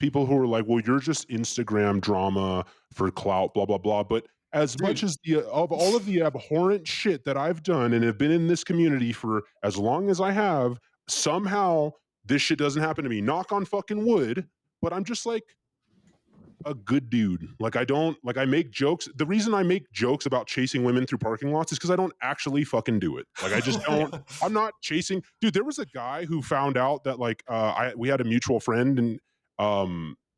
people who are like, well, you're just Instagram drama for clout, blah blah blah. But as much Dude. as the of all of the abhorrent shit that I've done and have been in this community for as long as I have, somehow this shit doesn't happen to me. Knock on fucking wood. But I'm just like a good dude. Like I don't like I make jokes. The reason I make jokes about chasing women through parking lots is because I don't actually fucking do it. Like I just don't. I'm not chasing. Dude, there was a guy who found out that like we had a mutual friend and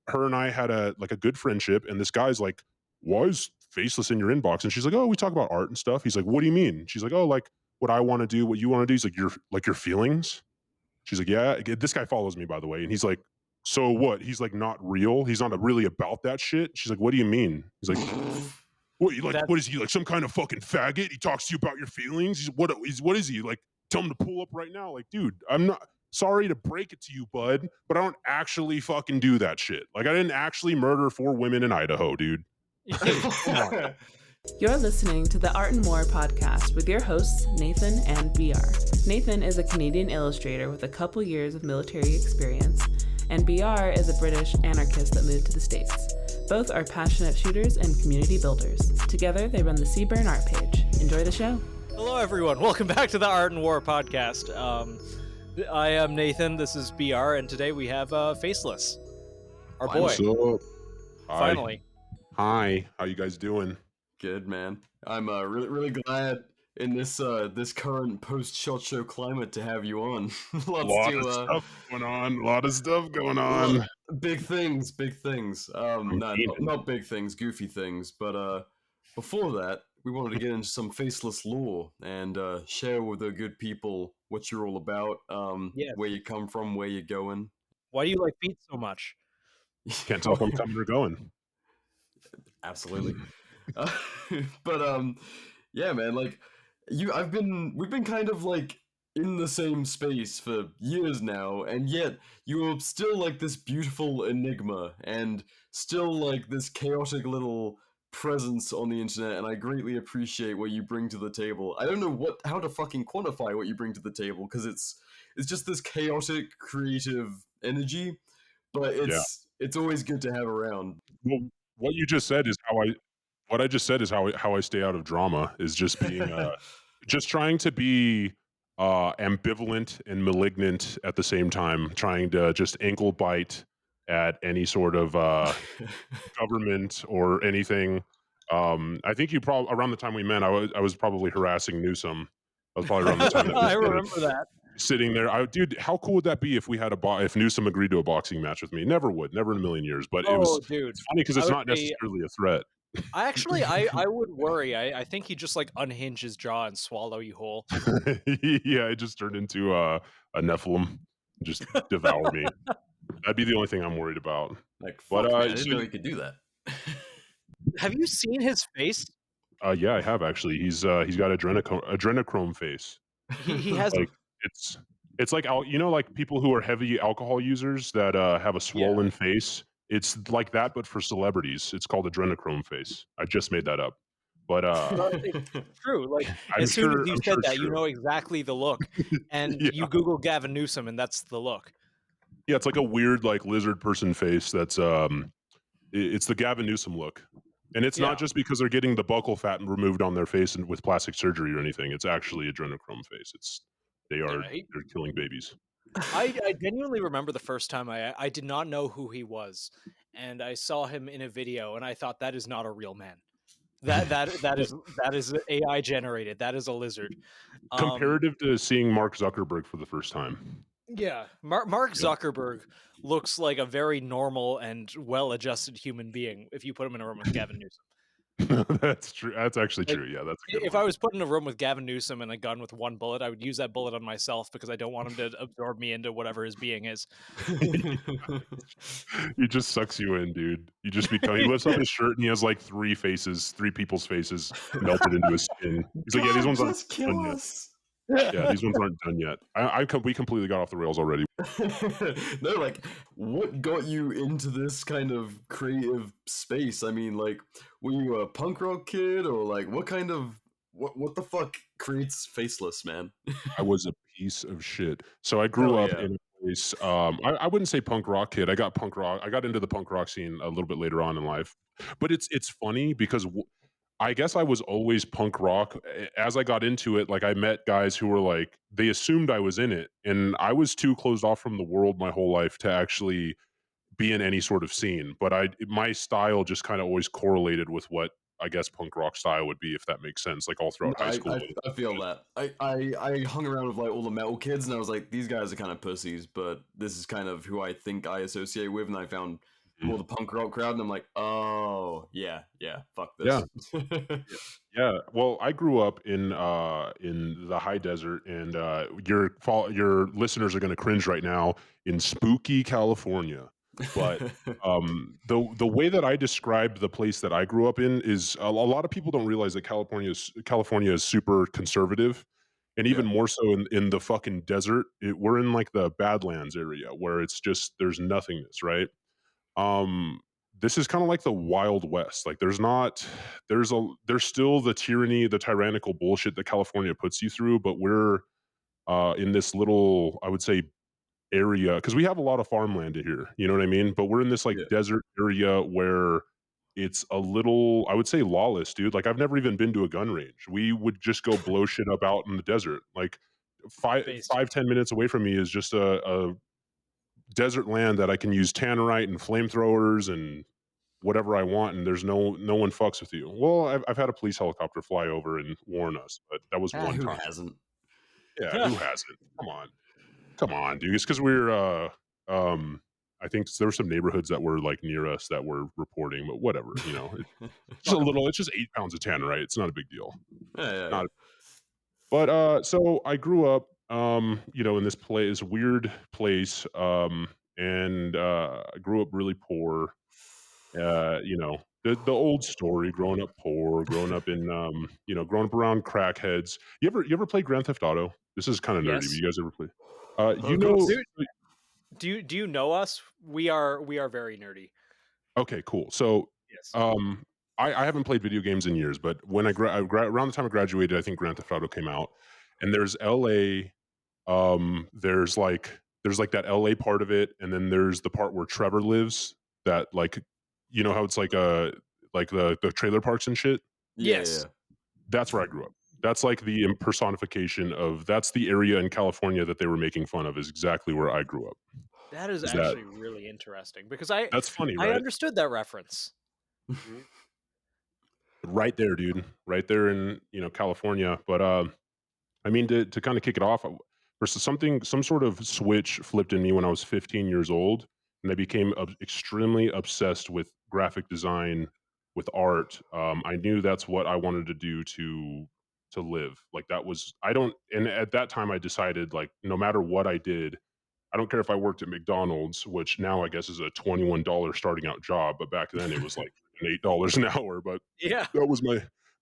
her and I had a like a good friendship, and this guy's like, why is Faceless in your inbox? And she's like, oh, we talk about art and stuff. He's like, what do you mean? She's like, oh, like what I want to do, what you want to do. He's like your feelings. She's like, yeah. This guy follows me, by the way, and he's like, so what? He's like, not real. He's not really about that shit. She's like, what do you mean? He's like, what? You like? That- What is he like? Some kind of fucking faggot? He talks to you about your feelings. What is he like? Tell him to pull up right now. Like, dude, I'm not sorry to break it to you, bud, but I don't actually fucking do that shit. Like, I didn't actually murder 4 women in Idaho, dude. Come on. You're listening to the Art and More podcast with your hosts, Nathan and BR. Nathan is a Canadian illustrator with a couple years of military experience, and BR is a British anarchist that moved to the States. Both are passionate shooters and community builders. Together, they run the Seaburn art page. Enjoy the show. Hello, everyone. Welcome back to the Art and War podcast. I am Nathan. This is BR, and today we have FACELESS, our boy. What's up? Finally. Hi. How you guys doing? Good, man. I'm really glad in this this current post-shot show climate to have you on. A lot of stuff going on. A lot of stuff going on. Big things. Not big things, goofy things. But before that, we wanted to get into some Faceless lore and share with the good people what you're all about, Yes. where you come from, where you're going. Why do you like feet so much? Can't tell if I'm coming or going. Absolutely. But yeah, man, like we've been kind of like in the same space for years now, and yet you're still like this beautiful enigma and still like this chaotic little presence on the internet, and I greatly appreciate what you bring to the table. I don't know how to fucking quantify what you bring to the table, because it's just this chaotic creative energy, but it's always good to have around. Well, what you just said is what I just said is how I stay out of drama, is just being just trying to be ambivalent and malignant at the same time, trying to just ankle bite at any sort of government or anything. I think you probably around the time we met, I was probably harassing Newsom. I was probably around the time that I remember that. sitting there. Dude, how cool would that be if we had if Newsom agreed to a boxing match with me? Never in a million years. But it was Dude. it's funny because it's not necessarily a threat. I would worry. I think he'd just like unhinge his jaw and swallow you whole. Yeah, it just turned into a Nephilim, just devour me. That'd be the only thing I'm worried about. Like, But, fuck, man, I so- didn't know he could do that. Have you seen his face? Yeah, I have actually. He's got adrenochrome face. He has Like it's like like people who are heavy alcohol users that have a swollen face. It's like that, but for celebrities. It's called adrenochrome face. I just made that up, but it's true. Like I'm as soon sure- as you I'm said sure it's that, you true. know exactly the look, and Yeah. you Google Gavin Newsom, and that's the look. Yeah, it's like a weird like lizard person face. That's it's the Gavin Newsom look, and it's Yeah. not just because they're getting the buccal fat removed on their face and with plastic surgery or anything. It's actually adrenochrome face. They're killing babies. I genuinely remember the first time I did not know who he was, and I saw him in a video, and I thought, that is not a real man. That is AI generated. That is a lizard. Comparative to seeing Mark Zuckerberg for the first time. Yeah, Mark Zuckerberg looks like a very normal and well-adjusted human being if you put him in a room with Gavin Newsom. That's true. That's actually Like, true. Yeah, that's a good If one. I was put in a room with Gavin Newsom and a gun with one bullet, I would use that bullet on myself because I don't want him to absorb me into whatever his being is. He just sucks you in, dude. You just become. He lifts up his shirt and he has like three people's faces melted into his skin. He's like, yeah, these ones aren't just kill done yet. us. Yeah, these ones aren't done yet. We completely got off the rails already. No, like, what got you into this kind of creative space? I mean, like, were you a punk rock kid, or like, what the fuck creates Faceless, man? I was a piece of shit. So I grew Oh, up yeah. in a place. I wouldn't say punk rock kid. I got into the punk rock scene a little bit later on in life. But it's funny because I guess I was always punk rock. As I got into it, like I met guys who were like they assumed I was in it, and I was too closed off from the world my whole life to actually be in any sort of scene. But my style just kind of always correlated with what I guess punk rock style would be, if that makes sense. Like all No, throughout high school. I feel that. I hung around with like all the metal kids, and I was like, these guys are kind of pussies, but this is kind of who I think I associate with. And I found more the punk rock crowd, and I'm like, oh yeah, fuck Yeah. this. Yeah, well, I grew up in the high desert, and your listeners are going to cringe right now in spooky California. But the way that I described the place that I grew up in is a lot of people don't realize that California is super conservative, and Yeah. even more so in the fucking desert. We're in like the Badlands area where it's just there's nothingness, right? um this is kind of like the Wild West. Like there's still the tyranny, the tyrannical bullshit that California puts you through, but we're in this little, I would say, area, because we have a lot of farmland in here, you know what I mean, but we're in this like Yeah. desert area where it's a little, I would say, lawless, dude. Like I've never even been to a gun range. We would just go blow shit up out in the desert. Like Based. 5-10 minutes away from me is just a desert land that I can use tannerite and flamethrowers and whatever I want, and there's no one fucks with you. Well, I've had a police helicopter fly over and warn us, but that was one Who time. hasn't? Yeah, who hasn't? Come on, dude. It's because we're um I think there were some neighborhoods that were like near us that were reporting, but whatever, you know. It's just a little. It's just 8 pounds of tannerite. It's not a big deal. Yeah. Not. But so I grew up, in this weird place, and I grew up really poor. The old story, growing up poor, growing up in growing up around crackheads. You ever play Grand Theft Auto? This is kind of nerdy, but Yes. you guys ever play? Of course. Do you know us? We are very nerdy. Okay, cool. So, Yes. I haven't played video games in years, but when around the time I graduated, I think Grand Theft Auto came out, and there's LA. There's like that LA part of it, and then there's the part where Trevor lives. That like, you know how it's like the trailer parks and shit. Yes. That's where I grew up. That's like the impersonification of that's the area in California that they were making fun of is exactly where I grew up. That is Is that actually really interesting because that's funny, I right? understood that reference. Right there, dude. Right there in, California. But I mean, to kind of kick it off, some sort of switch flipped in me when I was 15 years old, and I became extremely obsessed with graphic design, with art. I knew that's what I wanted to do to live. Like that was I don't, and at that time I decided like no matter what I did, I don't care if I worked at McDonald's, which now I guess is a $21 starting out job, but back then it was like $8 an hour. But Yeah. that was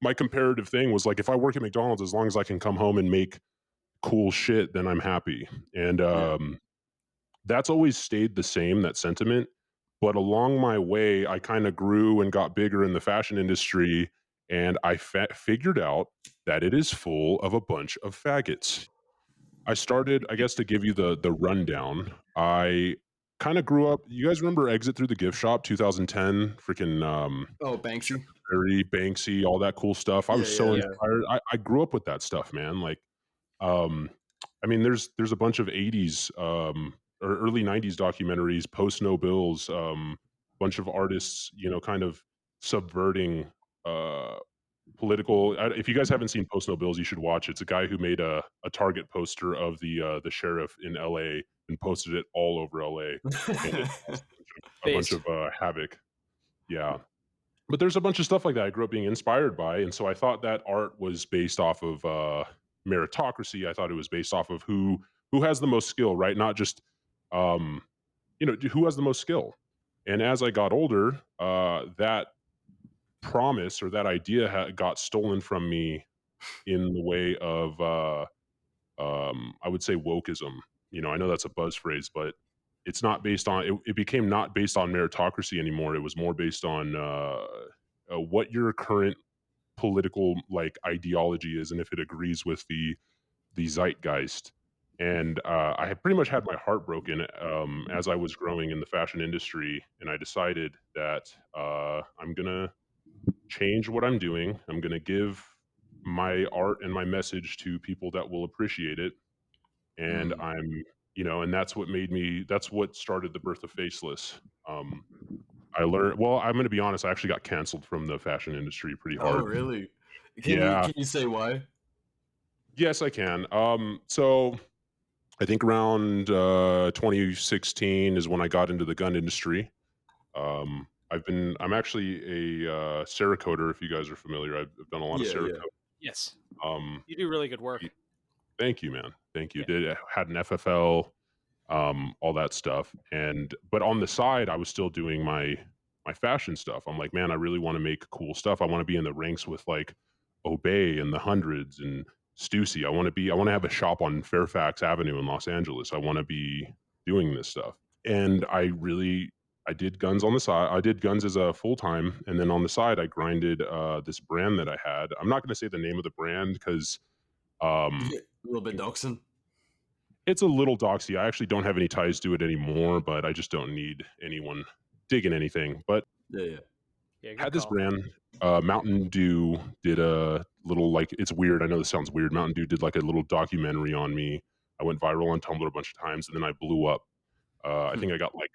my comparative thing was like if I work at McDonald's, as long as I can come home and make cool shit, then I'm happy. And that's always stayed the same, that sentiment. But along my way, I kind of grew and got bigger in the fashion industry, and I figured out that it is full of a bunch of faggots. I started, I guess, to give you the rundown. I kind of grew up. You guys remember Exit Through the Gift Shop, 2010? Freaking Oh, Banksy. Very Banksy, all that cool stuff. I was so Yeah. inspired. I grew up with that stuff, man. Like, um, I mean, there's a bunch of '80s or early '90s documentaries, post No Bills, bunch of artists, kind of subverting uh political. If you guys haven't seen Post No Bills, you should watch. It's a guy who made a Target poster of the sheriff in L.A. and posted it all over L.A. and it caused a bunch Based. of havoc. Yeah, but there's a bunch of stuff like that I grew up being inspired by, and so I thought that art was based off of meritocracy. I thought it was based off of who has the most skill, right? Not just um, who has the most skill. And as I got older, that promise or that idea got stolen from me in the way of I would say wokeism. I know that's a buzz phrase, but it's not based on it became not based on meritocracy anymore. It was more based on what your current political like ideology is and if it agrees with the zeitgeist. And I had pretty much had my heart broken as I was growing in the fashion industry, and I decided that I'm gonna change what I'm doing. I'm gonna give my art and my message to people that will appreciate it, and Mm. I'm, and that's what made me. That's what started the birth of Faceless. Um, I learned. Well, I'm gonna be honest. I actually got canceled from the fashion industry pretty Oh, hard. really? Yeah. Can you say why? Yes, I can. So I think around 2016 is when I got into the gun industry. I'm actually a Cerakoter. If you guys are familiar, I've done a lot of Yeah, yeah. Cerakote. Yes, Um, you do really good y- work. Thank you, man. Thank you. Yeah. Had an FFL, all that stuff, but on the side, I was still doing my fashion stuff. I'm like, man, I really want to make cool stuff. I want to be in the ranks with like Obey and the Hundreds and Stussy. I want to have a shop on Fairfax Avenue in Los Angeles. I want to be doing this stuff. And I did guns on the side. I did guns as a full time, and then on the side, I grinded this brand that I had. I'm not going to say the name of the brand because um, Yeah, a little bit doxing. it's a little doxy. I actually don't have any ties to it anymore, but I just don't need anyone digging anything. But Yeah, yeah. Yeah, good had this call. brand. Mountain Dew did a little, like, it's weird. I know this sounds weird. Mountain Dew did like a little documentary on me. I went viral on Tumblr a bunch of times, and then I blew up. I Hmm. think I got like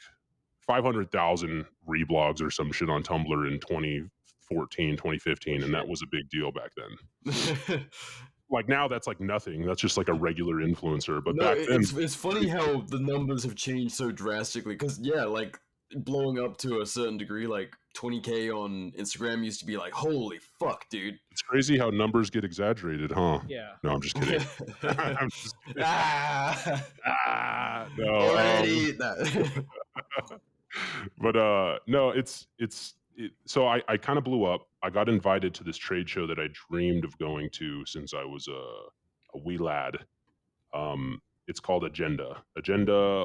500,000 reblogs or some shit on Tumblr in 2014, 2015, and that was a big deal back then. Like now, that's like nothing. That's just like a regular influencer. But No, back then, it's funny how the numbers have changed so drastically. Because yeah, like blowing up to a certain degree, like 20K on Instagram used to be like, holy fuck, dude. it's crazy how numbers get exaggerated, huh? Yeah. No, I'm just kidding. I'm just kidding. Ah, No. already. Nah. But no, so I kind of blew up. I got invited to this trade show that I dreamed of going to since I was a wee lad. It's called Agenda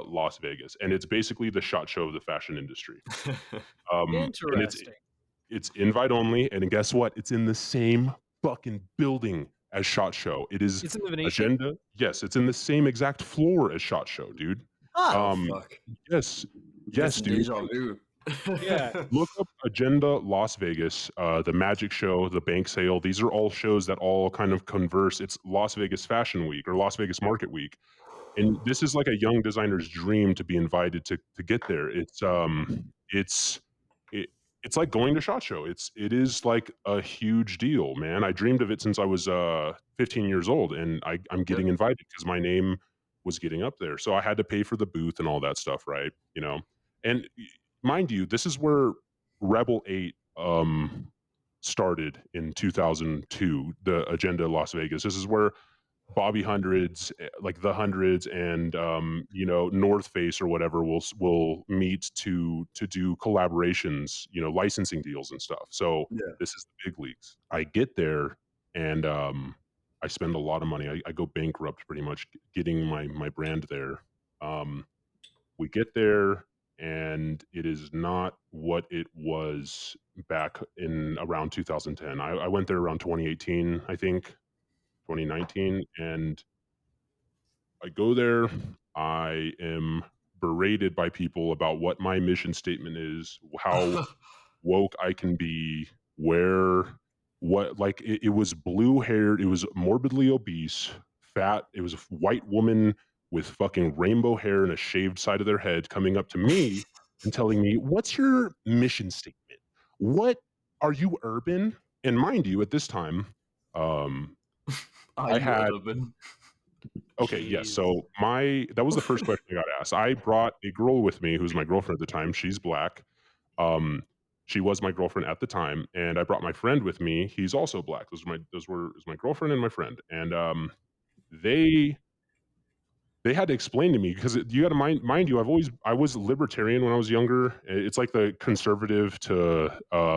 Las Vegas, and it's basically the shot show of the fashion industry. And Interesting. it's invite only, and guess what? It's in the same fucking building as Shot Show. It is It's in the Venetian. Agenda. Yes, it's in the same exact floor as Shot Show, dude. Oh Um, fuck. yes, Get yes, some dude. deja vu. Yeah. Look up Agenda Las Vegas, the Magic Show, the Bank Sale. These are all shows that all kind of converse. It's Las Vegas Fashion Week or Las Vegas Market Week, and this is like a young designer's dream to be invited to get there. It, it's like going to Shot Show. It is like a huge deal, man. I dreamed of it since I was 15 years old, and I'm Yep. getting invited because my name was getting up there. So I had to pay for the booth and all that stuff, right? And mind you, this is where Rebel 8 started in 2002. The Agenda Las Vegas. This is where Bobby Hundreds, like the Hundreds, and North Face or whatever will meet to do collaborations, licensing deals and stuff. So Yeah. this is the big leagues. I get there and I spend a lot of money. I go bankrupt pretty much getting my brand there. We get there and it is not what it was back in around 2010. I went there around 2018, I think, 2019, and I go there. I am berated by people about what my mission statement is, how woke I can be, where, what, like it was blue haired, it was morbidly obese, fat, it was a white woman with fucking rainbow hair and a shaved side of their head coming up to me and telling me, what's your mission statement? What are you urban? And mind you, at this time, um, Are I you had urban? okay, yes. Jeez. So that was the first question I got asked. I brought a girl with me who's my girlfriend at the time. She's black. Um, she was my girlfriend at the time, and I brought my friend with me. He's also black. Those were my girlfriend and my friend, and they they had to explain to me because you got to mind you, I was libertarian when I was younger. It's like the conservative to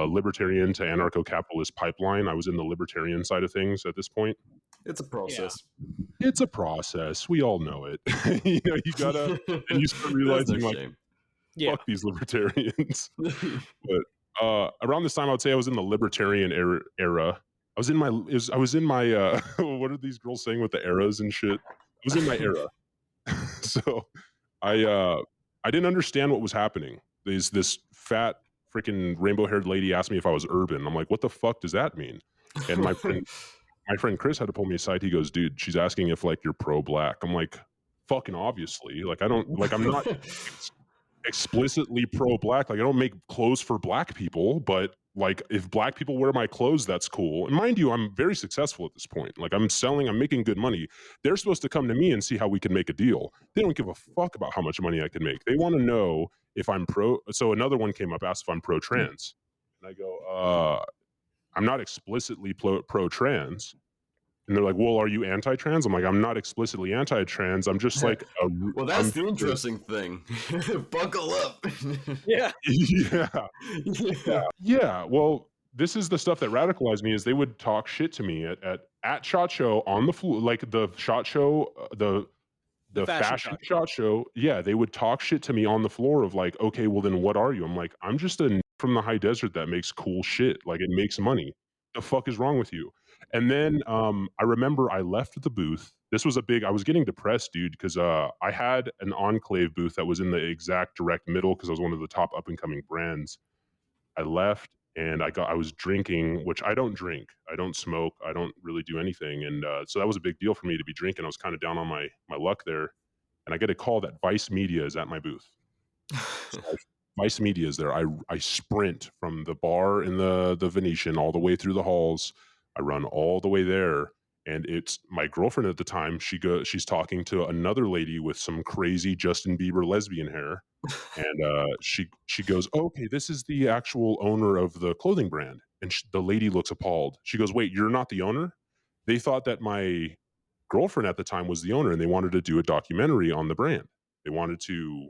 libertarian to anarcho capitalist pipeline. I was in the libertarian side of things at this point. It's a Yeah. process. It's a process. We all know it. You gotta, and you start There's no realizing like, shame. Yeah. fuck these libertarians. But around this time, I would say I was in the libertarian era. I was in my, what are these girls saying with the eras and shit? I was in my era. So I didn't understand what was happening. This fat freaking rainbow haired lady asked me if I was urban. I'm like, what the fuck does that mean? And my friend Chris had to pull me aside. He goes, dude, she's asking if like you're pro black. I'm like, fucking obviously. Like I don't like I'm not explicitly pro black. Like I don't make clothes for black people, but like if black people wear my clothes, that's cool. And mind you, I'm very successful at this point. Like I'm making good money. They're supposed to come to me and see how we can make a deal. They don't give a fuck about how much money I can make. They want to know if I'm pro. So another one came up, asked if I'm pro trans. And I go, I'm not explicitly pro trans. And they're like, well, are you anti-trans? I'm like, I'm not explicitly anti-trans. I'm just like, well, that's the interesting thing. Buckle up. Yeah. Yeah. Well, this is the stuff that radicalized me is they would talk shit to me at SHOT Show on the floor, like the SHOT Show, the fashion SHOT Show. Yeah, they would talk shit to me on the floor of like, okay, well then what are you? I'm like, I'm just a from the high desert that makes cool shit. Like it makes money. The fuck is wrong with you? And then I remember I left the booth. This was I was getting depressed, dude, because I had an Enclave booth that was in the exact direct middle because I was one of the top up and coming brands. I left and I was drinking, which I don't drink. I don't smoke. I don't really do anything. And so that was a big deal for me to be drinking. I was kind of down on my luck there. And I get a call that Vice Media is at my booth. So Vice Media is there. I sprint from the bar in the Venetian all the way through the halls. I run all the way there. And it's my girlfriend at the time. She's talking to another lady with some crazy Justin Bieber lesbian hair. And she goes, okay, this is the actual owner of the clothing brand. And the lady looks appalled. She goes, wait, you're not the owner? They thought that my girlfriend at the time was the owner, and they wanted to do a documentary on the brand. They wanted to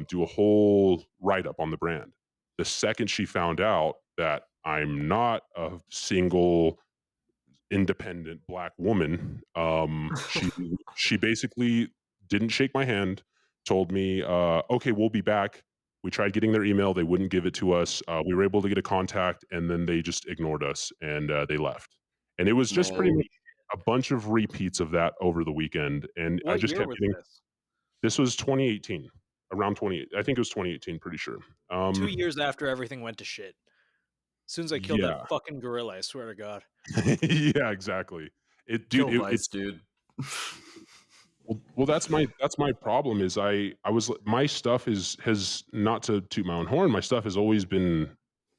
do a whole write-up on the brand. The second she found out that I'm not a single independent black woman, she basically didn't shake my hand, told me, okay, we'll be back. We tried getting their email, they wouldn't give it to us. We were able to get a contact, and then they just ignored us and they left. And it was just pretty much a bunch of repeats of that over the weekend. And I What just year kept was getting this? this was 2018, around 20. I think it was 2018, pretty sure. 2 years after everything went to shit. As soon as I killed that fucking gorilla, I swear to God. Yeah, exactly. Dude. Well, that's my problem is my stuff has not to toot my own horn. My stuff has always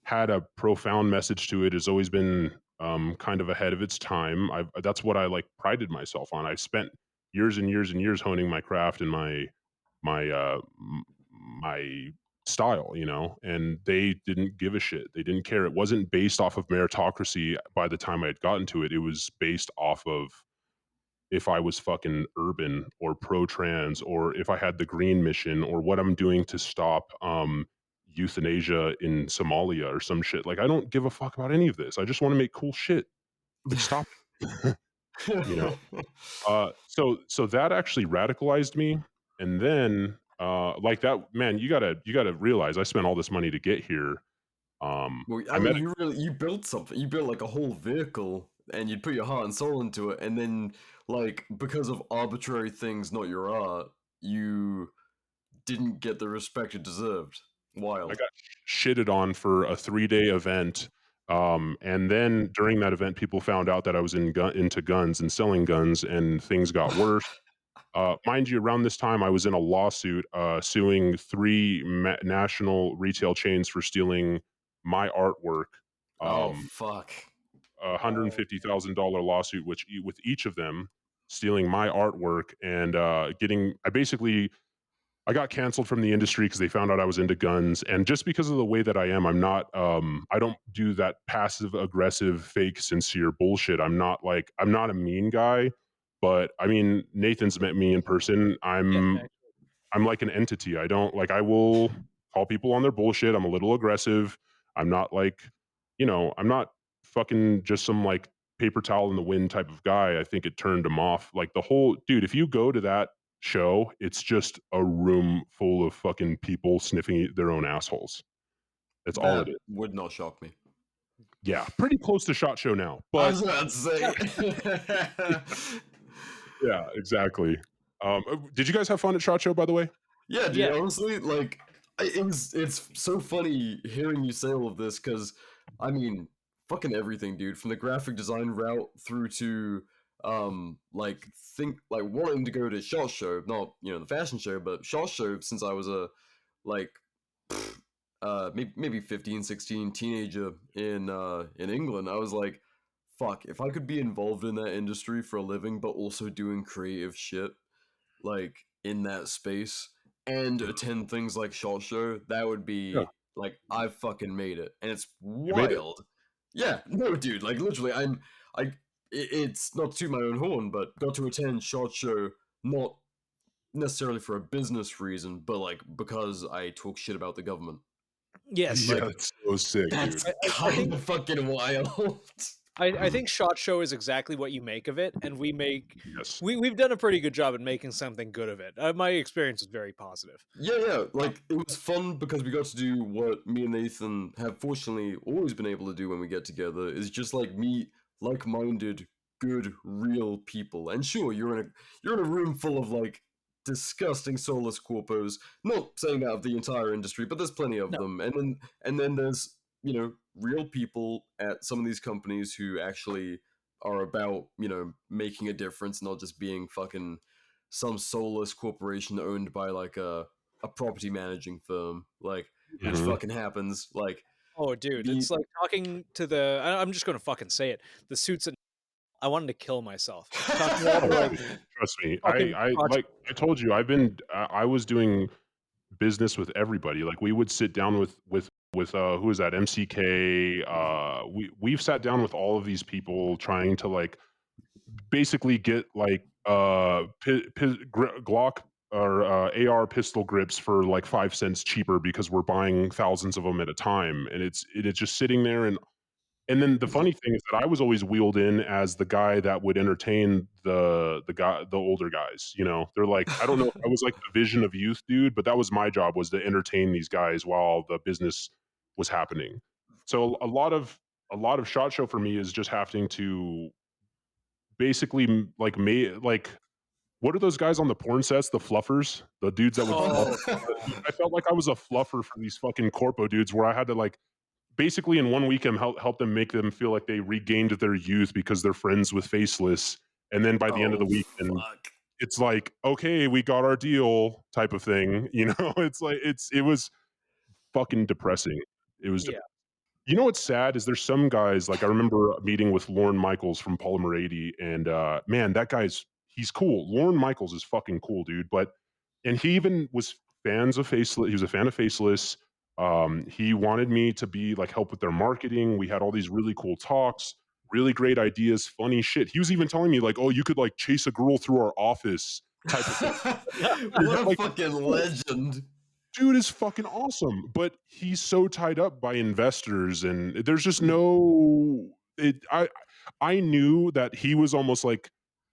had a profound message to it. Has always been kind of ahead of its time. That's what I like prided myself on. I spent years and years and years honing my craft and my style, and they didn't give a shit. They didn't care. It wasn't based off of meritocracy by the time I had gotten to it. It was based off of if I was fucking urban or pro trans or if I had the green mission or what I'm doing to stop euthanasia in Somalia or some shit. Like I don't give a fuck about any of this. I just want to make cool shit. Like stop it. So that actually radicalized me. And then like that, man, you gotta realize I spent all this money to get here. Well, I mean, you built something. You built like a whole vehicle, and you put your heart and soul into it, and then like because of arbitrary things, not your art, you didn't get the respect you deserved. Wild. I got shitted on for a 3-day event. And then during that event, people found out that I was into guns and selling guns, and things got worse. Mind you, around this time, I was in a lawsuit suing 3 national retail chains for stealing my artwork. Oh fuck! $150,000 lawsuit, with each of them stealing my artwork and I got canceled from the industry because they found out I was into guns. And just because of the way that I am, I'm not, I don't do that passive aggressive, fake, sincere bullshit. I'm not a mean guy, but I mean, Nathan's met me in person. I'm like an entity. I will call people on their bullshit. I'm a little aggressive. I'm not I'm not fucking just some like paper towel in the wind type of guy. I think it turned him off. Like the whole dude, if you go to that show, it's just a room full of fucking people sniffing their own assholes. That's all it is. Would not shock me. Yeah, pretty close to SHOT Show now. But I was about to say. yeah, exactly. Did you guys have fun at SHOT Show, by the way? Yeah, dude. Yeah. Honestly, like, it's so funny hearing you say all of this because, I mean, fucking everything, dude. From the graphic design route through to like wanting to go to SHOT Show, not the fashion show, but SHOT Show since I was a like maybe 15, 16 teenager in England. I was like, fuck, if I could be involved in that industry for a living, but also doing creative shit like in that space and attend things like SHOT Show, that would Yeah, be like I fucking made it, and it's you made it. wild. Yeah, no, dude, like literally, it's not to my own horn, but got to attend SHOT Show not necessarily for a business reason, but like because I talk shit about the government. Yes. Yeah, Like that's so sick, that's dude. I kind think of fucking wild. I think SHOT Show is exactly what you make of it, and Yes. we've done a pretty good job at making something good of it. My experience is very positive. Yeah, like it was fun because we got to do what me and Nathan have fortunately always been able to do when we get together is just like meet like-minded, good, real people. And sure, you're in a room full of like disgusting soulless corpos. Not saying that of the entire industry, but there's plenty of No. them. And then there's real people at some of these companies who actually are about making a difference, not just being fucking some soulless corporation owned by like a property managing firm, like which Mhm. fucking happens. Like Oh, dude, the it's like talking to I'm just gonna fucking say it. The suits and I wanted to kill myself. Talking to all Oh, the like trust me. fucking project. Like I told you, I was doing business with everybody. Like we would sit down with who is that? MCK. We've sat down with all of these people trying to like basically get like Glock or AR pistol grips for like 5 cents cheaper because we're buying thousands of them at a time, and it's just sitting there. And then the funny thing is that I was always wheeled in as the guy that would entertain the older guys. You know, they're like, I don't know if I was like the vision of youth dude, but that was my job, was to entertain these guys while the business was happening. So a lot of SHOT Show for me is just having to basically like what are those guys on the porn sets? The fluffers, the dudes that would fluff. Oh, I felt like I was a fluffer for these fucking corpo dudes, where I had to like basically in one weekend help them, make them feel like they regained their youth because they're friends with FACELESS, and then by the end of the oh weekend, fuck. it's like, okay, we got our deal type of thing. You know, it's like it was fucking depressing. It was. yeah. You know what's sad is there's some guys, like I remember meeting with Lauren Michaels from Polymer 80, and man, that he's cool. Lauren Michaels is fucking cool, dude. And he even was fans of Faceless. He was a fan of Faceless. He wanted me to be like help with their marketing. We had all these really cool talks, really great ideas, funny shit. He was even telling me like, "Oh, you could like chase a girl through our office," type of thing. What a Like, fucking legend. dude is fucking awesome, but he's so tied up by investors, and there's just no. I knew that he was almost like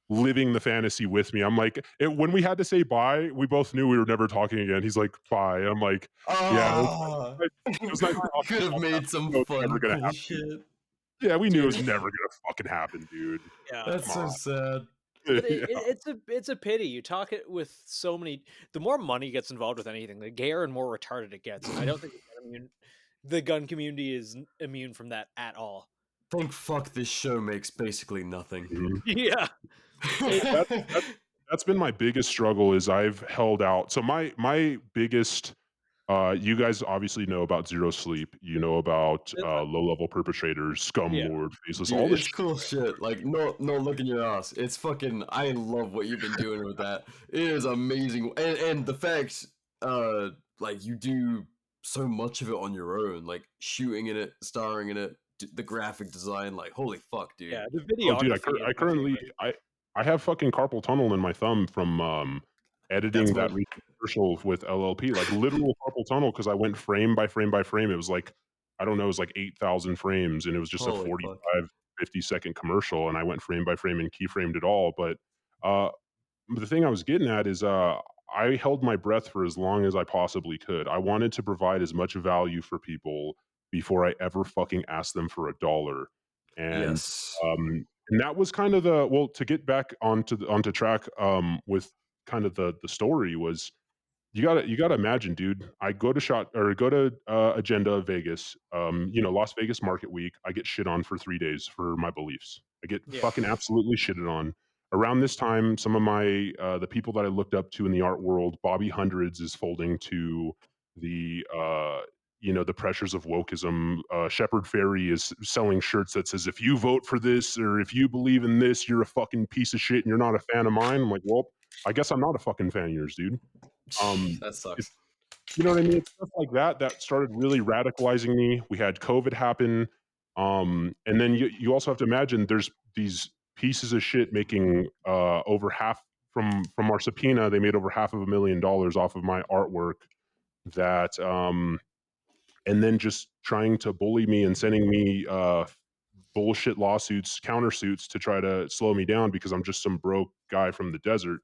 living the fantasy with me. I'm like, when we had to say bye, we both knew we were never talking again. He's like, bye. I'm like, yeah, Ah, it was nice talking could have about that. made some We knew it was never fun, gonna cool happen. shit. Yeah, we knew it was Dude, never gonna fucking happen, dude. yeah. That's Come so on. sad. But Yeah. it's a pity. You talk it with so many. The more money gets involved with anything, the gayer and more retarded it gets. And I don't think the gun community is immune from that at all. Thank fuck this show makes basically nothing. Mhm. Yeah. It, That's been my biggest struggle, is I've held out. So my biggest you guys obviously know about Zero Sleep. You know about low level perpetrators, Scum yeah. Lord, Faceless, Dude, all this it's cool shit. Like, no looking your ass. It's fucking. I love what you've been doing with that. It is amazing, and the fact, like you do so much of it on your own, like shooting in it, starring in it, the graphic design. Like, holy fuck, dude. Yeah. The Oh, dude, videography is I my currently favorite. I have fucking carpal tunnel in my thumb from That's editing that my recent commercial with LLP, like literal carpal tunnel, because I went frame by frame by frame. It was like, I don't know, it was like 8,000 frames, and it was just a holy fuck. 45, 50-second commercial, and I went frame by frame and keyframed it all. But uh, the thing I was getting at is I held my breath for as long as I possibly could. I wanted to provide as much value for people before I ever fucking asked them for a dollar. And Yes. and that was kind of the, well, to get back onto track with kind of the story was you gotta imagine, dude. I go to Agenda Vegas, Las Vegas Market Week. I get shit on for 3 days for my beliefs. I get Yeah. fucking absolutely shitted on. Around this time, some of my the people that I looked up to in the art world, Bobby Hundreds is folding to the the pressures of wokeism. Shepard Fairey is selling shirts that says if you vote for this or if you believe in this, you're a fucking piece of shit and you're not a fan of mine. I'm like, well, I guess I'm not a fucking fan of yours, dude. That It's sucks. you know what I mean? It's stuff like that that started really radicalizing me. We had COVID happen, and then you also have to imagine there's these pieces of shit making over half from our subpoena. They made over $500,000 off of my artwork. That and then just trying to bully me and sending me bullshit lawsuits, countersuits to try to slow me down because I'm just some broke guy from the desert.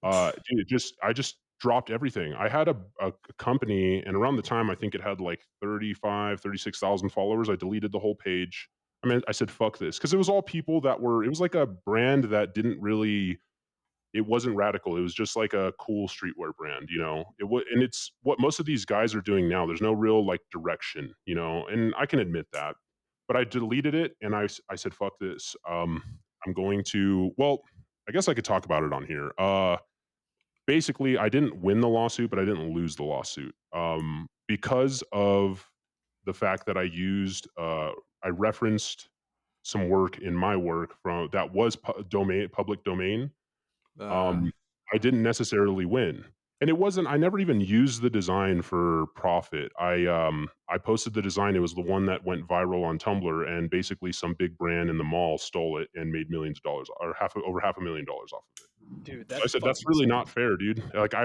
Dude, I just dropped everything. I had a company, and around the time, I think it had like 36,000 followers. I deleted the whole page. I mean, I said, fuck this. Cause it was all people that were, it was like a brand that didn't really, it wasn't radical. It was just like a cool streetwear brand, you know? It was, and it's what most of these guys are doing now. There's no real like direction, you know? And I can admit that. But I deleted it and I said, fuck this. I'm going to, well, I guess I could talk about it on here. Basically, I didn't win the lawsuit, but I didn't lose the lawsuit because of the fact that I referenced some work in my work from that was public domain. Uh, um, I didn't necessarily win. And it wasn't I never even used the design for profit. I posted the design, it was the one that went viral on Tumblr, and basically some big brand in the mall stole it and made millions of dollars or over $500,000 off of it. Dude, I that's said, "That's fucking really sick. not fair, dude." Like,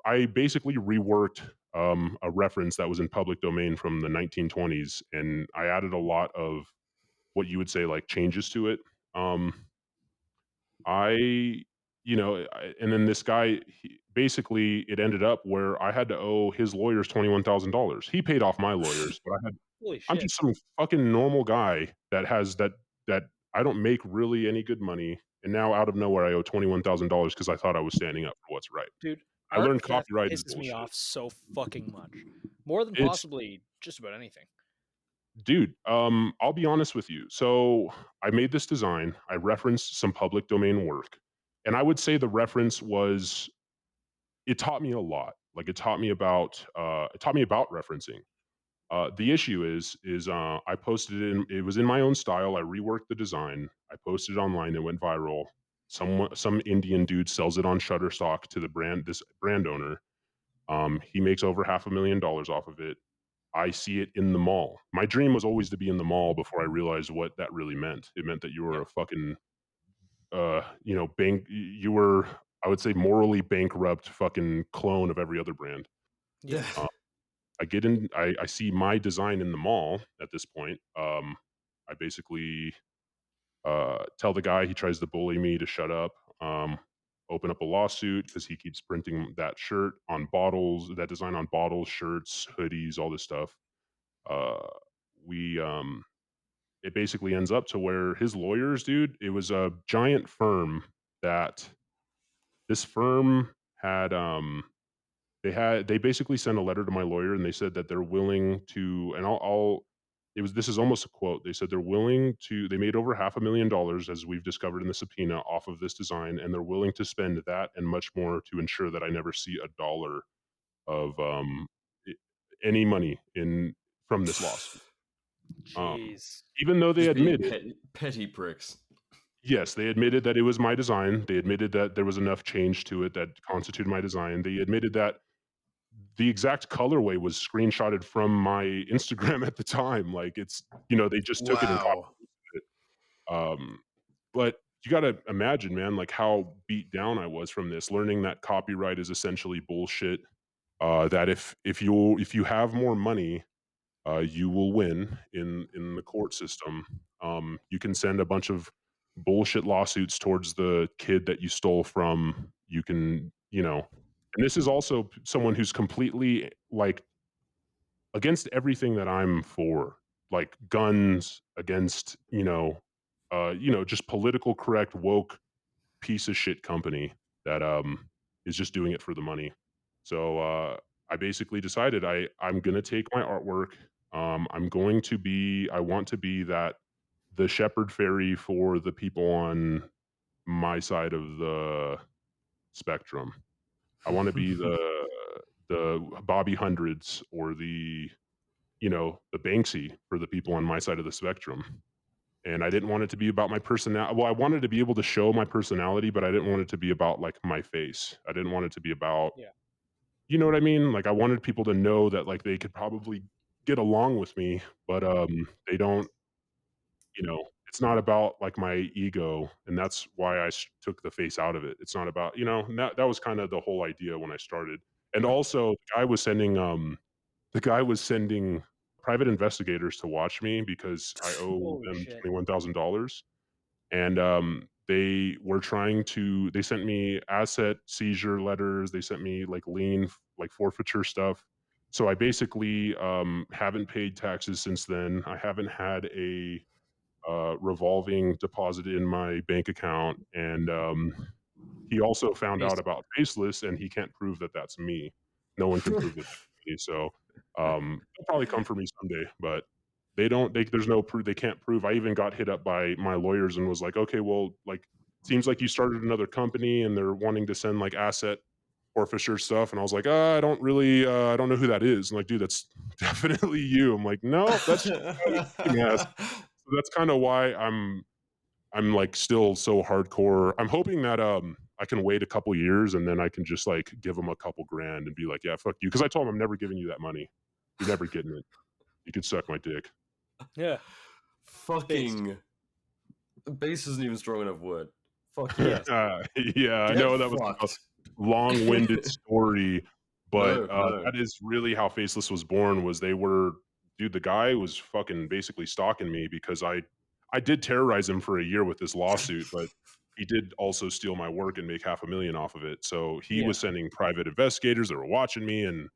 I basically reworked, a reference that was in public domain from the 1920s, and I added a lot of what you would say, like, changes to it. Um, I and then this guy, basically, it ended up where I had to owe his lawyers $21,000. He paid off my lawyers, but Holy I'm shit. just some fucking normal guy that has that I don't make really any good money, and now out of nowhere I owe $21,000 because I thought I was standing up for what's right. Dude, I art learned theft copyright is pisses me bullshit. off so fucking much. More than It's possibly just about anything. dude, I'll be honest with you. So I made this design. I referenced some public domain work, and I would say the reference was it taught me a lot. Like it taught me about referencing. The issue is I posted it in it was in my own style. I reworked the design. I posted it online. It went viral. Some Indian dude sells it on Shutterstock to this brand owner. He makes over $500,000 off of it. I see it in the mall. My dream was always to be in the mall before I realized what that really meant. It meant that you were Yeah. a fucking you were, I would say, morally bankrupt fucking clone of every other brand. Yeah. Uh, I see my design in the mall at this point. I basically tell the guy, he tries to bully me to shut up. Open up a lawsuit because he keeps printing that shirt on bottles, that design on bottles, shirts, hoodies, all this stuff. Uh, we It basically ends up to where his lawyers, dude, it was a giant firm that this firm had they basically sent a letter to my lawyer and they said that they're willing to, and I'll it was this is almost a quote. They said they're willing to, they made over $500,000 as we've discovered in the subpoena off of this design, and they're willing to spend that and much more to ensure that I never see a dollar of i- any money in from this lawsuit. Um, Jeez. Even though they just being admitted, petty pricks. yes, they admitted that it was my design. They admitted that there was enough change to it that constituted my design. They admitted that the exact colorway was screenshotted from my Instagram at the time. Like they just took it and copied Wow. it. But you got to imagine, man, like how beat down I was from this, learning that copyright is essentially bullshit. That if you have more money, you will win in the court system. You can send a bunch of bullshit lawsuits towards the kid that you stole from. You can, and this is also someone who's completely like against everything that I'm for, like guns, against just political correct woke piece of shit company that is just doing it for the money. So I basically decided I'm gonna take my artwork. I want to be the shepherd fairy for the people on my side of the spectrum. I want to be the Bobby Hundreds or the Banksy for the people on my side of the spectrum. And I didn't want it to be about my personality. Well, I wanted to be able to show my personality, but I didn't want it to be about like my face. I didn't want it to be about, Yeah. you know what I mean? Like I wanted people to know that like they could probably get along with me, but they don't, it's not about like my ego, and that's why took the face out of it. It's not about, and that was kind of the whole idea when I started. And also, the guy was sending private investigators to watch me because I owe Holy them shit. $21,000, and they sent me asset seizure letters. They sent me like like forfeiture stuff. So I basically haven't paid taxes since then. I haven't had a revolving deposit in my bank account, and he also found out Amazing. about FACELESS, and he can't prove that that's me. No one can prove that that's me. So they'll probably come for me someday, but they don't. There's no proof. They can't prove. I even got hit up by my lawyers and was like, okay, well, like, seems like you started another company and they're wanting to send like asset forfeiture stuff, and I was like, I don't really, I don't know who that is. I'm like, dude, that's definitely you. I'm like, no, that's just so that's kind of why I'm like still so hardcore. I'm hoping that I can wait a couple years and then I can just like give them a couple grand and be like, yeah, fuck you. Because I told them I'm never giving you that money. You're never getting it. You could suck my dick. Yeah. Fucking base isn't even strong enough word. Fuck yeah. Yeah, I Get know that was a fucked. long-winded story, but No. that is really how FACELESS was born. Dude, the guy was fucking basically stalking me because I did terrorize him for a year with this lawsuit, but he did also steal my work and make $500,000 off of it. So he Yeah. was sending private investigators that were watching me, and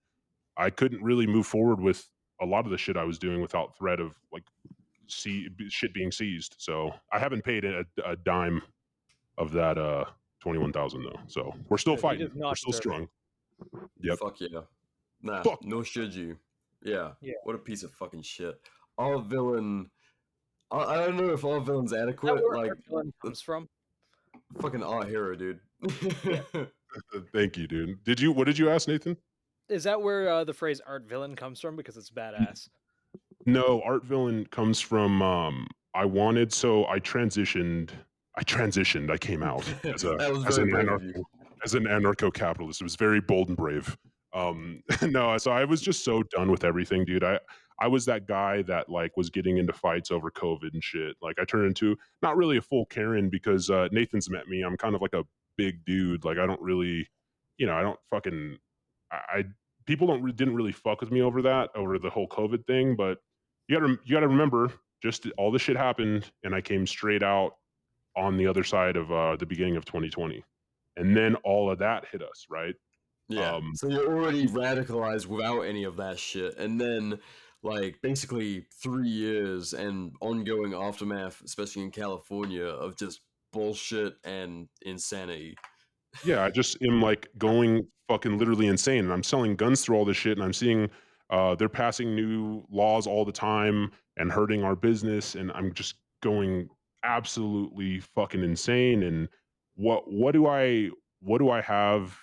I couldn't really move forward with a lot of the shit I was doing without threat of like shit being seized. So I haven't paid a dime of that 21,000 though. So we're still He fighting. does not We're still deserve strong. Yep. Fuck yeah. Nah, Fuck. nor should you. Yeah. Yeah. What a piece of fucking shit. Our villain. I don't know if our villain's Is that adequate. where Like, our villain comes from? fucking our hero, dude. Thank you, dude. What did you ask, Nathan? Is that where the phrase art villain comes from? Because it's badass. No, art villain comes from I transitioned. I came out as That was as very an brave of you. anarcho-capitalist. It was very bold and brave. No, so I was just so done with everything, dude. I was that guy that like was getting into fights over COVID and shit. Like I turned into not really a full Karen because Nathan's met me. I'm kind of like a big dude. Like I don't really, I don't fucking I people didn't really fuck with me over the whole COVID thing, but you gotta remember, just all this shit happened, and I came straight out on the other side of the beginning of 2020, and then all of that hit us, right? Yeah. So you're already radicalized without any of that shit. And then, like, basically 3 years and ongoing aftermath, especially in California, of just bullshit and insanity. Yeah, I just am like going fucking literally insane, and I'm selling guns through all this shit, and I'm seeing they're passing new laws all the time and hurting our business, and I'm just going absolutely fucking insane. And what do I have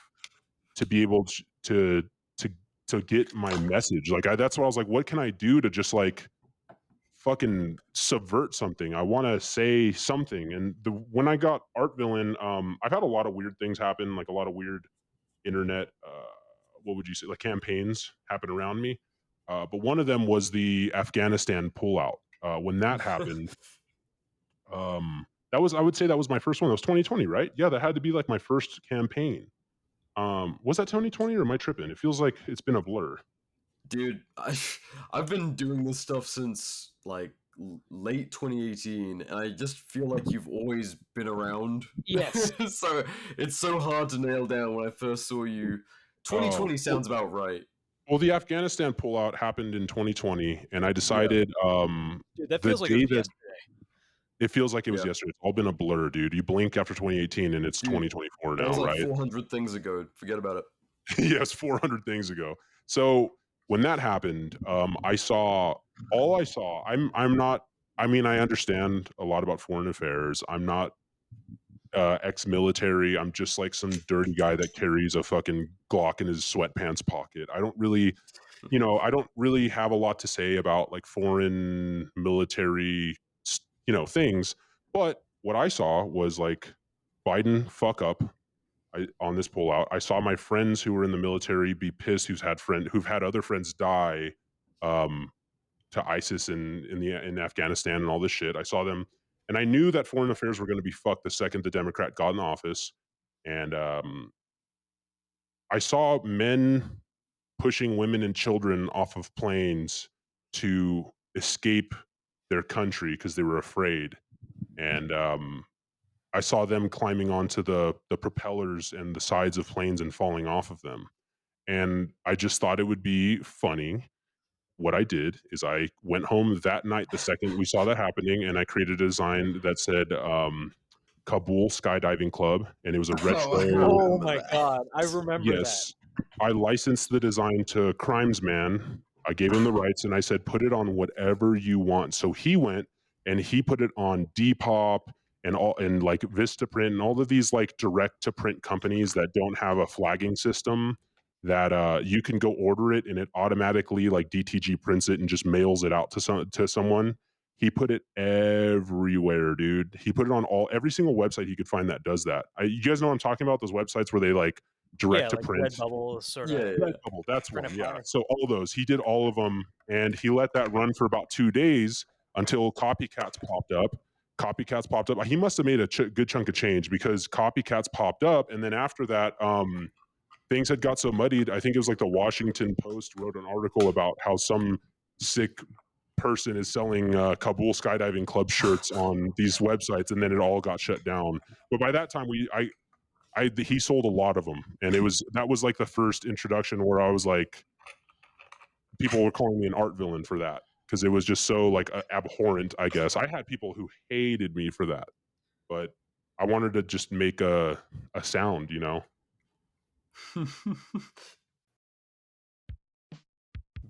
to be able to to get my message? Like that's what I was like, what can I do to just like fucking subvert something? I want to say something. And when I got art villain, I've had a lot of weird things happen, like a lot of weird internet what would you say, like campaigns happen around me. But one of them was the Afghanistan pullout. When that happened, I would say that was my first one. That was 2020, right? Yeah, that had to be like my first campaign. Was that 2020 or am I tripping? It feels like it's been a blur. Dude, I've been doing this stuff since like late 2018, and I just feel like you've always been around. Yes. So it's so hard to nail down when I first saw you. 2020 sounds about right. Well, the Afghanistan pullout happened in 2020, and I decided Dude, that the feels like it day was that yesterday. It feels like it was Yeah. yesterday. It's all been a blur, dude. You blink after 2018 and it's Dude, 2024 That now, was like right? 400 things ago. Forget about it. Yes, 400 things ago. So when that happened, I saw all I saw. I'm not. I mean, I understand a lot about foreign affairs. I'm not ex-military. I'm just like some dirty guy that carries a fucking Glock in his sweatpants pocket. I don't really, I don't really have a lot to say about like foreign military, things. But what I saw was like Biden fuck up on this pullout. I saw my friends who were in the military be pissed who've had other friends die um, to ISIS in Afghanistan and all this shit. I saw them, and I knew that foreign affairs were going to be fucked the second the Democrat got in office. And I saw men pushing women and children off of planes to escape their country because they were afraid. And I saw them climbing onto the propellers and the sides of planes and falling off of them. And I just thought it would be funny. What I did is I went home that night the second we saw that happening, and I created a design that said Kabul Skydiving Club, and it was a Oh, I retro. Oh remember my that. god, I remember that. Yes. I licensed the design to Crimesman. I gave him the rights and I said, put it on whatever you want. So he went and he put it on Depop and like Vistaprint and all of these like direct to print companies that don't have a flagging system that you can go order it and it automatically like DTG prints it and just mails it out to someone. He put it everywhere, dude. He put it on every single website he could find that does that. You guys know what I'm talking about? Those websites where they like direct Yeah, to like print. Redbubble sort Yeah, of. yeah. Redbubble, that's Print one. a Yeah. fire. So all those, he did all of them, and he let that run for about 2 days until copycats popped up. Copycats popped up. He must have made a good chunk of change because copycats popped up, and then after that, things had got so muddied. I think it was like the Washington Post wrote an article about how some sick person is selling Kabul Skydiving Club shirts on these websites, and then it all got shut down. But by that time, he sold a lot of them, and that was like the first introduction where I was like, people were calling me an art villain for that because it was just so like abhorrent. I guess I had people who hated me for that, but I wanted to just make a sound,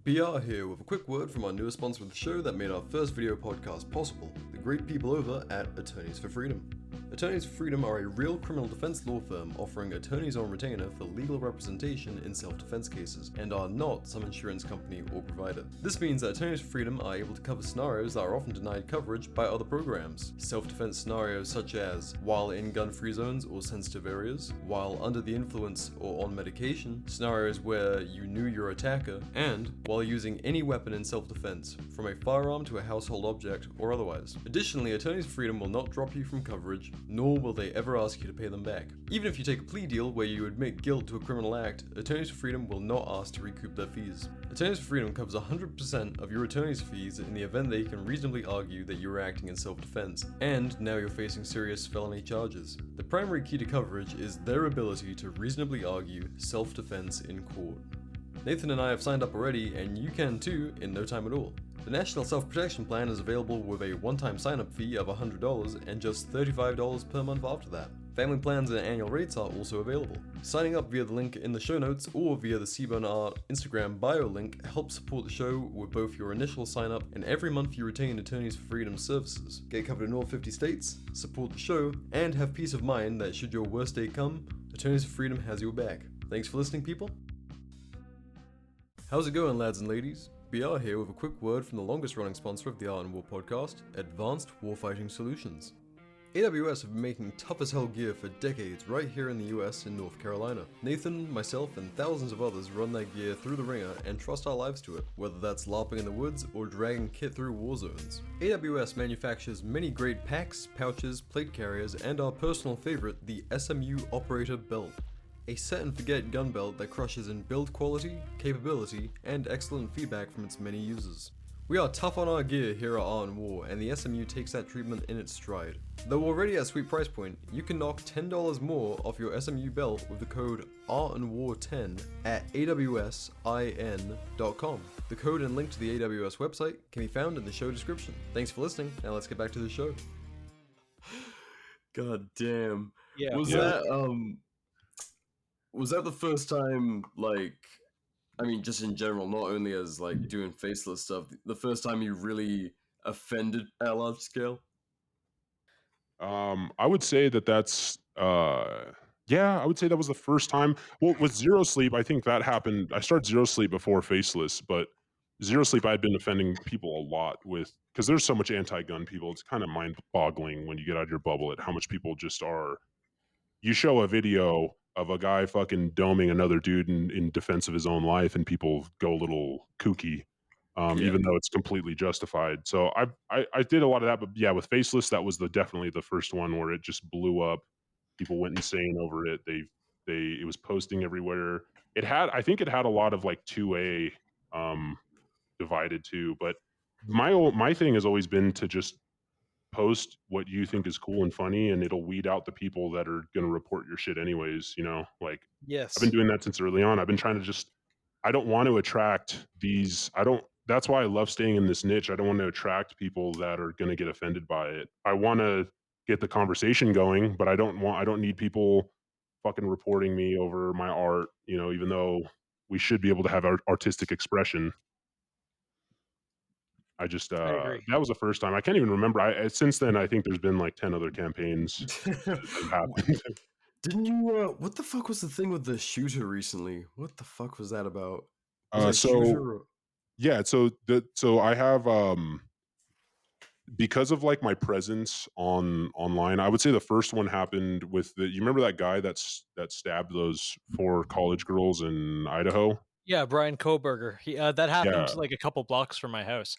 BR here with a quick word from our newest sponsor of the show that made our first video podcast possible, the great people over at Attorneys for Freedom. Attorneys for Freedom are a real criminal defense law firm offering attorneys on retainer for legal representation in self-defense cases, and are not some insurance company or provider. This means that Attorneys for Freedom are able to cover scenarios that are often denied coverage by other programs. Self-defense scenarios such as while in gun-free zones or sensitive areas, while under the influence or on medication, scenarios where you knew your attacker, and while using any weapon in self-defense, from a firearm to a household object or otherwise. Additionally, Attorneys for Freedom will not drop you from coverage, nor will they ever ask you to pay them back. Even if you take a plea deal where you admit guilt to a criminal act, Attorneys for Freedom will not ask to recoup their fees. Attorneys for Freedom covers 100% of your attorney's fees in the event that you can reasonably argue that you were acting in self-defense, and now you're facing serious felony charges. The primary key to coverage is their ability to reasonably argue self-defense in court. Nathan and I have signed up already, and you can too in no time at all. The National Self-Protection Plan is available with a one-time sign-up fee of $100 and just $35 per month after that. Family plans and annual rates are also available. Signing up via the link in the show notes or via the Seaburn Art Instagram bio link helps support the show with both your initial sign-up and every month you retain Attorneys for Freedom services. Get covered in all 50 states, support the show, and have peace of mind that should your worst day come, Attorneys for Freedom has your back. Thanks for listening, people. How's it going, lads and ladies? BR here with a quick word from the longest running sponsor of the Art and War podcast, Advanced Warfighting Solutions. AWS have been making tough as hell gear for decades right here in the US in North Carolina. Nathan, myself, and thousands of others run that gear through the ringer and trust our lives to it, whether that's LARPing in the woods or dragging kit through war zones. AWS manufactures many great packs, pouches, plate carriers, and our personal favorite, the SMU Operator Belt. A set-and-forget gun belt that crushes in build quality, capability, and excellent feedback from its many users. We are tough on our gear here at Art and War, and the SMU takes that treatment in its stride. Though already at a sweet price point, you can knock $10 more off your SMU belt with the code ARTandWar10 at awsin.com. The code and link to the AWS website can be found in the show description. Thanks for listening, now let's get back to the show. God damn. Yeah. Was Yeah. that the first time, like, I mean, just in general, not only as like doing faceless stuff, the first time you really offended at a large scale? I would say that's yeah, I would say that was the first time. Well, with Zero Sleep, I think that happened. I started Zero Sleep before Faceless, but Zero Sleep I had been offending people a lot with because there's so much anti-gun people. It's kind of mind-boggling when you get out of your bubble at how much people just are. You show a video of a guy fucking doming another dude in defense of his own life, and people go a little kooky, Yeah. even though it's completely justified. So I did a lot of that, but yeah, with Faceless, that was definitely the first one where it just blew up. People went insane over it. It was posting everywhere. I think it had a lot of like 2A divided too, but my thing has always been to just post what you think is cool and funny, and it'll weed out the people that are going to report your shit anyways, you know? Like I've been Yes. doing that since early on. I've been trying to just I don't want to attract these I don't that's why I love staying in this niche. I don't want to attract people that are going to get offended by it. I want to get the conversation going, but I don't need people fucking reporting me over my art, you know, even though we should be able to have artistic expression. I just I agree. that was the first time. I can't even remember. Since then I think there's been like 10 other campaigns that have happened. Didn't you? What the fuck was the thing with the shooter recently? What the fuck was that about? Was it a So shooter? Or... yeah, so I have because of like my presence online, I would say the first one happened with you remember that guy that stabbed those 4 college girls in Idaho? Yeah, Brian Koberger. That happened Yeah. like a couple blocks from my house.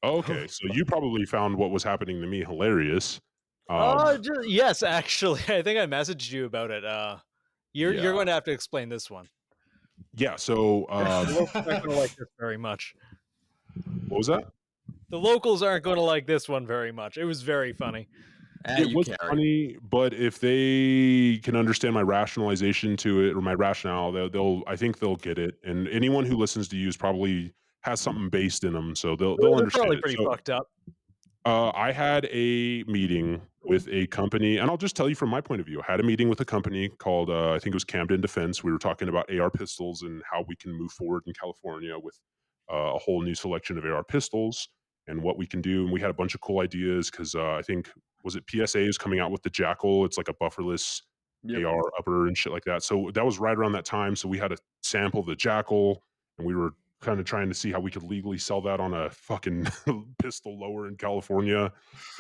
Okay, so you probably found what was happening to me hilarious. Yes, actually, I think I messaged you about it. You're Yeah. going to have to explain this one. Yeah, so The locals aren't going to like this very much. what was that? The locals aren't going to like this one very much. It was very funny. It you was carry. funny, but if they can understand my rationalization to it or my rationale, I think they'll get it. And anyone who listens to you is probably has something based in them, so they'll They're understand probably it. pretty So fucked up. I had a meeting with a company, and I'll just tell you from my point of view. I had a meeting with a company called, I think it was Camden Defense. We were talking about AR pistols and how we can move forward in California with a whole new selection of AR pistols and what we can do. And we had a bunch of cool ideas because I think, was it PSA is coming out with the Jackal? It's like a bufferless Yep. AR upper and shit like that. So that was right around that time. So we had to sample the Jackal, and we were kind of trying to see how we could legally sell that on a fucking pistol lower in California. It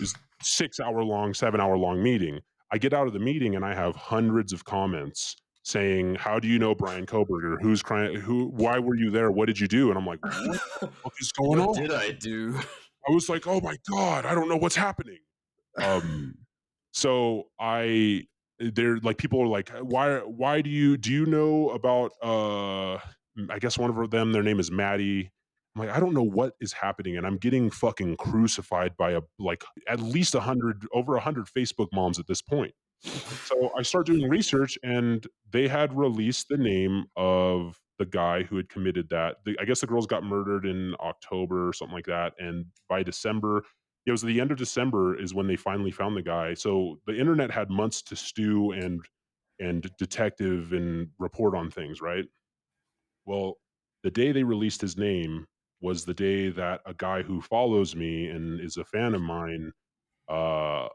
was 6-hour long, 7-hour long meeting. I get out of the meeting and I have hundreds of comments saying, "How do you know Brian Koberger? Who's crying? Why were you there? What did you do?" And I'm like, "What the fuck is going What on?" did I do? I was like, "Oh my god, I don't know what's happening." Um, so they're like, people are like, why do you know about I guess one of them, their name is Maddie. I'm like, I don't know what is happening, and I'm getting fucking crucified by like at least over 100 Facebook moms at this point. So I start doing research, and they had released the name of the guy who had committed that. I guess the girls got murdered in October or something like that, and by December, it was the end of December is when they finally found the guy. So the internet had months to stew and detective and report on things, right? Well, the day they released his name was the day that a guy who follows me and is a fan of mine uh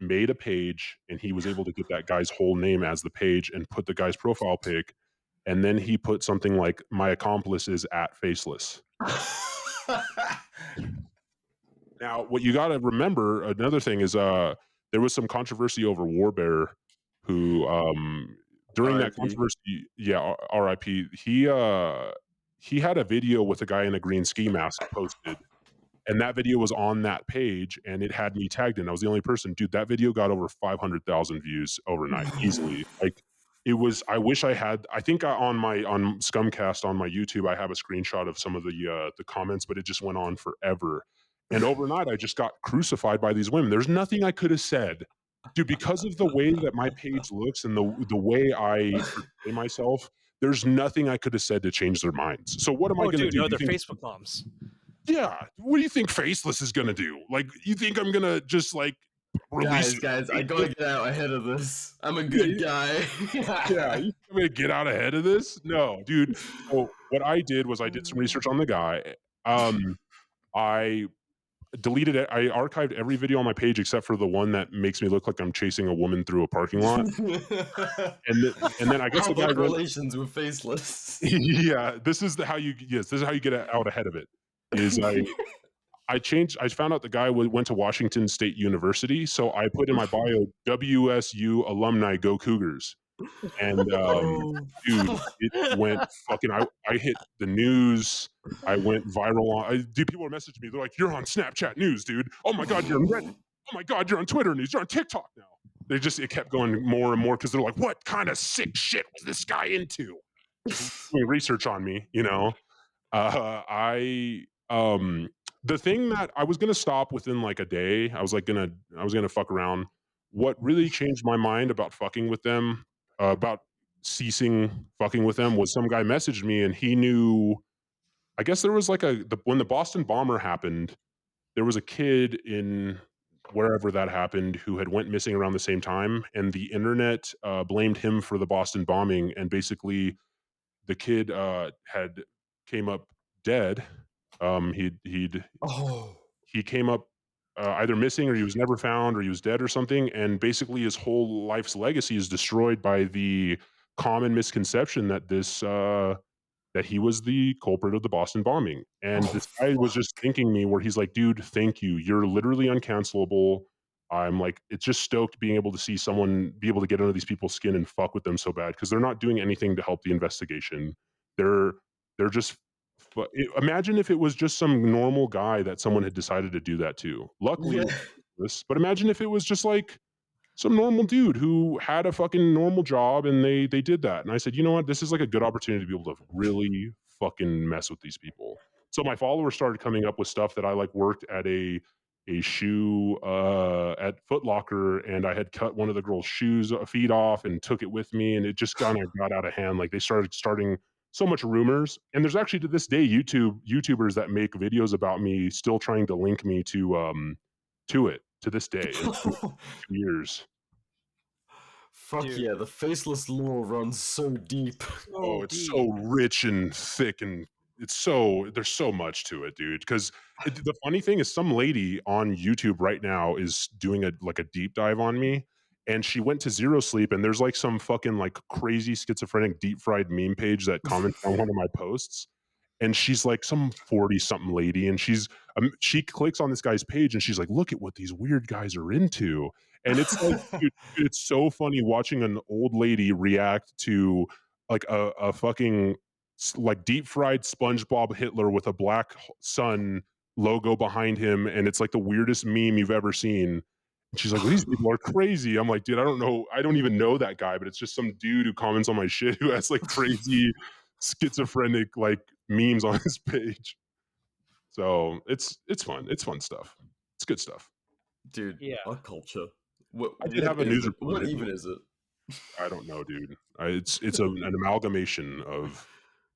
made a page, and he was able to get that guy's whole name as the page and put the guy's profile pic, and then he put something like, "My accomplice is at Faceless." Now, what you got to remember, another thing is, there was some controversy over Warbear, who, during that R.I.P. controversy, yeah, R.I.P. He had a video with a guy in a green ski mask posted, and that video was on that page, and it had me tagged in. I was the only person. Dude, that video got over 500,000 views overnight, easily. Like, it was. I wish I had. I think on Scumcast on my YouTube, I have a screenshot of some of the comments, but it just went on forever. And overnight, I just got crucified by these women. There's nothing I could have said, dude, because of the way that my page looks and the way I portray myself. There's nothing I could have said to change their minds. So what am I Oh, going to dude, do? no, Do you they're think Facebook moms. yeah. What do you think Faceless is gonna do? Like, you think I'm gonna just like release Guys, I gotta get out ahead of this. I'm a good guy. Yeah, you want me to get out ahead of this? No, dude. So what I did was I did some research on the guy. I deleted it. I archived every video on my page except for the one that makes me look like I'm chasing a woman through a parking lot. And then I guess the guy Public went, relations with FACELESS. yeah, this is how you get out ahead of it. Is I found out the guy went to Washington State University, so I put in my bio WSU alumni go Cougars. And Oh, dude, it went fucking. I hit the news. I went viral on. Dude, people are messaging me. They're like, "You're on Snapchat news, dude. Oh my god, you're on Reddit. Oh my god, you're on Twitter news. You're on TikTok now." It kept going more and more because they're like, "What kind of sick shit was this guy into?" Doing research on me, you know. I the thing that I was gonna stop within like a day. I was gonna fuck around. What really changed my mind about fucking with them, about ceasing fucking with them, was some guy messaged me and he knew. I guess there was like when the Boston bomber happened, there was a kid in wherever that happened who had went missing around the same time, and the internet blamed him for the Boston bombing, and basically the kid had came up dead. oh, He came up either missing or he was never found or he was dead or something, and basically his whole life's legacy is destroyed by the common misconception that that he was the culprit of the Boston bombing. And this guy was just thanking me where he's like, dude, thank you. You're literally uncancelable. I'm like, it's just stoked being able to see someone be able to get under these people's skin and fuck with them so bad because they're not doing anything to help the investigation. They're they're just imagine if it was just some normal guy that someone had decided to do that to. Luckily, yeah. but imagine if it was just like some normal dude who had a fucking normal job and they did that. And I said, you know what? This is like a good opportunity to be able to really fucking mess with these people. So my followers started coming up with stuff that I like worked at a shoe at Foot Locker, and I had cut one of the girls' feet off and took it with me, and it just kind of got out of hand. Like they starting so much rumors, and there's actually to this day YouTubers that make videos about me still trying to link me to it to this day. In 2 years. Fuck Dude. yeah, the faceless lore runs so deep. Oh, it's so rich and thick, and there's so much to it, dude. Because the funny thing is, some lady on YouTube right now is doing a deep dive on me, and she went to Zero Sleep, and there's like some fucking like crazy schizophrenic deep fried meme page that comments on one of my posts, and she's like some 40 something lady, and she clicks on this guy's page, and she's like, look at what these weird guys are into. And it's like, dude, it's so funny watching an old lady react to like a fucking like deep fried SpongeBob Hitler with a black sun logo behind him, and it's like the weirdest meme you've ever seen. And she's like, well, these people are crazy. I'm like, dude, I don't know. I don't even know that guy, but it's just some dude who comments on my shit who has like crazy schizophrenic like memes on his page. So it's fun. It's fun stuff. It's good stuff. Dude, Yeah. our culture. What, I did have a news report. What even is it? I don't know, dude. It's an amalgamation of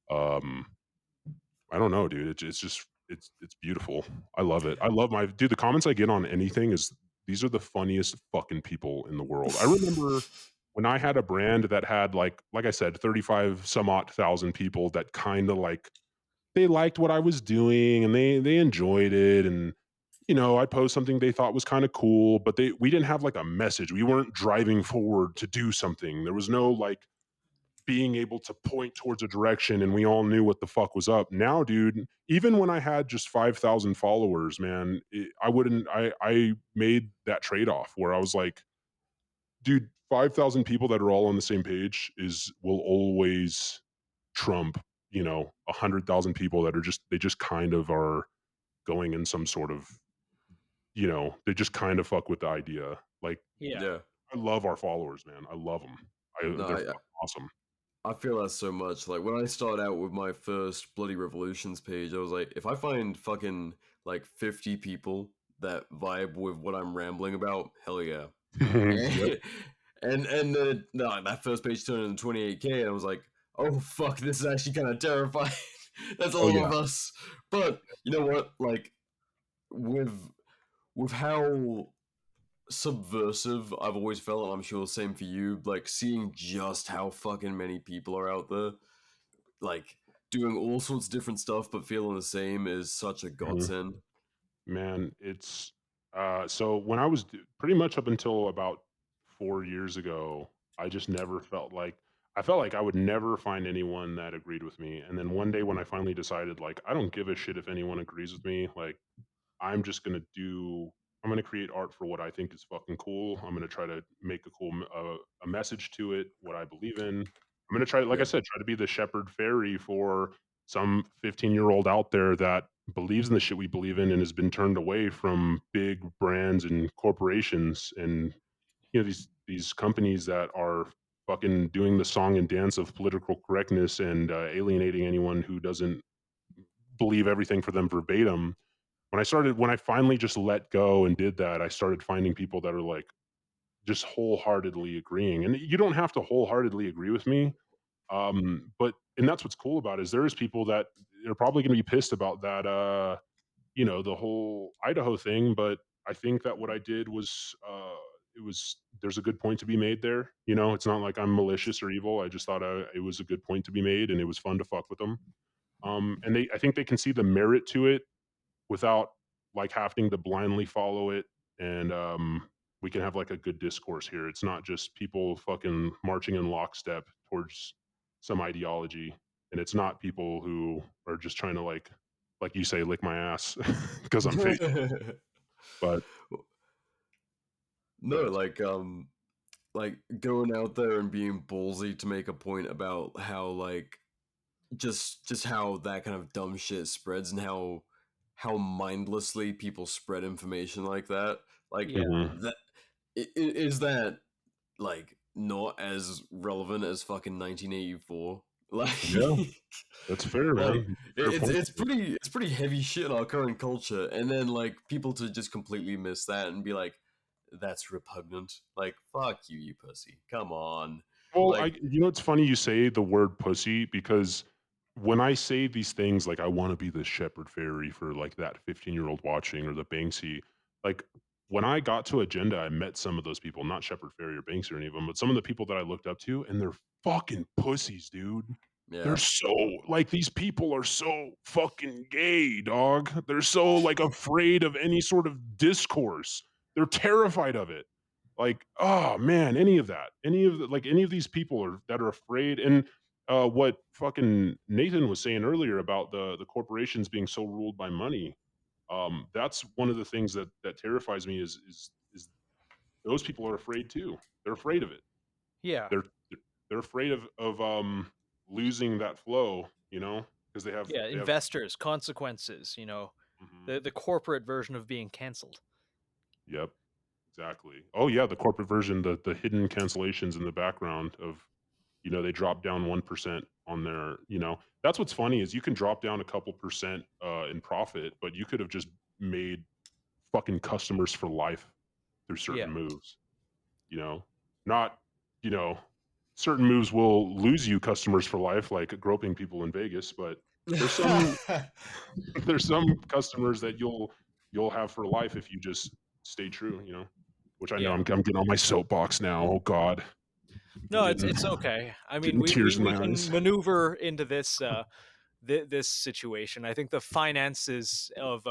I don't know, dude. It's just it's beautiful. I love it. I love the comments I get on anything is these are the funniest fucking people in the world. I remember when I had a brand that had like I said 35 some odd thousand people that kind of like they liked what I was doing and they enjoyed it, and you know, I'd post something they thought was kind of cool, but we didn't have like a message. We weren't driving forward to do something. There was no like being able to point towards a direction and we all knew what the fuck was up. Now, dude, even when I had just 5,000 followers, man, I made that trade-off where I was like, dude, 5,000 people that are all on the same page will always trump, you know, 100,000 people that they just kind of are going in some sort of, you know, they just kind of fuck with the idea. Like, Yeah. I love our followers, man. I love them. They're fucking awesome. I feel that so much. Like when I started out with my first Bloody Revolutions page, I was like, if I find fucking like 50 people that vibe with what I'm rambling about, hell yeah. Yep. and no, that first page turned into 28K, and I was like, oh fuck, this is actually kind of terrifying. That's a lot of us. But you know what? Like with how subversive I've always felt, and I'm sure the same for you, like seeing just how fucking many people are out there, like doing all sorts of different stuff but feeling the same is such a Mhm. godsend. Man, it's so when I was pretty much up until about 4 years ago, I just never felt like I felt like I would never find anyone that agreed with me. And then one day when I finally decided, like, I don't give a shit if anyone agrees with me, like, I'm just gonna I'm gonna create art for what I think is fucking cool. I'm gonna try to make a a message to it, what I believe in. I'm gonna try, like I Yeah. said, try to be the shepherd fairy for some 15-year-old out there that believes in the shit we believe in and has been turned away from big brands and corporations and these companies that are fucking doing the song and dance of political correctness and alienating anyone who doesn't believe everything for them verbatim. When I finally just let go and did that, I started finding people that are like just wholeheartedly agreeing. And you don't have to wholeheartedly agree with me. But and that's what's cool about it is there is people that are probably going to be pissed about that the whole Idaho thing, but I think that what I did was it was there's a good point to be made there. It's not like I'm malicious or evil. I just thought it was a good point to be made and it was fun to fuck with them. And I think they can see the merit to it without like having to blindly follow it and we can have like a good discourse here. It's not just people fucking marching in lockstep towards some ideology and it's not people who are just trying to like you say lick my ass because I'm fake. But No, but like going out there and being ballsy to make a point about how like just how that kind of dumb shit spreads and how mindlessly people spread information like that. Like Yeah. mhm. that is that like not as relevant as fucking 1984. Like Yeah, that's fair, like man. Fair point. it's pretty heavy shit in our current culture, and then like people to just completely miss that and be like, that's repugnant. Like fuck you, you pussy. Come on. Well, Like it's funny you say the word pussy because when I say these things, like I want to be the shepherd fairy for like that 15-year-old watching or the Banksy, like when I got to Agenda, I met some of those people, not shepherd fairy or Banksy or any of them, but some of the people that I looked up to, and they're fucking pussies, dude. They're yeah. so like these people are so fucking gay, dog. They're so like afraid of any sort of discourse. They're terrified of it. Like, oh man, any of these people are that are afraid. And what fucking Nathan was saying earlier about the corporations being so ruled by money, that's one of the things that terrifies me is those people are afraid too. They're afraid of it. Yeah. They're they're afraid of losing that flow, because Yeah. they have Investors, consequences, mhm. the corporate version of being canceled. Yep, exactly. Oh yeah, the corporate version, the hidden cancellations in the background of they drop down 1% on their, that's what's funny is you can drop down a couple percent in profit, but you could have just made fucking customers for life through Yeah. certain moves, you know, not, you know, certain moves will lose you customers for life, like groping people in Vegas, but there's some, there's some customers that you'll have for life if you just stay true, which I know Yeah. I'm getting on my soapbox now. Oh God, I'm No, getting, it's okay. I mean, getting we tears in we my can eyes. maneuver into this this situation. I think the finances of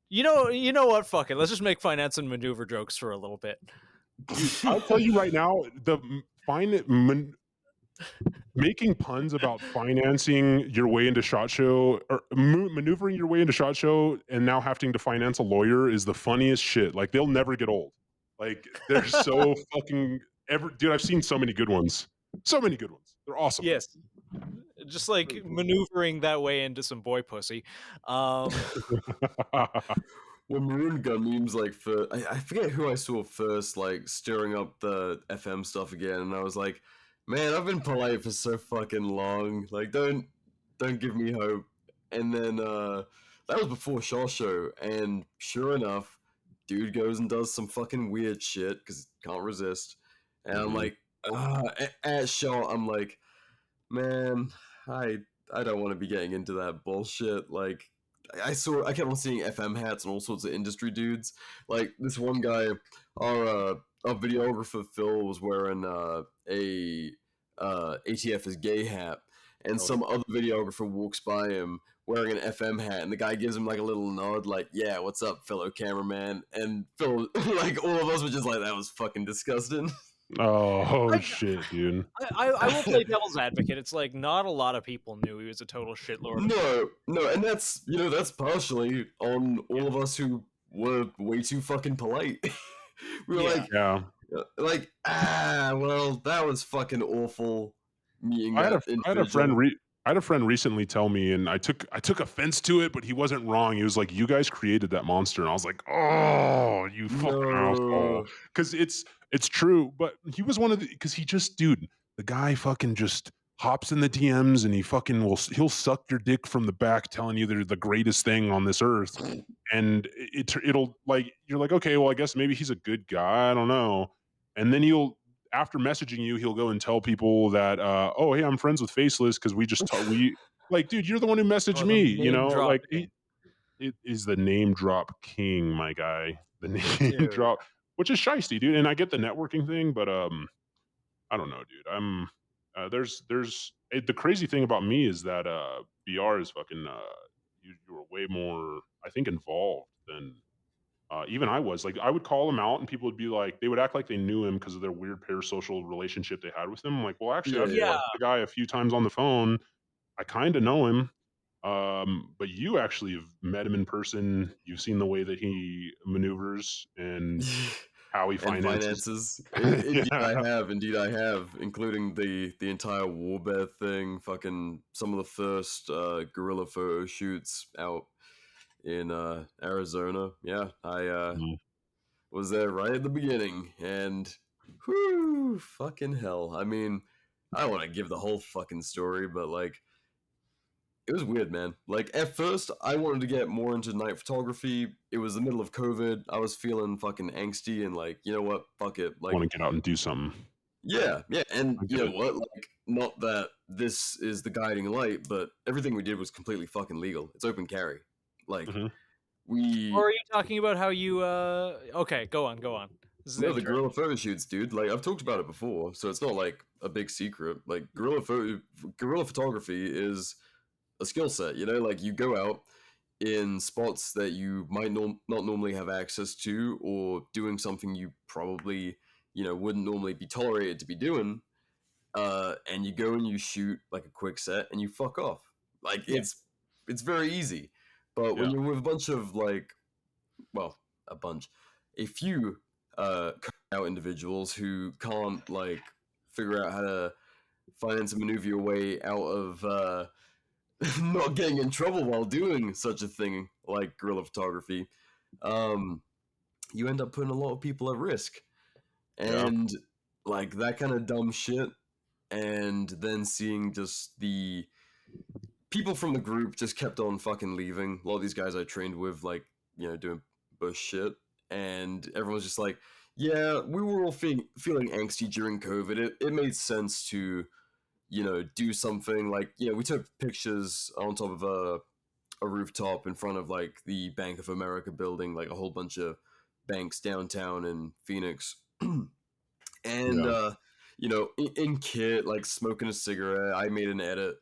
you know what? Fuck it. Let's just make finance and maneuver jokes for a little bit. Dude, I'll tell you right now, making puns about financing your way into SHOT Show or maneuvering your way into SHOT Show and now having to finance a lawyer is the funniest shit. Like they'll never get old. Like they're so fucking dude. I've seen so many good ones. So many good ones. They're awesome. Yes, just like Really cool. maneuvering that way into some boy pussy. Well, Maroon Gun memes like I forget who I saw first like stirring up the FM stuff again, and I was like, man, I've been polite for so fucking long. Like, don't give me hope. And then that was before Shaw Show, and sure enough, dude goes and does some fucking weird shit because can't resist. And I'm Mhm. like, at Shaw, I'm like, man, I I don't want to be getting into that bullshit. Like, I kept on seeing FM hats and all sorts of industry dudes. Like this one guy, our videographer Phil was wearing a ATF is gay hat, and Oh, some other videographer walks by him wearing an FM hat, and the guy gives him like a little nod, like, "Yeah, what's up, fellow cameraman?" And Phil, like, all of us were just like, "That was fucking disgusting." Oh I, shit, dude. I will play devil's advocate. It's like not a lot of people knew he was a total shitlord. No, and that's partially on all of us who were way too fucking polite. We were Yeah. well, that was fucking awful. Meeting I had that I had a friend individual. I had a friend recently tell me, and I took offense to it, but he wasn't wrong. He was like, "You guys created that monster," and I was like, "Oh, you fucking asshole," No. because it's true. But he was one of the because he just, dude, the guy fucking just hops in the DMs and he fucking he'll suck your dick from the back, telling you they're the greatest thing on this earth, and it'll like you're like, okay, well, I guess maybe he's a good guy. I don't know, and then he'll after messaging you, he'll go and tell people that, oh, hey, I'm friends with Faceless because we just we like, dude, you're the one who messaged Oh, the me, name like dropping, it is the name drop king, my guy, the name dude. drop, which is shiesty, dude. And I get the networking thing, but I don't know, dude. The crazy thing about me is that BR is fucking you were way more, I think, involved than even I was. Like, I would call him out, and people would be like, they would act like they knew him because of their weird parasocial relationship they had with him. I'm like, well, actually, Yeah, I've yeah. Yeah, talked to the guy a few times on the phone. I kind of know him. But you actually have met him in person. You've seen the way that he maneuvers and how he And finances. finances. Yeah. Indeed I have, including the entire Warbear thing, fucking some of the first guerrilla photo shoots out in Arizona. Yeah, I Mm. was there right at the beginning, and whoo, fucking hell. I mean, I don't want to give the whole fucking story, but like, it was weird, man. Like, at first, I wanted to get more into night photography. It was the middle of COVID. I was feeling fucking angsty and like, you know what? Fuck it. Want Like, to get out and do something. yeah, and I you get know it. what? Like, not that this is the guiding light, but everything we did was completely fucking legal. It's open carry. Like, Mhm. or we are you talking about how you? Okay, go on, go on. This is no the interesting. guerrilla photo shoots, dude. Like, I've talked about it before, so it's not like a big secret. Like, guerrilla photography is a skill set. You know, like you go out in spots that you might not normally have access to, or doing something you probably wouldn't normally be tolerated to be doing, and you go and you shoot like a quick set and you fuck off. Like, Yeah. it's very easy. But when Yeah. you're with a bunch of well, a bunch, a few out individuals who can't like figure out how to finance and maneuver your way out of not getting in trouble while doing such a thing like guerrilla photography, um, you end up putting a lot of people at risk. Yeah. And like that kind of dumb shit, and then seeing just the people from the group just kept on fucking leaving. A lot of these guys I trained with, like, doing bush shit, and everyone's just like, yeah, we were all feeling angsty during COVID. It made sense to, do something like, we took pictures on top of a rooftop in front of like the Bank of America building, like a whole bunch of banks downtown in Phoenix. And Yeah. in kit, like smoking a cigarette, I made an edit,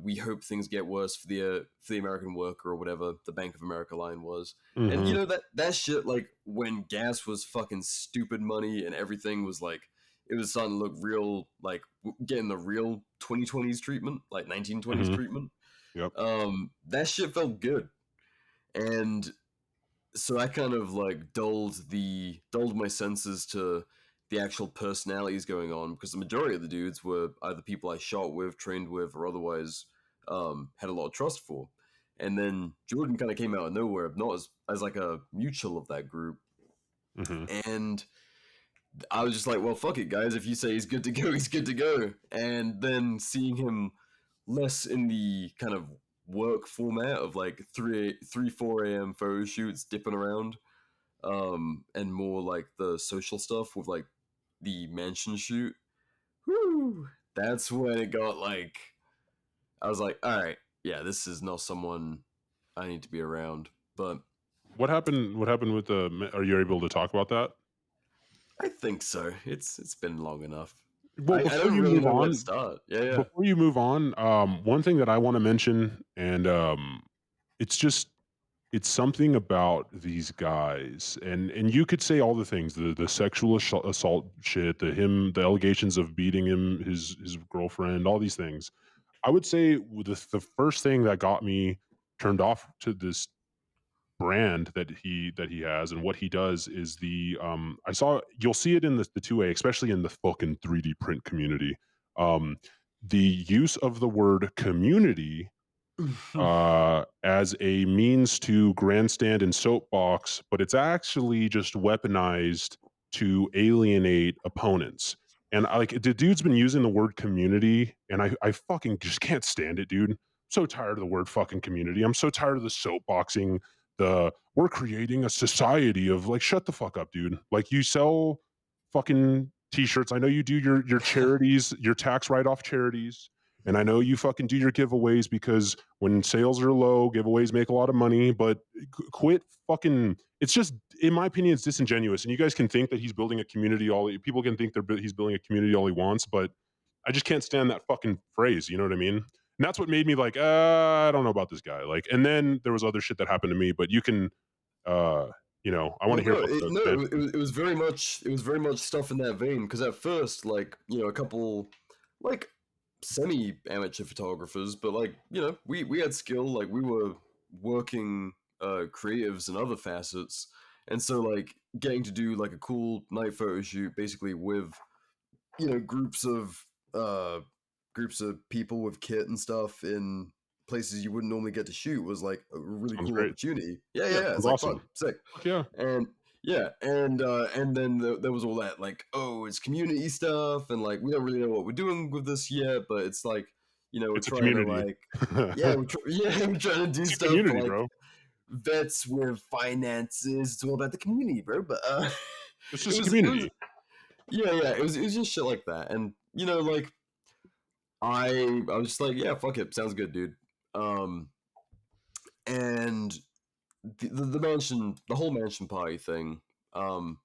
we hope things get worse for the American worker, or whatever the Bank of America line was. And Hmm. that shit, like when gas was fucking stupid money and everything was like, it was starting to look real, like getting the real 2020s treatment, like 1920s Hmm. treatment. Yep. That shit felt good. And so I kind of like dulled my senses to the actual personalities going on, because the majority of the dudes were either people I shot with, trained with, or otherwise had a lot of trust for. And then Jordan kind of came out of nowhere, not as like a mutual of that group. Hmm. And I was just like, well, fuck it, guys. If you say he's good to go, he's good to go. And then seeing him less in the kind of work format of like 4 a.m. photo shoots dipping around, and more like the social stuff with like the mansion shoot. Whew, that's when it got like, I was like, all right, yeah, this is not someone I need to be around. But What happened with are you able to talk about that? I think so. It's been long enough. Well, I before don't you really move know where to on, start. Yeah. one thing that I want to mention, and it's just it's something about these guys, and you could say all the things, the sexual assault shit, the allegations of beating his girlfriend, all these things. I would say the first thing that got me turned off to this brand that he has and what he does is I saw, you'll see it in the 2A, especially in the fucking 3D print community. Um the use of the word community as a means to grandstand and soapbox, but it's actually just weaponized to alienate opponents. And like the dude's been using the word community, and I fucking just can't stand it, dude. I'm so tired of the word fucking community. I'm so tired of the soapboxing. We're creating a society of, like, shut the fuck up, dude. Like, you sell fucking t-shirts. I know you do your charities, your tax write-off charities, and I know you fucking do your giveaways because when sales are low, giveaways make a lot of money, but quit fucking. It's just, in my opinion, it's disingenuous. And you guys can think that he's building a community. People can think he's building a community all he wants, but I just can't stand that fucking phrase. You know what I mean? And that's what made me like, I don't know about this guy. Like, and then there was other shit that happened to me, but you can, uh, I want Well, to hear no, about no, the it was very much stuff in that vein. Because at first, like, a couple, like, semi-amateur photographers, but, like, we had skill. Like, we were working creatives and other facets, and so, like, getting to do like a cool night photo shoot, basically with uh groups of people with kit and stuff in places you wouldn't normally get to shoot was like a really sounds cool great. opportunity. Yeah, Yeah, yeah, sounds it's like fun, awesome. sick. Fuck yeah. And yeah, and then there was all that, like, oh, it's community stuff, and like we don't really know what we're doing with this yet, but it's like, we're It's a trying to, community. like, yeah, we're trying to do It's a stuff for community, like bro. vets with finances. It's all about the community, bro. But It's it just a was community. yeah, it was just shit like that. And like, I was just like, yeah, fuck it, sounds good, dude. And the mansion, the whole mansion party thing. Um,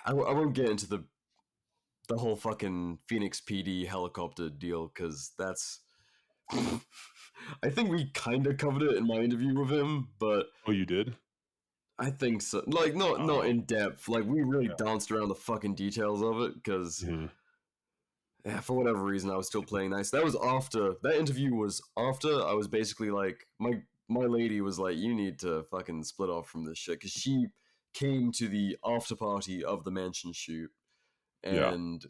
I won't get into the whole fucking Phoenix PD helicopter deal, because that's. I think we kind of covered it in my interview with him, but Oh, you did? I think so. Like, not Oh, in depth. Like, we really yeah. danced around the fucking details of it, because Mhm. yeah, for whatever reason, I was still playing nice. That interview was after I was basically like, my lady was like, you need to fucking split off from this shit, because she came to the after party of the mansion shoot, Yeah. and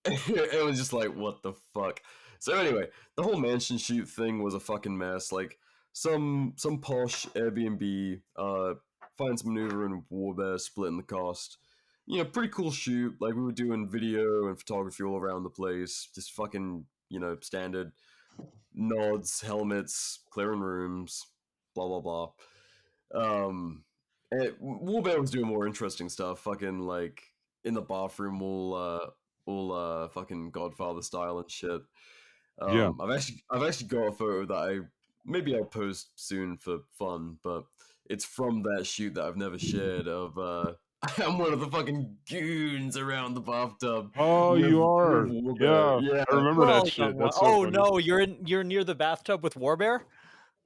it was just like, what the fuck. So anyway, the whole mansion shoot thing was a fucking mess. Like, some posh Airbnb finds maneuver and Warbear splitting the cost. Pretty cool shoot. Like, we were doing video and photography all around the place. Just fucking, standard nods, helmets, clearing rooms, blah blah blah. Warbear was doing more interesting stuff. Fucking, like, in the bathroom, all fucking Godfather style and shit. Yeah. I've actually got a photo that maybe I'll post soon for fun, but it's from that shoot that I've never shared. Of I'm one of the fucking goons around the bathtub Oh, with you are. Warbear. Yeah. Yeah, I remember that Oh, come shit. on. That's so Oh funny. no, you're near the bathtub with Warbear?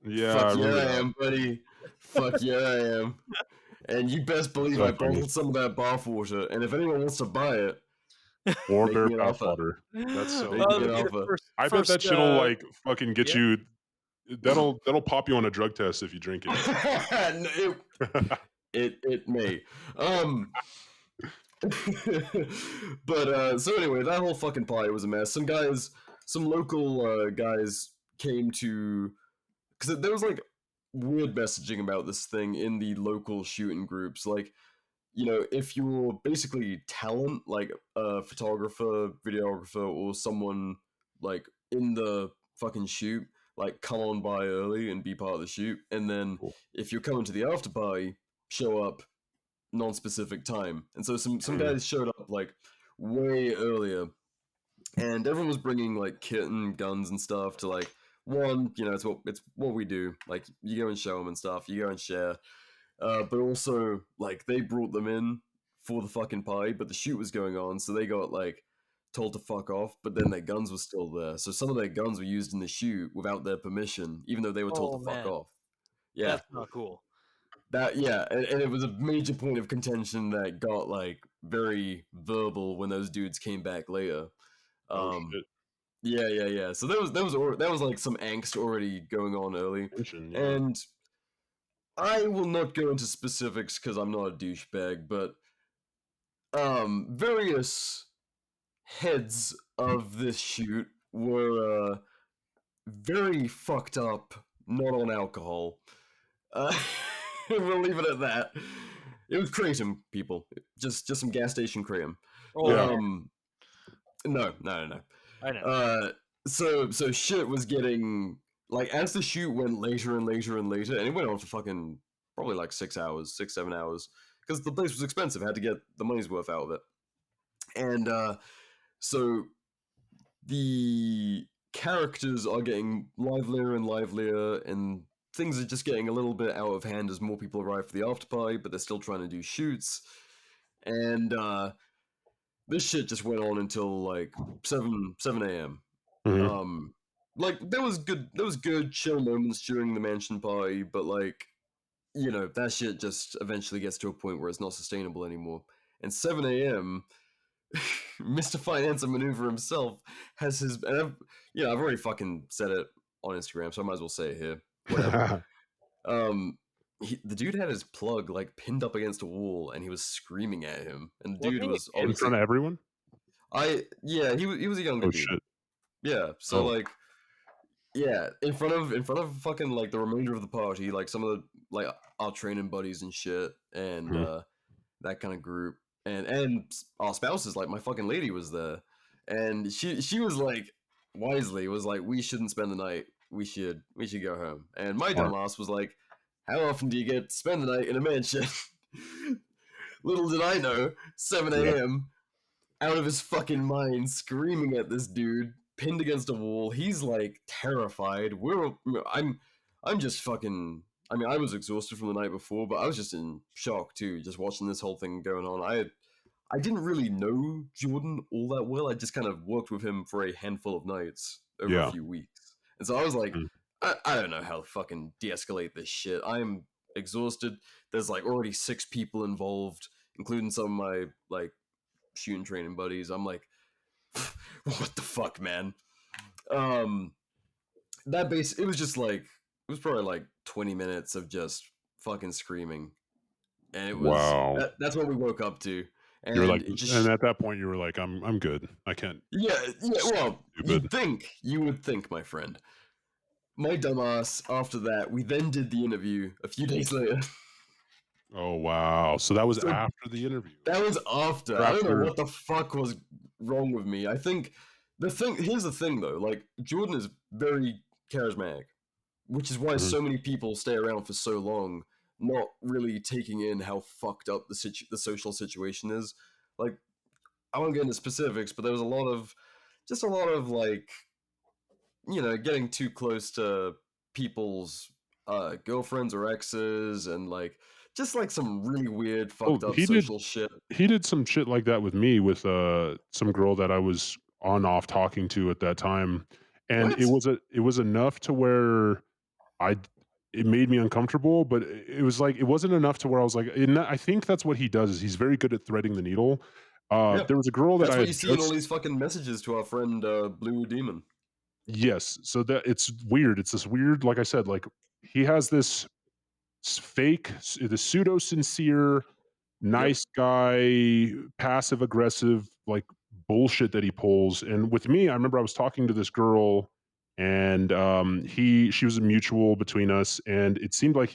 Yeah, I fuck yeah, remember I that. am, buddy. Fuck yeah, I am. And you best believe So I funny. bottled some of that bath water. And if anyone wants to buy it, make Warbear me an offer. bathwater. That's so Make me funny. an Look at it offer. I bet that first shit'll, like, fucking get yeah. you. That'll pop you on a drug test if you drink it. it may. But so anyway, that whole fucking party was a mess. Some local guys came to, because there was like weird messaging about this thing in the local shooting groups. Like, if you're basically talent, like a photographer, videographer, or someone like in the fucking shoot, like, come on by early and be part of the shoot. And then Cool. if you're coming to the after party, show up non-specific time. And so some guys showed up like way earlier, and everyone was bringing like kit and guns and stuff to like one, it's what we do. Like, you go and show them and stuff. You go and share. But also, like, they brought them in for the fucking party, but the shoot was going on, so they got like told to fuck off. But then their guns were still there, so some of their guns were used in the shoot without their permission, even though they were told Oh to fuck man, off. Yeah, that's not cool. and it was a major point of contention that got like very verbal when those dudes came back later. Oh Um, shit. yeah. So there was like some angst already going on early, Tension, yeah. and I will not go into specifics because I'm not a douchebag, but various heads of this shoot were very fucked up, not on alcohol. Uh, we'll leave it at that. It was kratom, people. Just some gas station kratom. Oh Yeah. man, No. I know. So shit was getting like, as the shoot went later and later and later, and it went on for fucking probably like 7 hours, because the place was expensive. I had to get the money's worth out of it, and so the characters are getting livelier and livelier, and things are just getting a little bit out of hand as more people arrive for the after party, but they're still trying to do shoots, and this shit just went on until like 7 a.m. Mhm. Like, there was good chill moments during the mansion party, but like, that shit just eventually gets to a point where it's not sustainable anymore. And 7 a.m., Mr. Finance and Maneuver himself has his, and I've already fucking said it on Instagram, so I might as well say it here. Whatever. The dude had his plug like pinned up against a wall, and he was screaming at him. And the Wasn't dude he was a kid? In front of everyone? he was a younger Oh dude. shit. Yeah, so Oh. like, yeah, in front of fucking like the remainder of the party, like some of the like our training buddies and shit, and Mhm. that kind of group, and our spouses, like my fucking lady was there, and she was like, wisely was like, we shouldn't spend the night, we should go home. And my Smart. dumbass was like, how often do you get to spend the night in a mansion? Little did I know, 7 Yeah. a.m. out of his fucking mind, screaming at this dude, pinned against a wall. He's like terrified. I'm just fucking. I mean, I was exhausted from the night before, but I was just in shock too, just watching this whole thing going on. I didn't really know Jordan all that well. I just kind of worked with him for a handful of nights over a Yeah. few weeks, and so I was like, Mhm. I don't know how to fucking de-escalate this shit. I'm exhausted. There's like already 6 people involved, including some of my like shooting training buddies. I'm like, what the fuck, man? It was just like, it was probably like 20 minutes of just fucking screaming, and it was Wow. that's what we woke up to, You were and like, it and just at that point you were like, I'm good. I can't. yeah. Well, Stupid. you would think, my friend. My dumbass. After that, we then did the interview a few days later. Oh wow. So that was So after the interview. that was after. Or I don't know after. what the fuck was wrong with me. I think here's the thing though, like, Jordan is very charismatic, which is why Mhm. so many people stay around for so long, not really taking in how fucked up the social situation is. Like, I won't get into specifics, but there was a lot of like, getting too close to people's girlfriends or exes, and like, just like some really weird Oh, fucked up social shit. he did some shit like that with me with some girl that I was on off talking to at that time, and What? it was enough to where I d- it made me uncomfortable, but it was like it wasn't enough to where I was like, and I think that's what he does is he's very good at threading the needle. Yeah. There was a girl that That's I what had you see in all just these fucking messages to our friend Blue Demon. yes, so that it's weird. It's this weird, like I said, like he has this the pseudo sincere Yep. nice guy, passive aggressive, like bullshit that he pulls. And with me, I remember I was talking to this girl, and she was a mutual between us, and it seemed like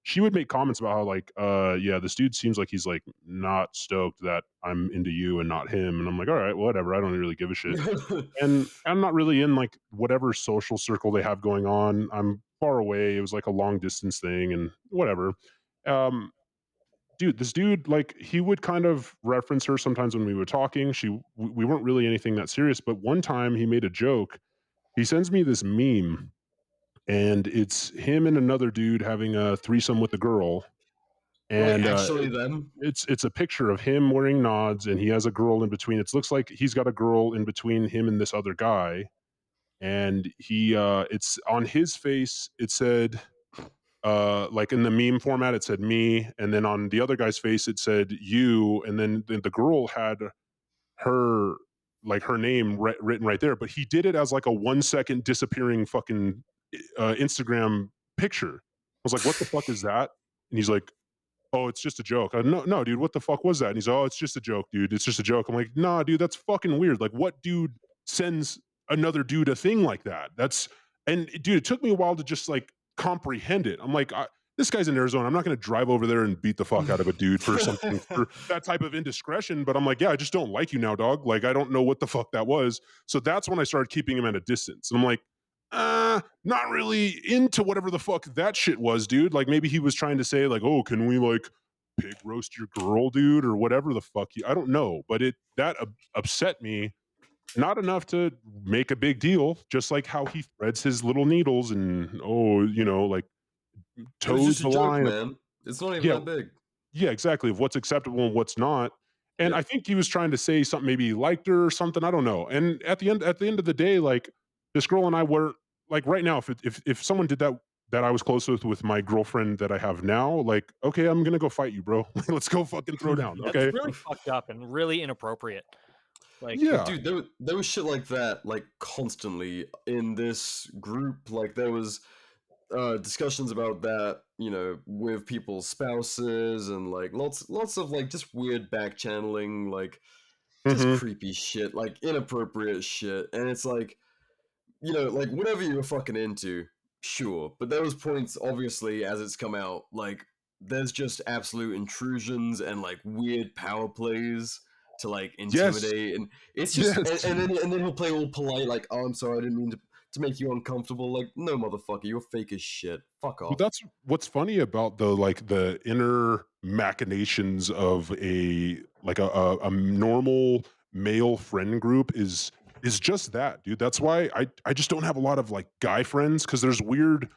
she would make comments about how like, yeah, this dude seems like he's like not stoked that I'm into you and not him. And I'm like, all right, whatever. I don't really give a shit. And I'm not really in like whatever social circle they have going on. I'm far away. It was like a long distance thing and whatever. Um, Dude, this dude, like, he would kind of reference her sometimes when we were talking. We weren't really anything that serious, but one time he made a joke. He sends me this meme. and it's him and another dude having a threesome with a girl. Wait, And actually, then it's a picture of him wearing nods, and he has a girl in between. It looks like he's got a girl in between him and this other guy, and he it's on his face. It said like in the meme format, it said me, and then on the other guy's face, it said you, and then the girl had her like her name written right there, but he did it as like a 1 second disappearing fucking Instagram picture. I was like, what the fuck is that? And he's like, oh, it's just a joke. No, no, dude, what the fuck was that? And he's, oh, it's just a joke, dude. It's just a joke. I'm like, nah, dude, that's fucking weird. Like, what dude sends another dude a thing like that? And dude, it took me a while to just like comprehend it. I'm like, this guy's in Arizona. I'm not going to drive over there and beat the fuck out of a dude for something, for that type of indiscretion. But I'm like, yeah, I just don't like you now, dog. Like, I don't know what the fuck that was. So that's when I started keeping him at a distance. And I'm like, not really into whatever the fuck that shit was, dude. Like maybe he was trying to say like, oh, can we like pig roast your girl, dude, or whatever the fuck. I don't know, but that upset me. Not enough to make a big deal, just like how he threads his little needles and like it was toes just a the joke, line of man. It's not even yeah, that big. yeah, exactly, of what's acceptable and what's not. And Yep. I think he was trying to say something, maybe he liked her or something. I don't know. And at the end of the day, like this girl and I were like right now, if someone did that I was close with my girlfriend that I have now, like, okay, I'm gonna go fight you, bro. Let's go fucking throw down. That's Okay. really fucked up and really inappropriate. Like, But Yeah. dude, there was shit like that like constantly in this group. Like there was discussions about that, you know, with people's spouses and like lots of like just weird back channeling, like just Mhm. creepy shit, like inappropriate shit. And it's like, you know, like whatever you're fucking into, sure. But there was points, obviously, as it's come out, like there's just absolute intrusions and like weird power plays to like Yes. intimidate, and it's just Yes. and then he'll play all polite, like, oh, I'm sorry, I didn't mean to make you uncomfortable. Like, no, motherfucker, you're fake as shit. Fuck Well, off. that's what's funny about the inner machinations of a normal male friend group is just that, dude. That's why I just don't have a lot of like guy friends, because there's weird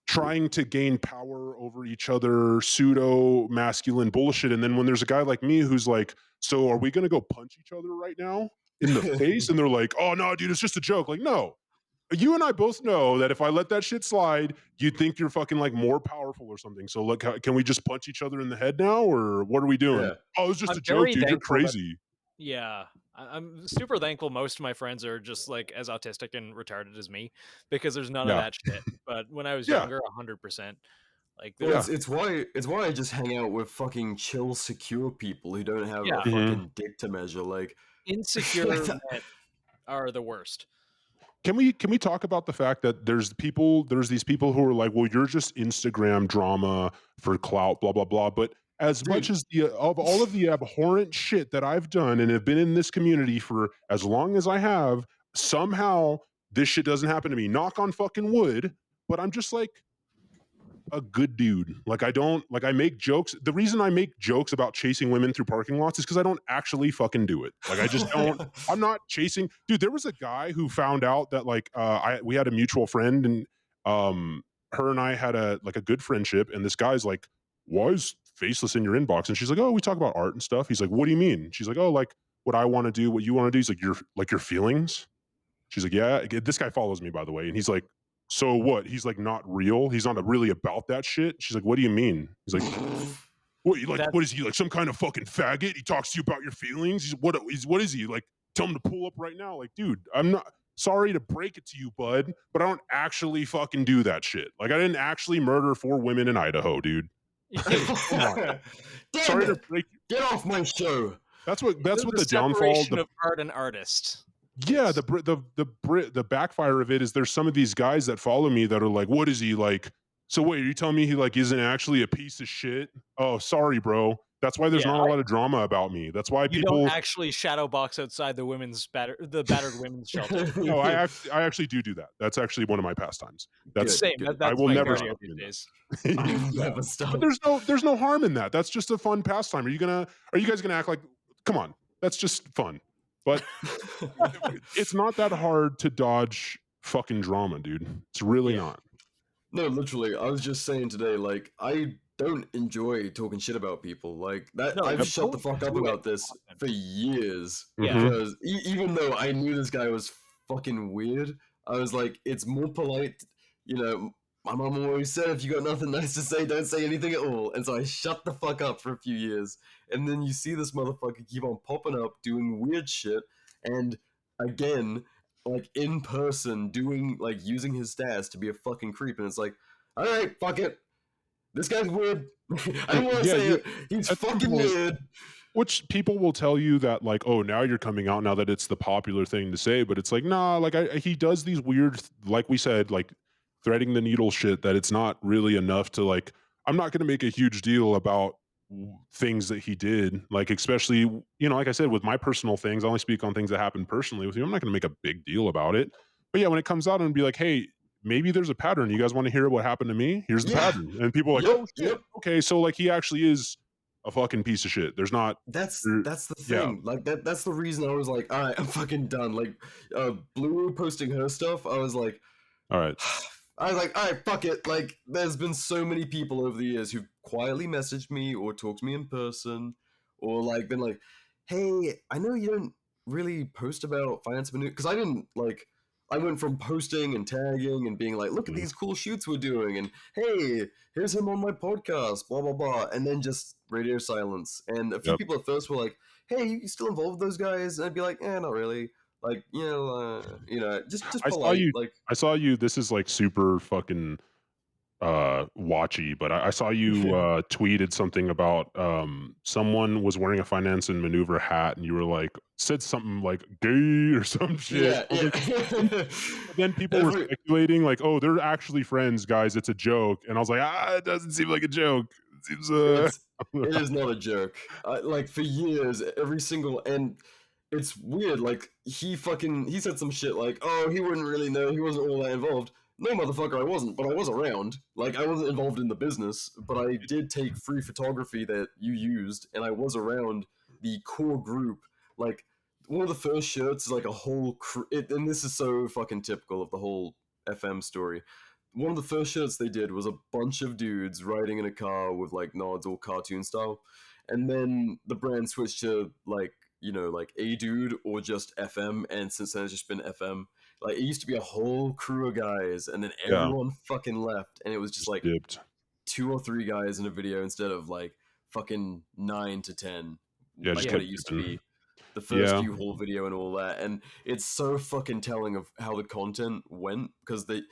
trying to gain power over each other, pseudo masculine bullshit. And then when there's a guy like me who's like, so are we gonna go punch each other right now in the face? And they're like, oh no, dude, it's just a joke. Like, no, you and I both know that if I let that shit slide, you'd think you're fucking like more powerful or something. So look, can we just punch each other in the head now, or what are we doing? Yeah. Oh, it's just I'm a joke, very dude. You're thankful that crazy. yeah, I'm super thankful most of my friends are just like as autistic and retarded as me, because there's none of Yeah, that shit. But when I was yeah, younger, 100%. Like Well, yeah. there's it's why I just hang out with fucking chill, secure people who don't have yeah, a Mhm. fucking dick to measure. Like, like insecure that. men are the worst. Can we talk about the fact that there's these people who are like, well, you're just Instagram drama for clout, blah blah blah. But as much Dude, as of all of the abhorrent shit that I've done and have been in this community for as long as I have, somehow this shit doesn't happen to me. Knock on fucking wood. But I'm just like, a good dude. Like I don't like I make jokes. The reason I make jokes about chasing women through parking lots is because I don't actually fucking do it. Like I just don't. I'm not chasing. Dude, there was a guy who found out that like we had a mutual friend, and her and I had a good friendship, and this guy's like, why is Faceless in your inbox? And she's like, oh, we talk about art and stuff. He's like, what do you mean? She's like, oh, like what I want to do, what you want to do. He's like your feelings. She's like, yeah. This guy follows me, by the way. And he's like, so what? He's like, not real. He's not really about that shit. She's like, what do you mean? He's like, what? You like? That What is he like? Some kind of fucking faggot? He talks to you about your feelings. What is he like? Tell him to pull up right now. Like, dude, I'm not sorry to break it to you, bud, but I don't actually fucking do that shit. Like, I didn't actually murder 4 women in Idaho, dude. Like, come on. damn Sorry to it! break. Get off my show. That's what the the downfall. separation of art and artist. Yeah, It's the backfire of it is there's some of these guys that follow me that are like, what is he like? So wait, are you telling me he like isn't actually a piece of shit? Oh, sorry, bro. That's why there's yeah, not a lot of drama about me. That's why you don't people. actually shadow box outside the battered womenens shelter. No, I actually do that. That's actually one of my pastimes. That's Good, Same. good. I That's will my never cardio stop these doing days. that. I'll Yeah, never stop. but there's no harm in that. That's just a fun pastime. Are you guys gonna act like? Come on, that's just fun. But it's not that hard to dodge fucking drama, dude. It's really Yeah. not. No, literally, I was just saying today, like, I don't enjoy talking shit about people. Like that, No, I've you shut the don't fuck up do it about this often. for years Yeah. because even though I knew this guy was fucking weird, I was like, it's more polite, you know. My mom always said, if you got nothing nice to say, don't say anything at all. And so I shut the fuck up for a few years. And then you see this motherfucker keep on popping up, doing weird shit. And again, like in person, doing, like, using his stats to be a fucking creep. And it's like, all right, fuck it. This guy's weird. I don't want to Yeah, say you it. He's at some fucking point, weird. which people will tell you that like, oh, now you're coming out now that it's the popular thing to say, but it's like, nah, like he does these weird, like we said, like threading the needle shit that it's not really enough to like. I'm not going to make a huge deal about things that he did, like especially like I said, with my personal things, I only speak on things that happened personally with you. I'm not going to make a big deal about it, but yeah, when it comes out and be like, hey, maybe there's a pattern. You guys want to hear what happened to me? Here's the Yeah. pattern, and people are like, Yep. oh shit, Yep. okay, so like he actually is a fucking piece of shit. There's not That's the yeah. thing. Like that's the reason I was like, all right, I'm fucking done. Like, Blue posting her stuff, I was like, All right. all right, fuck it. Like, there's been so many people over the years who've quietly messaged me or talked to me in person, or like been like, hey, I know you don't really post about finance maneuver, because I didn't like. I went from posting and tagging and being like, look at Mhm. these cool shoots we're doing, and hey, here's him on my podcast, blah blah blah, and then just radio silence. And a few Yep. people at first were like, hey, you still involved with those guys? And I'd be like, not really. Like, just I saw polite. you. Like, I saw you. This is like super fucking watchy, but I saw you tweeted something about someone was wearing a finance and maneuver hat, and you were like said something like gay or some shit. yeah, I was like, yeah. but then people were Every speculating like, oh, they're actually friends, guys. It's a joke, and I was like, it doesn't seem like a joke. It seems it's it is not a joke. Like for years, every single and it's weird. Like he said some shit like, oh, he wouldn't really know. He wasn't all that involved. No, motherfucker, I wasn't. But I was around. Like I wasn't involved in the business, but I did take free photography that you used, and I was around the core group. Like one of the first shirts is like a whole and this is so fucking typical of the whole FM story. One of the first shirts they did was a bunch of dudes riding in a car with like nods all cartoon style, and then the brand switched to like like a dude or just FM, and since then it's just been FM. Like it used to be a whole crew of guys, and then yeah, everyone fucking left, and it was just just like dipped. 2 or 3 guys in a video instead of like fucking 9 to 10, Yeah, just like what Yeah. it kept used to dipping. be. The first Yeah, U-Haul video and all that, and it's so fucking telling of how the content went because they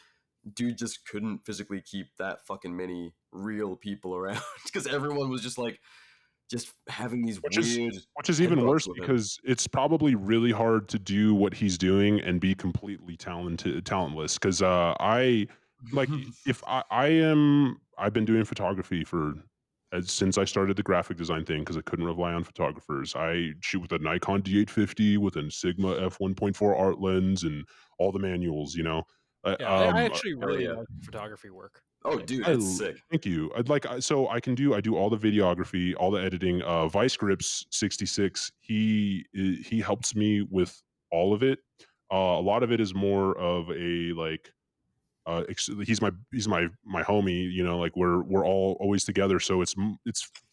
dude just couldn't physically keep that fucking many real people around because everyone was just like just having these which is weird which is even headbutts worse with him. because it's probably really hard to do what he's doing and be completely talentless. Because I like if I've been doing photography for since I started the graphic design thing because I couldn't rely on photographers. I shoot with a Nikon D850 with a Sigma f1.4 art lens and all the manuals. Yeah, I actually Hell really yeah. like photography work. Oh, Like, dude, I it's l sick. thank you. I'd like so I do all the videography, all the editing. Vice Grips 66, he helps me with all of it. A lot of it is more of a like he's my homie, like we're all always together. So it's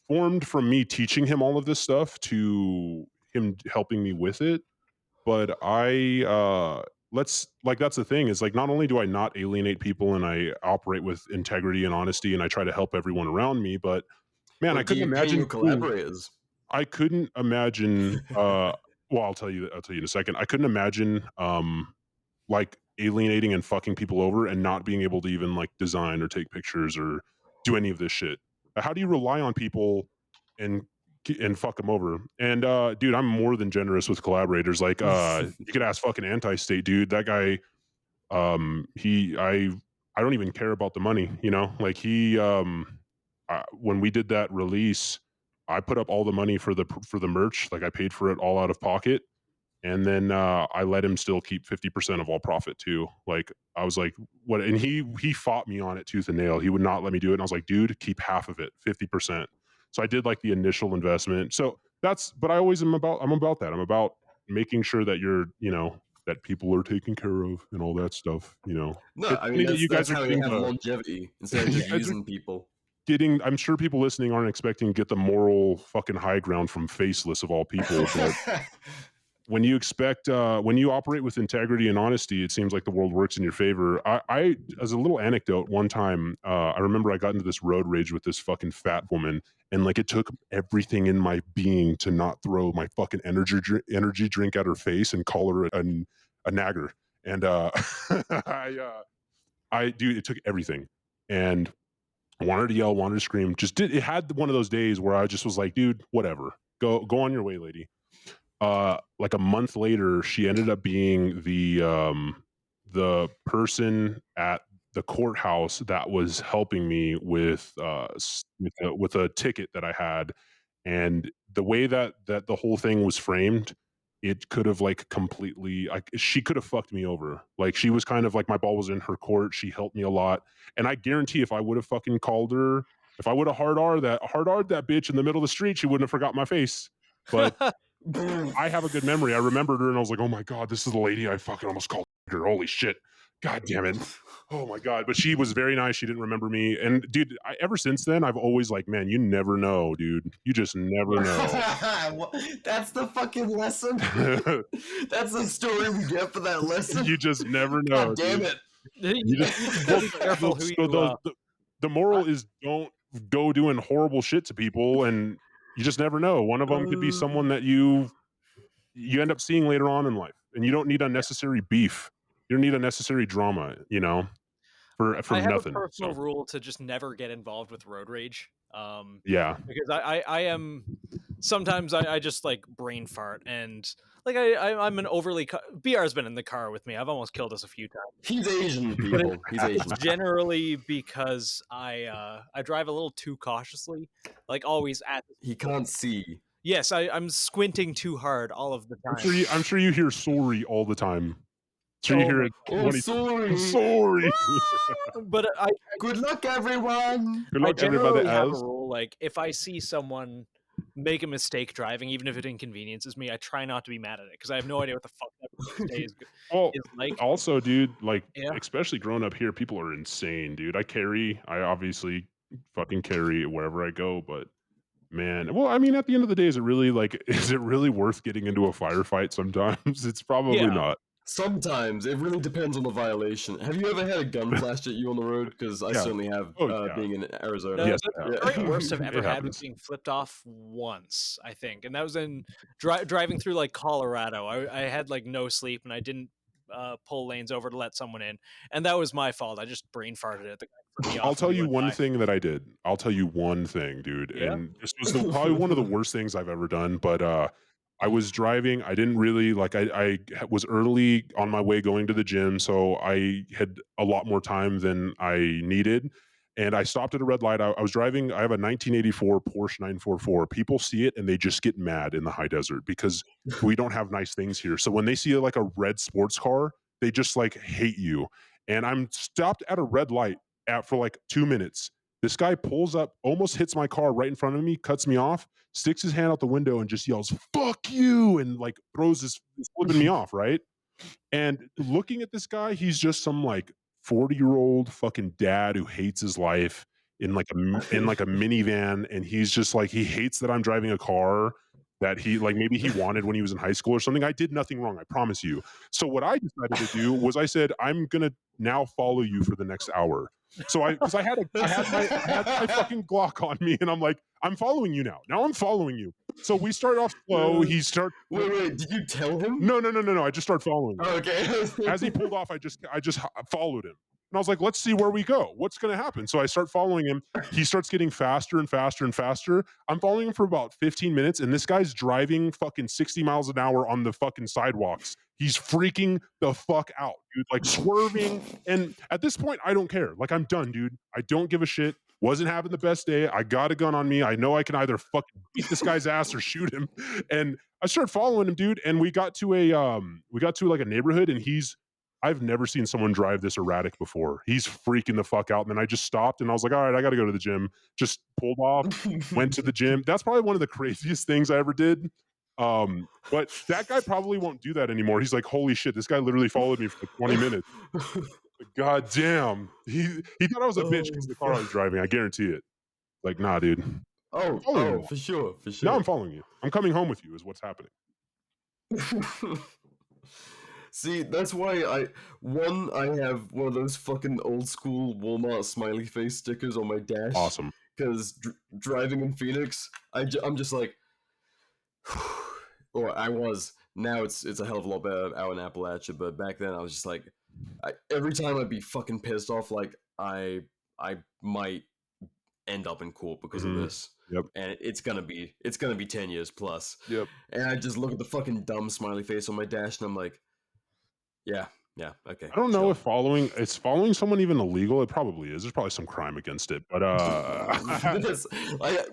formed from me teaching him all of this stuff to him helping me with it. But let's like that's the thing is like not only do I not alienate people and I operate with integrity and honesty and I try to help everyone around me, but man, Oh, I do couldn't you pay your imagine doing collaborators? I couldn't imagine well, I'll tell you in a second. I couldn't imagine like alienating and fucking people over and not being able to even like design or take pictures or do any of this shit. How do you rely on people and and fuck them over? And dude, I'm more than generous with collaborators. Like you could ask fucking Anti-State, dude. That guy he I don't even care about the money, like when we did that release, I put up all the money for the merch, like I paid for it all out of pocket, and then I let him still keep 50% of all profit too. Like I was like, what? And he fought me on it tooth and nail. He would not let me do it. And I was like, dude, keep half of it, 50%. So I did like the initial investment. So but I'm about that. I'm about making sure that you're, that people are taken care of and all that stuff. You know, No, it's I funny mean that you guys that's are how you getting have the longevity instead of you just guys are using people. getting. I'm sure people listening aren't expecting to get the moral fucking high ground from FACELESS of all people, but when you expect when you operate with integrity and honesty, it seems like the world works in your favor. I as a little anecdote, one time I remember I got into this road rage with this fucking fat woman, and like it took everything in my being to not throw my fucking energy drink at her face and call her a nagger. And I dude, it took everything, and I wanted to yell, wanted to scream. Just did it had one of those days where I just was like, dude, whatever, go on your way, lady. Like a month later, she ended up being the person at the courthouse that was helping me with with a ticket that I had. And the way that the whole thing was framed, it could have like completely like she could have fucked me over. Like she was kind of like my ball was in her court. She helped me a lot, and I guarantee if I would have fucking called her, if I would have hard R'd that bitch in the middle of the street, she wouldn't have forgot my face. But I have a good memory. I remembered her and I was like, oh my God, this is the lady I fucking almost called her. Holy shit. God damn it. Oh my God. But she was very nice. She didn't remember me. And dude, ever since then, I've always like, man, you never know, dude. You just never know. That's the fucking lesson. That's the story we get for that lesson. You just never know. God damn dude. it. You just gotta be careful who you. The moral is don't go doing horrible shit to people, and you just never know. One of them could be someone that you end up seeing later on in life, and you don't need unnecessary beef. You don't need unnecessary drama, you know, for I have nothing. a personal So rule to just never get involved with road rage. yeah, Because I am sometimes I just like brain fart, and like I'm an overly BR's been in the car with me. I've almost killed us a few times. He's Asian, But people. He's Asian. it's generally because I drive a little too cautiously, like always at. He can't see. Yes, I'm squinting too hard all of the time. I'm sure you hear sorry all the time. So you Oh hear my it Oh, 20 sorry. sorry. But Good luck, everyone. Good I luck, everybody generally have a else. rule, like if I see someone make a mistake driving, even if it inconveniences me, I try not to be mad at it because I have no idea what the fuck that day Well, is like. also, dude, like Yeah. especially growing up here, people are insane, dude. I obviously fucking carry wherever I go, but man, well, I mean, at the end of the day, is it really like is it really worth getting into a firefight sometimes? It's probably Yeah. not. Sometimes it really depends on the violation. Have you ever had a gun flashed at you on the road? Because I Yeah. certainly have, Oh, yeah. being in Arizona. Yes, The yeah. very worst I've It ever had was happens. being flipped off once, I think, and that was in driving through like Colorado. I had like no sleep and I didn't pull lanes over to let someone in, and that was my fault. I just brain farted at the guy who flipped me I'll off. tell you one thing that I did. I'll tell you one thing, dude. Yeah? And this was probably one of the worst things I've ever done. But I was driving. I didn't really like. Was early on my way going to the gym, so I had a lot more time than I needed. And I stopped at a red light. I was driving. I have a 1984 Porsche 944. People see it and they just get mad in the high desert because we don't have nice things here. So when they see like a red sports car, they just like hate you. And I'm stopped at a red light for like 2 minutes. This guy pulls up, almost hits my car right in front of me, cuts me off, sticks his hand out the window and just yells, fuck you, and like is flipping me off, right? And looking at this guy, he's just some like 40-year-old fucking dad who hates his life in like in like a minivan, and he's just like he hates that I'm driving a car that he like maybe he wanted when he was in high school or something. I did nothing wrong, I promise you. So what I decided to do was I said, I'm gonna now follow you for the next hour. So because I had my fucking Glock on me, and I'm like, I'm following you now. Now I'm following you. So we start off slow. He starts. Wait, did you tell him? No. I just started following him. Oh, okay. As he pulled off, I just followed him. And I was like, let's see where we go. What's going to happen? So I start following him. He starts getting faster and faster and faster. I'm following him for about 15 minutes, and this guy's driving fucking 60 miles an hour on the fucking sidewalks. He's freaking the fuck out, dude, like swerving. And at this point, I don't care. Like, I'm done, dude. I don't give a shit. Wasn't having the best day. I got a gun on me. I know I can either fucking beat this guy's ass or shoot him. And I started following him, dude. And we got to like a neighborhood, and I've never seen someone drive this erratic before. He's freaking the fuck out. And then I just stopped and I was like, all right, I got to go to the gym. Just pulled off, went to the gym. That's probably one of the craziest things I ever did. But that guy probably won't do that anymore. He's like, holy shit, this guy literally followed me for like 20 minutes. God damn. He thought I was a bitch because of the car I was driving. I guarantee it. Like, nah, dude. I'm following you now. for sure, for Now I'm sure. following you. I'm coming home with you is what's happening. See, that's why I have one of those fucking old school Walmart smiley face stickers on my dash. Awesome. Because driving in Phoenix, I'm just like, or I was. Now it's a hell of a lot better out in Appalachia, but back then I was just like, every time I'd be fucking pissed off, like I might end up in court because of this. Yep. And it's gonna be 10 years plus. Yep. And I just look at the fucking dumb smiley face on my dash, and I'm like, yeah, okay. I don't know chill. if following someone even illegal. It probably is. There's probably some crime against it, but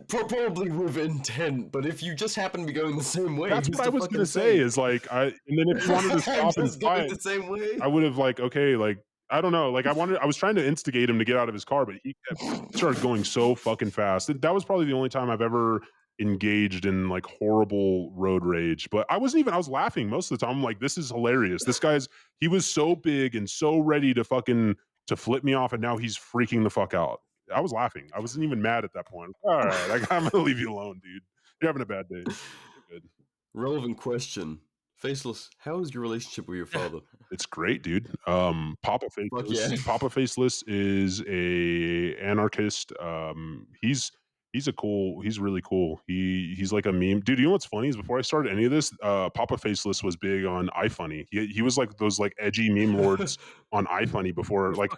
Probably with intent. But if you just happen to be going the same way, that's who's what I to was fucking gonna say. Is like and then if you wanted to stop and just going fight, the same way. I would have like, okay, like I don't know, like I was trying to instigate him to get out of his car, but he started going so fucking fast. That was probably the only time I've ever engaged in like horrible road rage. But I was laughing most of the time. I'm like, this is hilarious. He was so big and so ready to flip me off, and now he's freaking the fuck out. I was laughing. I wasn't even mad at that point. All right, I'm gonna leave you alone, dude. You're having a bad day. You're good. Relevant question. Faceless, how is your relationship with your father? It's great, dude. Papa Faceless. yeah. Papa Faceless is a anarchist. He's really cool. He's like a meme. Dude, you know what's funny is before I started any of this, Papa Faceless was big on iFunny. He was like those like edgy meme lords on iFunny before like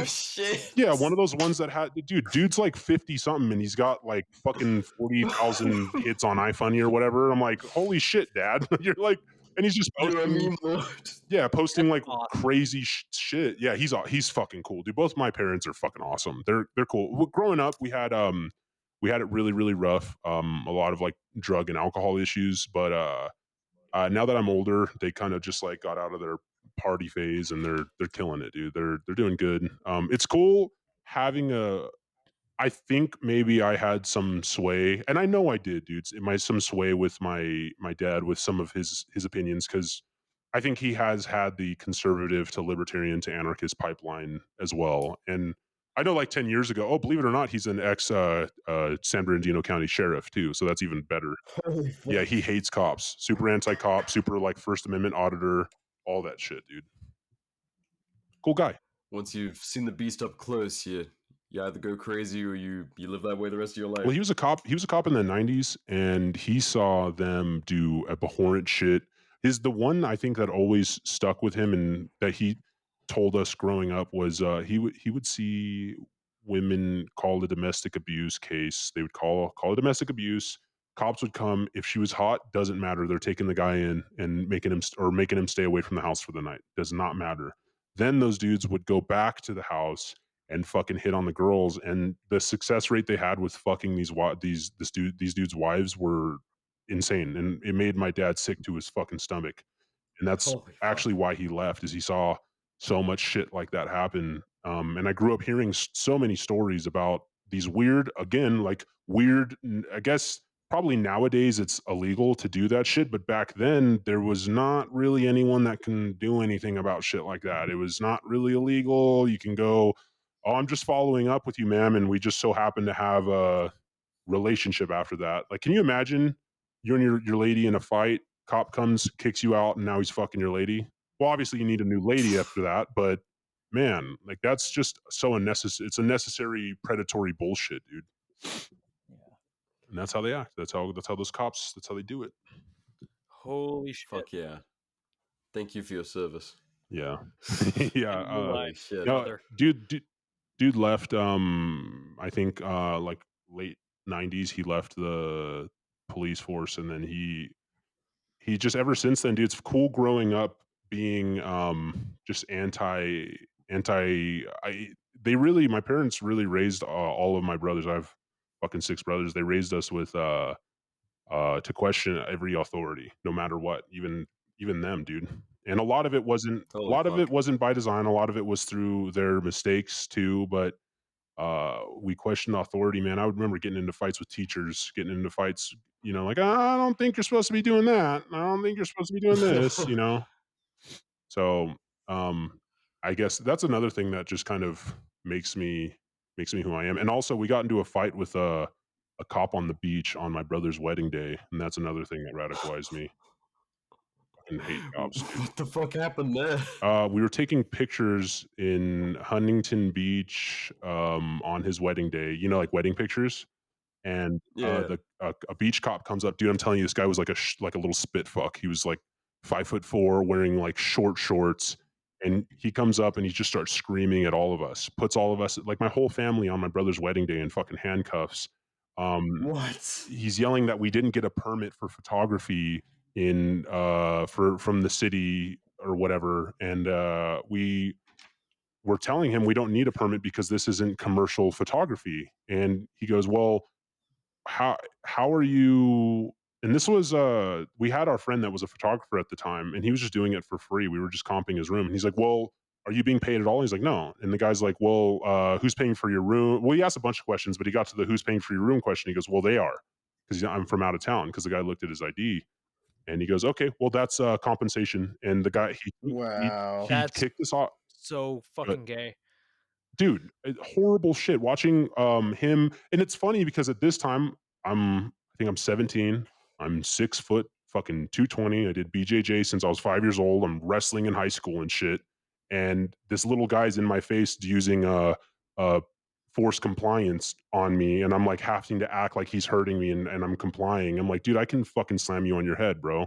Shit. yeah, one of those ones that had dude's like 50 something and he's got like fucking 40,000 hits on iFunny or whatever. I'm like, holy shit, dad. You're like, and he's just You're a posting, meme lord. yeah, posting like awesome. crazy shit. Yeah, he's fucking cool, dude. Both my parents are fucking awesome. They're cool. Growing up, we had it really really rough. A lot of like drug and alcohol issues, but now that I'm older, they kind of just like got out of their party phase and they're killing it, dude. They're doing good. It's cool having I think maybe I had some sway, and I know I did, dude. Some sway with my dad with some of his opinions because I think he has had the conservative to libertarian to anarchist pipeline as well. And I know, like 10 years ago, oh, believe it or not, he's an ex San Bernardino County sheriff too, so that's even better. Holy fuck. Yeah, he hates cops, super anti-cop, super like First Amendment auditor, all that shit, dude. Cool guy. Once you've seen the beast up close, you either go crazy or you live that way the rest of your life. Well, he was a cop. He was a cop in the 90s, and he saw them do abhorrent shit. The one I think that always stuck with him, and that he told us growing up was he would see women call a domestic abuse case. They would call it domestic abuse. Cops would come if she was hot. Doesn't matter. They're taking the guy in and making him stay away from the house for the night. Does not matter. Then those dudes would go back to the house and fucking hit on the girls, and the success rate they had with fucking these dudes' wives were insane, and it made my dad sick to his fucking stomach. And that's Holy fuck. actually why he left, is he saw so much shit like that happen. And I grew up hearing so many stories about these weird, I guess probably nowadays it's illegal to do that shit, but back then there was not really anyone that can do anything about shit like that. It was not really illegal. You can go, oh, I'm just following up with you, ma'am, and we just so happen to have a relationship after that. Like, can you imagine you and your lady in a fight, cop comes, kicks you out, and now he's fucking your lady? Well, obviously you need a new lady after that, but man, like that's just so unnecessary. It's unnecessary predatory bullshit, dude. And that's how they act. That's how those cops, that's how they do it. Holy shit. Fuck yeah. Thank you for your service. Yeah. Yeah. Holy shit. Brother. Dude left I think like late 90s he left the police force, and then he just ever since then, dude, it's cool growing up being just my parents really raised all of my brothers. I have fucking 6 brothers. They raised us with to question every authority no matter what, even them, dude. And a lot of it wasn't Holy fuck. by design. A lot of it was through their mistakes too, but We question authority, man. I would remember getting into fights with teachers, getting into fights, like, I don't think you're supposed to be doing that. I don't think you're supposed to be doing this. So, I guess that's another thing that just kind of makes me who I am. And also, we got into a fight with a cop on the beach on my brother's wedding day, and that's another thing that radicalized me. Fucking hate cops, dude. What the fuck happened there? We were taking pictures in Huntington Beach on his wedding day. Like wedding pictures. And Yeah. a beach cop comes up, dude. I'm telling you, this guy was like like a little spit fuck. He was like 5'4", wearing like short shorts, and he comes up and he just starts screaming at all of us. Puts all of us, like my whole family, on my brother's wedding day in fucking handcuffs. What? He's yelling that we didn't get a permit for photography from the city or whatever, and we were telling him we don't need a permit because this isn't commercial photography. And he goes, well, how are you? And this was we had our friend that was a photographer at the time, and he was just doing it for free. We were just comping his room, and he's like, well, are you being paid at all? He's like, no. And the guy's like, well, who's paying for your room? Well, he asked a bunch of questions, but he got to the who's paying for your room question. He goes, well, they are, because I'm from out of town. Because the guy looked at his ID, and he goes, okay, well, that's compensation. And the guy Wow. he That's kicked us off. so fucking gay. Dude, horrible shit watching him. And it's funny because at this time I think I'm 17. I'm 6 foot fucking 220. I did BJJ since I was 5 years old. I'm wrestling in high school and shit. And this little guy's in my face using force compliance on me, and I'm like having to act like he's hurting me, and I'm complying. I'm like, dude, I can fucking slam you on your head, bro.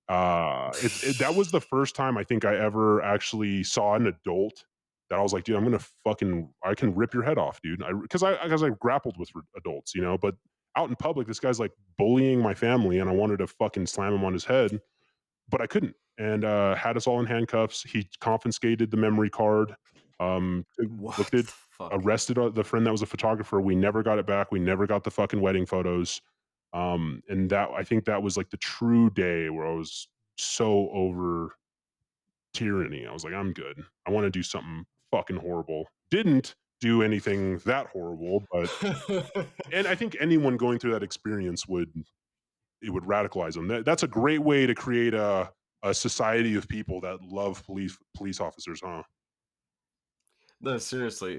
That was the first time I think I ever actually saw an adult that I was like, dude, I can rip your head off, dude. Because I grappled with adults, but out in public, this guy's like bullying my family, and I wanted to fucking slam him on his head, but I couldn't. And had us all in handcuffs. He confiscated the memory card. What Looked the at fuck? arrested the friend that was a photographer. We never got it back. We never got the fucking wedding photos. And that, I think that was like the true day where I was so over tyranny. I was like, I'm good. I want to do something fucking horrible. Didn't do anything that horrible, but and I think anyone going through that experience would radicalize them. That's a great way to create a society of people that love police officers, huh? No, seriously,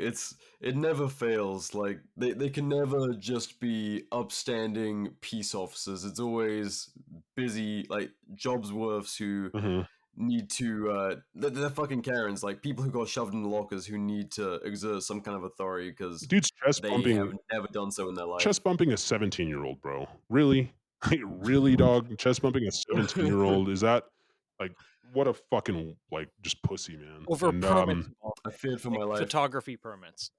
it never fails. Like they can never just be upstanding peace officers. It's always busy, like jobs worths who Mhm. need to they're fucking Karens, like people who got shoved in the lockers who need to exert some kind of authority because Dude's they have never done so in their chest life. bumping a 17-year-old, bro. Really? Like, really, dog? Chest bumping a 17-year-old? Is that like what a fucking like just pussy, man. Over And permits involved, I feared for like my life. photography permits.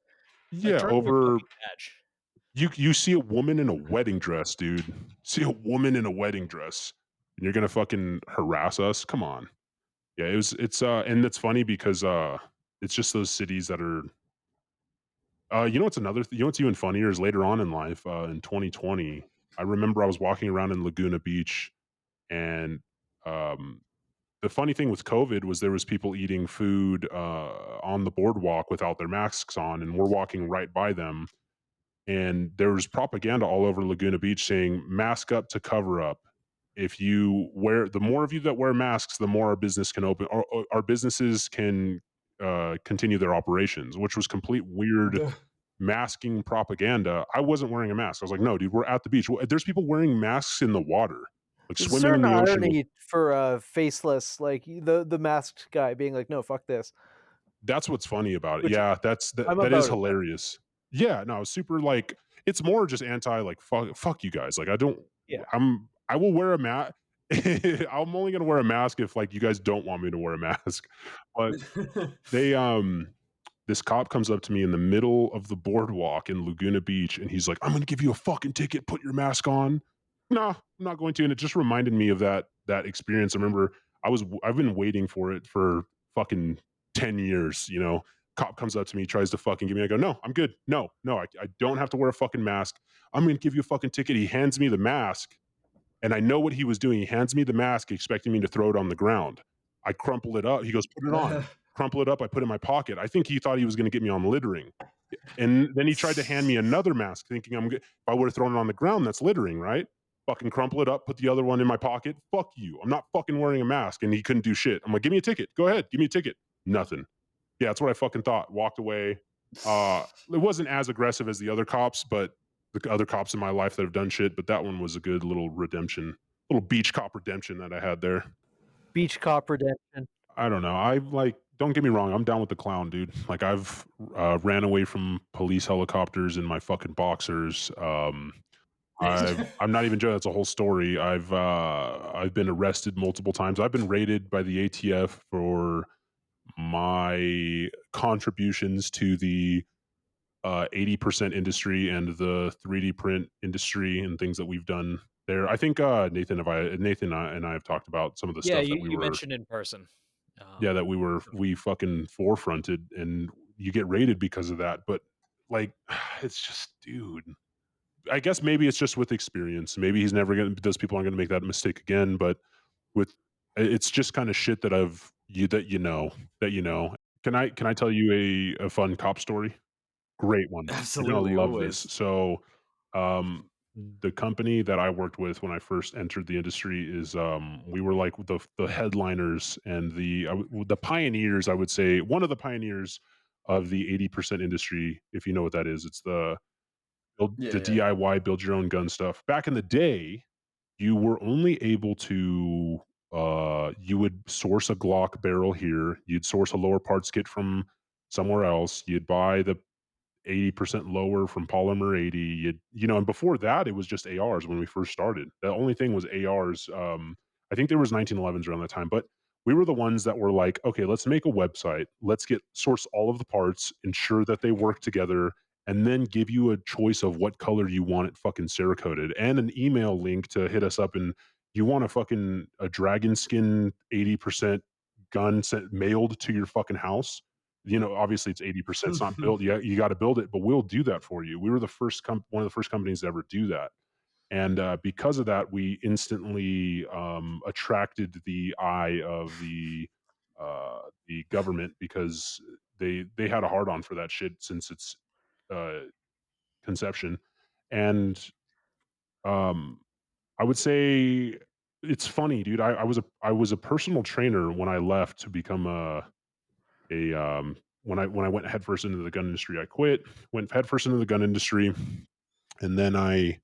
Like yeah, turn in your over fucking badge. you see a woman in a wedding dress, dude. See a woman in a wedding dress, and you're gonna fucking harass us? Come on. Yeah, and it's funny because it's just those cities that are what's even funnier is later on in life, in 2020, I remember I was walking around in Laguna Beach, and um the funny thing with COVID was there was people eating food on the boardwalk without their masks on, and we're walking right by them, and there was propaganda all over Laguna Beach saying mask up to cover up. If you wear, the more of you that wear masks, the more our business can open, or our businesses can continue their operations, which was complete weird masking propaganda. I wasn't wearing a mask. I was like, no, dude, we're at the beach. There's people wearing masks in the water, like There's a swimming in certain the ocean with. irony for FACELESS, like the masked guy being like, "No, fuck this." That's what's funny about it. Which Yeah, I'm that is about it, though. hilarious. Yeah, no, super like it's more just anti like fuck you guys. Like Yeah. I will wear a mask. I'm only gonna wear a mask if like you guys don't want me to wear a mask. But they this cop comes up to me in the middle of the boardwalk in Laguna Beach, and he's like, I'm gonna give you a fucking ticket, put your mask on. No, I'm not going to. And it just reminded me of that experience. I remember I've been waiting for it for fucking 10 years, Cop comes up to me, tries to fucking give me. I go, no, I'm good. No, I don't have to wear a fucking mask. I'm gonna give you a fucking ticket. He hands me the mask, and I know what he was doing. He hands me the mask, expecting me to throw it on the ground. I crumple it up. He goes, put it on. Crumple it up. I put it in my pocket. I think he thought he was gonna get me on littering. And then he tried to hand me another mask, thinking if I would have thrown it on the ground, that's littering, right? Fucking crumple it up, put the other one in my pocket. Fuck you. I'm not fucking wearing a mask. And he couldn't do shit. I'm like, give me a ticket. Go ahead. Give me a ticket. Nothing. Yeah, that's what I fucking thought. Walked away. It wasn't as aggressive as the other cops, but the other cops in my life that have done shit. But that one was a good little redemption, little beach cop redemption that I had there. Beach cop redemption. I don't know. I like, don't get me wrong. I'm down with the clown, dude. Like I've ran away from police helicopters in my fucking boxers. I'm not even joking. That's a whole story. I've been arrested multiple times. I've been raided by the ATF for my contributions to the 80% industry and the 3D print industry and things that we've done there. I think Nathan and I have talked about some of the Yeah, stuff that we you were mentioned in person. yeah, that we fucking forefronted, and you get rated because of that. But like, it's just, dude. I guess maybe it's just with experience. Maybe he's never gonna. Those people aren't gonna make that mistake again. But with, it's just kind of shit that that you know. Can I tell you a fun cop story? Great one. You're gonna Absolutely, love this. always. So, um, the company that I worked with when I first entered the industry is we were like the headliners and the pioneers. I would say one of the pioneers of the 80% industry. If you know what that is, it's Yeah, the yeah. DIY build your own gun stuff. Back in the day, you were only able to you would source a Glock barrel here. You'd source a lower parts kit from somewhere else. You'd buy the 80% lower from Polymer 80. And before that, it was just ARs when we first started. The only thing was ARs. I think there was 1911s around that time, but we were the ones that were like, okay, let's make a website. Let's source all of the parts, ensure that they work together, and then give you a choice of what color you want it fucking Cerakoted and an email link to hit us up. And you want a dragon skin 80% gun sent mailed to your fucking house. Obviously it's 80%. It's not built yet. You got to build it, but we'll do that for you. We were one of the first companies to ever do that. And because of that, we instantly attracted the eye of the government because they had a hard on for that shit since its uh, conception. And I would say it's funny, dude. I was a personal trainer when I left to become when I went headfirst into the gun industry. I quit, went headfirst into the gun industry, and then I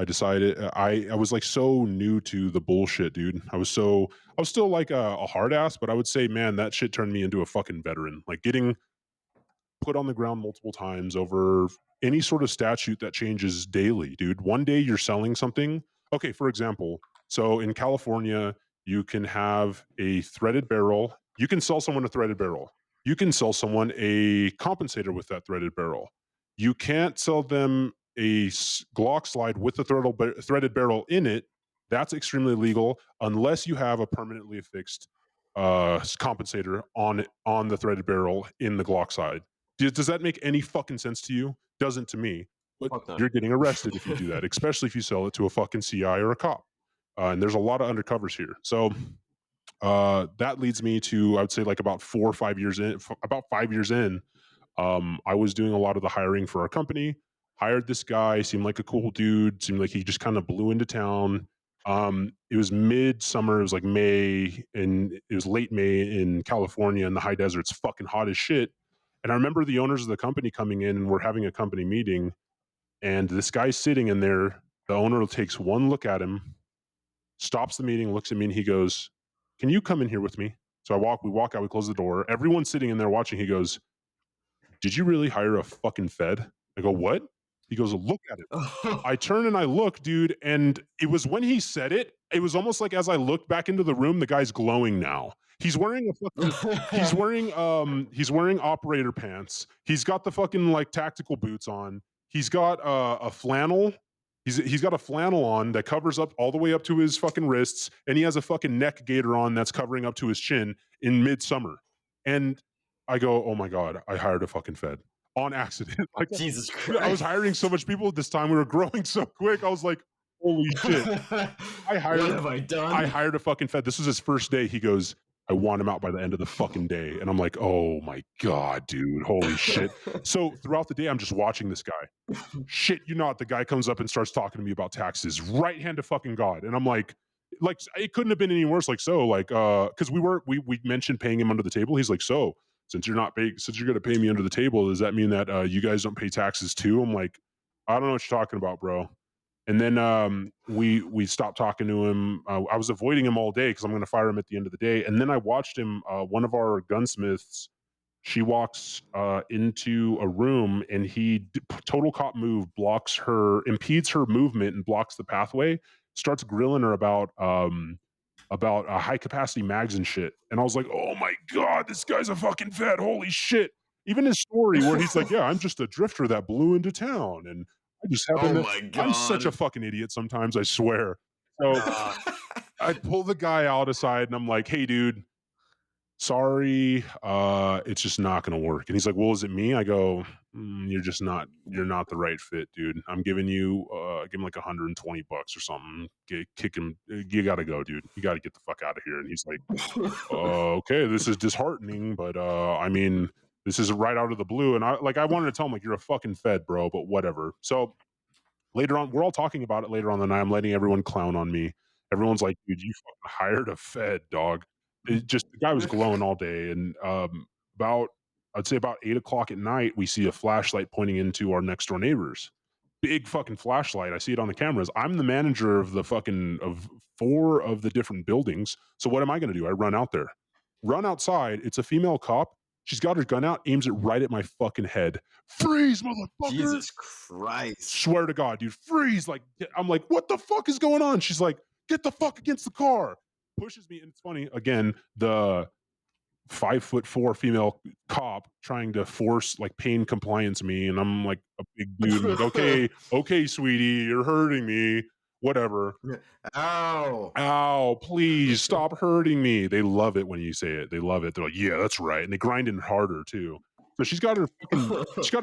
decided I was like so new to the bullshit, dude. I was still like a hard ass, but I would say, man, that shit turned me into a fucking veteran. Like getting put on the ground multiple times over any sort of statute that changes daily, dude. One day you're selling something. Okay, for example, so in California, you can have a threaded barrel. You can sell someone a threaded barrel. You can sell someone a compensator with that threaded barrel. You can't sell them a Glock slide with the threaded barrel in it. That's extremely illegal unless you have a permanently affixed compensator on the threaded barrel in the Glock side. Does that make any fucking sense to you? Doesn't to me. But Fuck no. you're getting arrested if you do that, especially if you sell it to a fucking CI or a cop. And there's a lot of undercovers here. So that leads me to, I would say, like about 4 or 5 years in. About 5 years in, I was doing a lot of the hiring for our company. Hired this guy. Seemed like a cool dude. Seemed like he just kind of blew into town. It was midsummer. It was like May, and it was late May in California in the high desert. It's fucking hot as shit. And I remember the owners of the company coming in, and we're having a company meeting, and this guy's sitting in there. The owner takes one look at him, stops the meeting, looks at me, and he goes, "Can you come in here with me?" So we walk out, we close the door. Everyone's sitting in there watching. He goes, "Did you really hire a fucking Fed?" I go, "What?" He goes, "Look at it." I turn and I look, dude, and it was when he said it, it was almost like as I looked back into the room, the guy's glowing now. He's wearing he's wearing operator pants. He's got the fucking like tactical boots on. He's got a flannel. He's got a flannel on that covers up all the way up to his fucking wrists, and he has a fucking neck gaiter on that's covering up to his chin in midsummer. And I go, "Oh my god, I hired a fucking Fed on accident." Like Jesus Christ. I was hiring so much people at this time. We were growing so quick. I was like, "Holy shit!" What have I done? I hired a fucking Fed. This was his first day. He goes, I want him out by the end of the fucking day. And I'm like, oh my God, dude, holy shit. So throughout the day, I'm just watching this guy. Shit, you not, the guy comes up and starts talking to me about taxes, right hand to fucking God. And I'm like it couldn't have been any worse. Like, so, like, because we mentioned paying him under the table. He's like, so since you're gonna pay me under the table, does that mean that you guys don't pay taxes too? I'm like, I don't know what you're talking about, bro. And then we stopped talking to him. I was avoiding him all day because I'm going to fire him at the end of the day. And then I watched him. One of our gunsmiths, she walks into a room, and total cop move, impedes her movement and blocks the pathway. Starts grilling her about high capacity mags and shit. And I was like, oh my God, this guy's a fucking vet. Holy shit. Even his story where he's like, yeah, I'm just a drifter that blew into town. And I just Oh happened my I'm such a God. fucking idiot sometimes, I swear. So I pull the guy out aside and I'm like, hey, dude, sorry, it's just not gonna work. And he's like, well, is it me? I go, you're not the right fit, dude. I'm giving you give him like $120 or something. Kick him. You gotta go, dude. You gotta get the fuck out of here. And he's like, okay, this is disheartening, but I mean, this is right out of the blue. And I wanted to tell him, like, you're a fucking fed, bro, but whatever. So later on, we're all talking about it later on the night. I'm letting everyone clown on me. Everyone's like, dude, you fucking hired a fed, dog. The guy was glowing all day. And I'd say about 8 o'clock at night, we see a flashlight pointing into our next door neighbors. Big fucking flashlight. I see it on the cameras. I'm the manager of of 4 of the different buildings. So what am I going to do? I run out there, run outside. It's a female cop. She's got her gun out, aims it right at my fucking head. Freeze, motherfucker! Jesus Christ. Swear to God, dude, freeze! Like, I'm like, what the fuck is going on? She's like, get the fuck against the car. Pushes me, and it's funny. Again, the 5'4" female cop trying to force like pain compliance me, and I'm like a big dude. I'm like, okay, sweetie, you're hurting me. Whatever. Ow. Ow, please stop hurting me. They love it when you say it. They love it. They're like, yeah, that's right. And they grind in harder too. So she's got her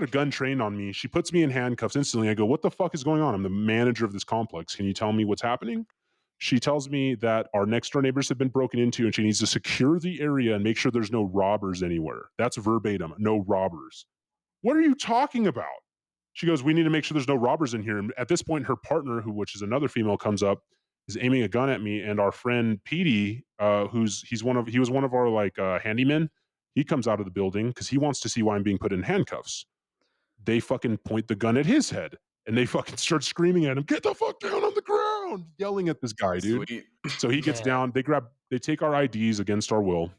gun trained on me. She puts me in handcuffs instantly. I go, what the fuck is going on? I'm the manager of this complex. Can you tell me what's happening? She tells me that our next door neighbors have been broken into and she needs to secure the area and make sure there's no robbers anywhere. That's verbatim, no robbers. What are you talking about? She goes, we need to make sure there's no robbers in here. And at this point, her partner, which is another female, comes up, is aiming a gun at me. And our friend Petey, he was one of our like handymen. He comes out of the building because he wants to see why I'm being put in handcuffs. They fucking point the gun at his head and they fucking start screaming at him, get the fuck down on the ground, yelling at this guy, dude. Sweet. So he gets down. They take our IDs against our will,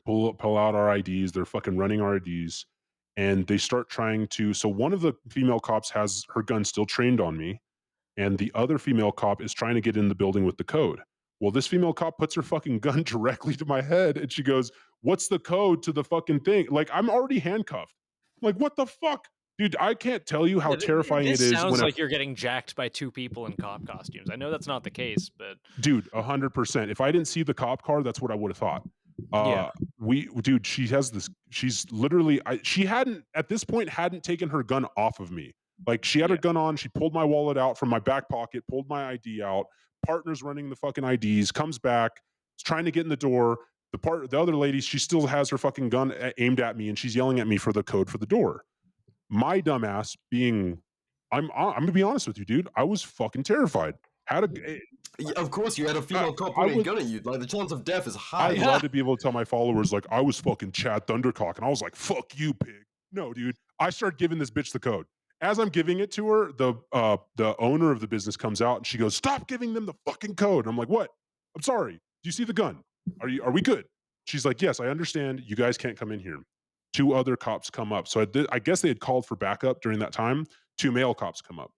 pull out our IDs. They're fucking running our IDs. And they start trying to. So one of the female cops has her gun still trained on me, and the other female cop is trying to get in the building with the code. Well, this female cop puts her fucking gun directly to my head, and she goes, "What's the code to the fucking thing?" Like, I'm already handcuffed. I'm like, what the fuck, dude? I can't tell you how terrifying This it is sounds when like you're getting jacked by 2 people in cop costumes. I know that's not the case, but dude, 100%. If I didn't see the cop car, that's what I would have thought. Yeah. Dude, she has this. She's literally. She hadn't at this point hadn't taken her gun off of me. Like, she had her gun on. She pulled my wallet out from my back pocket, pulled my ID out. Partner's running the fucking IDs. Comes back, is trying to get in the door. The other lady, she still has her fucking gun aimed at me, and she's yelling at me for the code for the door. My dumbass being, I'm gonna be honest with you, dude. I was fucking terrified. Yeah, of course, you had a female cop pointing a gun at you. Like, the chance of death is high. I'd love to be able to tell my followers, like, I was fucking Chad Thundercock, and I was like, fuck you, pig. No, dude. I start giving this bitch the code. As I'm giving it to her, the owner of the business comes out and she goes, stop giving them the fucking code. And I'm like, what? I'm sorry. Do you see the gun? Are we good? She's like, yes, I understand. You guys can't come in here. 2 other cops come up. So I guess they had called for backup during that time. 2 male cops come up.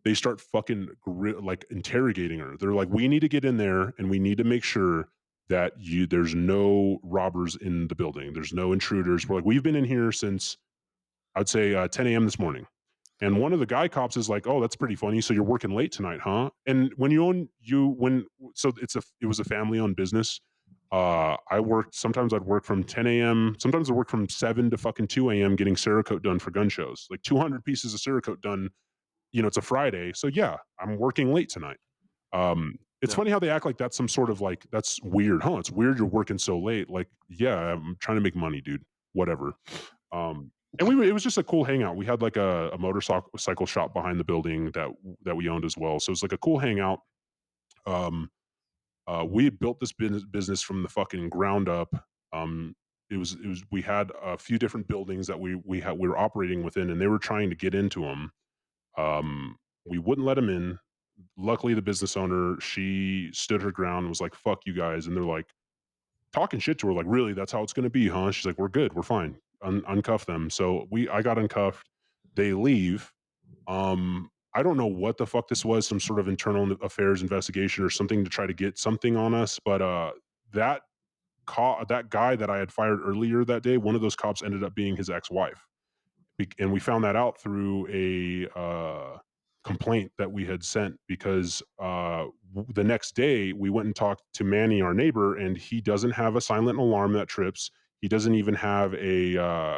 They start fucking like interrogating her. They're like, we need to get in there and we need to make sure that there's no robbers in the building. There's no intruders. We're like, we've been in here since I'd say 10 a.m. this morning. And one of the guy cops is like, oh, that's pretty funny. So you're working late tonight, huh? And when it was a family owned business. Sometimes I'd work from 10 a.m. Sometimes I work from 7 to fucking 2 a.m. getting Cerakote done for gun shows, like 200 pieces of Cerakote done. It's a Friday. So yeah, I'm working late tonight. It's Yeah. funny how they act like that's some sort of like, that's weird, huh? It's weird you're working so late. Like, yeah, I'm trying to make money, dude. Whatever. And it was just a cool hangout. We had like a motorcycle shop behind the building that we owned as well. So it's like a cool hangout. Um, we had built this business from the fucking ground up. Um, it was we had a few different buildings that we were operating within, and they were trying to get into them. We wouldn't let them in. Luckily, the business owner, she stood her ground and was like, "Fuck you guys," and they're like talking shit to her, like, "Really, that's how it's going to be, huh?" She's like, "We're good, we're fine. Uncuff them." So I got uncuffed. They leave. I don't know what the fuck this was, some sort of internal affairs investigation or something to try to get something on us, but that that guy that I had fired earlier that day, one of those cops ended up being his ex-wife. And we found that out through a complaint that we had sent because the next day we went and talked to Manny, our neighbor, and he doesn't have a silent alarm that trips. He doesn't even have a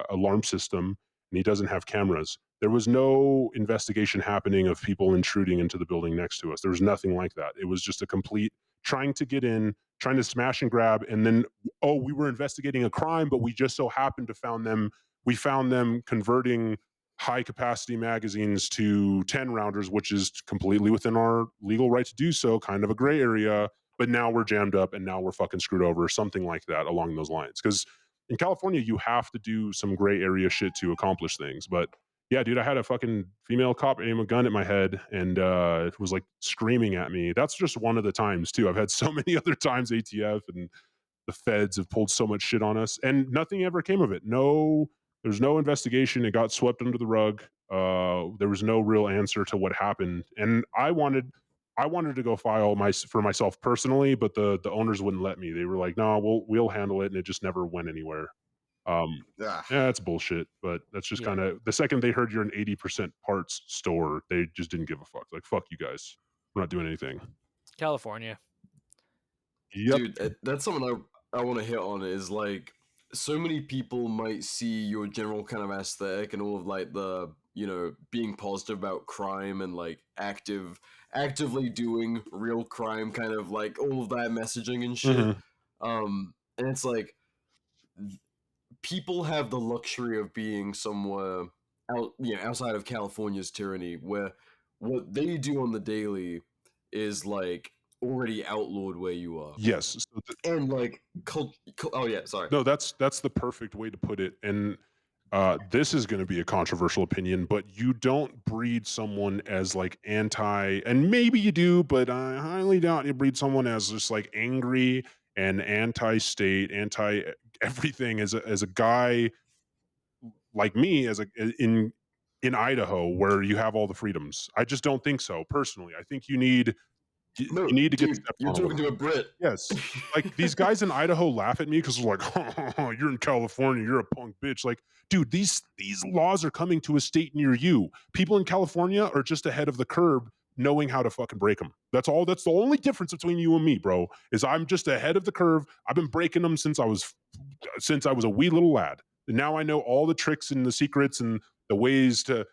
alarm system, and he doesn't have cameras. There was no investigation happening of people intruding into the building next to us. There was nothing like that. It was just a complete trying to get in, trying to smash and grab, and then we were investigating a crime, but we just so happened to found them converting high capacity magazines to 10 rounders, which is completely within our legal right to do so, kind of a gray area. But now we're jammed up and now we're fucking screwed over, or something like that along those lines. Because in California, you have to do some gray area shit to accomplish things. But yeah, dude, I had a fucking female cop aim a gun at my head and it was like screaming at me. That's just one of the times, too. I've had so many other times ATF and the feds have pulled so much shit on us and nothing ever came of it. There's no investigation. It got swept under the rug. There was no real answer to what happened. And I wanted to go file for myself personally, but the owners wouldn't let me. They were like, "No, we'll handle it." And it just never went anywhere. Ah. Yeah, that's bullshit, but that's just Yeah. kind of the second they heard you're an 80% parts store, they just didn't give a fuck. Like, fuck you guys. We're not doing anything. California. Yep. Dude, that's something I want to hit on is like so many people might see your general kind of aesthetic and all of like the being positive about crime and like actively doing real crime, kind of like all of that messaging and shit. Mhm. And it's like people have the luxury of being somewhere outside of California's tyranny, where what they do on the daily is like already outlawed where you are. Yes. So And like oh yeah, sorry. no, that's the perfect way to put it. And this is going to be a controversial opinion, but you don't breed someone as like anti, and maybe you do, but I highly doubt you breed someone as just like angry and anti-state, anti everything as a guy like me in Idaho where you have all the freedoms. I just don't think so personally. I think you No, need to get dude, stepped you're on a little talking to a bit. Brit. Yes. Like these guys in Idaho laugh at me because they're like, oh, you're in California, you're a punk bitch. Like, dude, these laws are coming to a state near you. People in California are just ahead of the curve knowing how to fucking break them. That's all. That's the only difference between you and me, bro, is I'm just ahead of the curve. I've been breaking them since I was a wee little lad. And now I know all the tricks and the secrets and the ways to,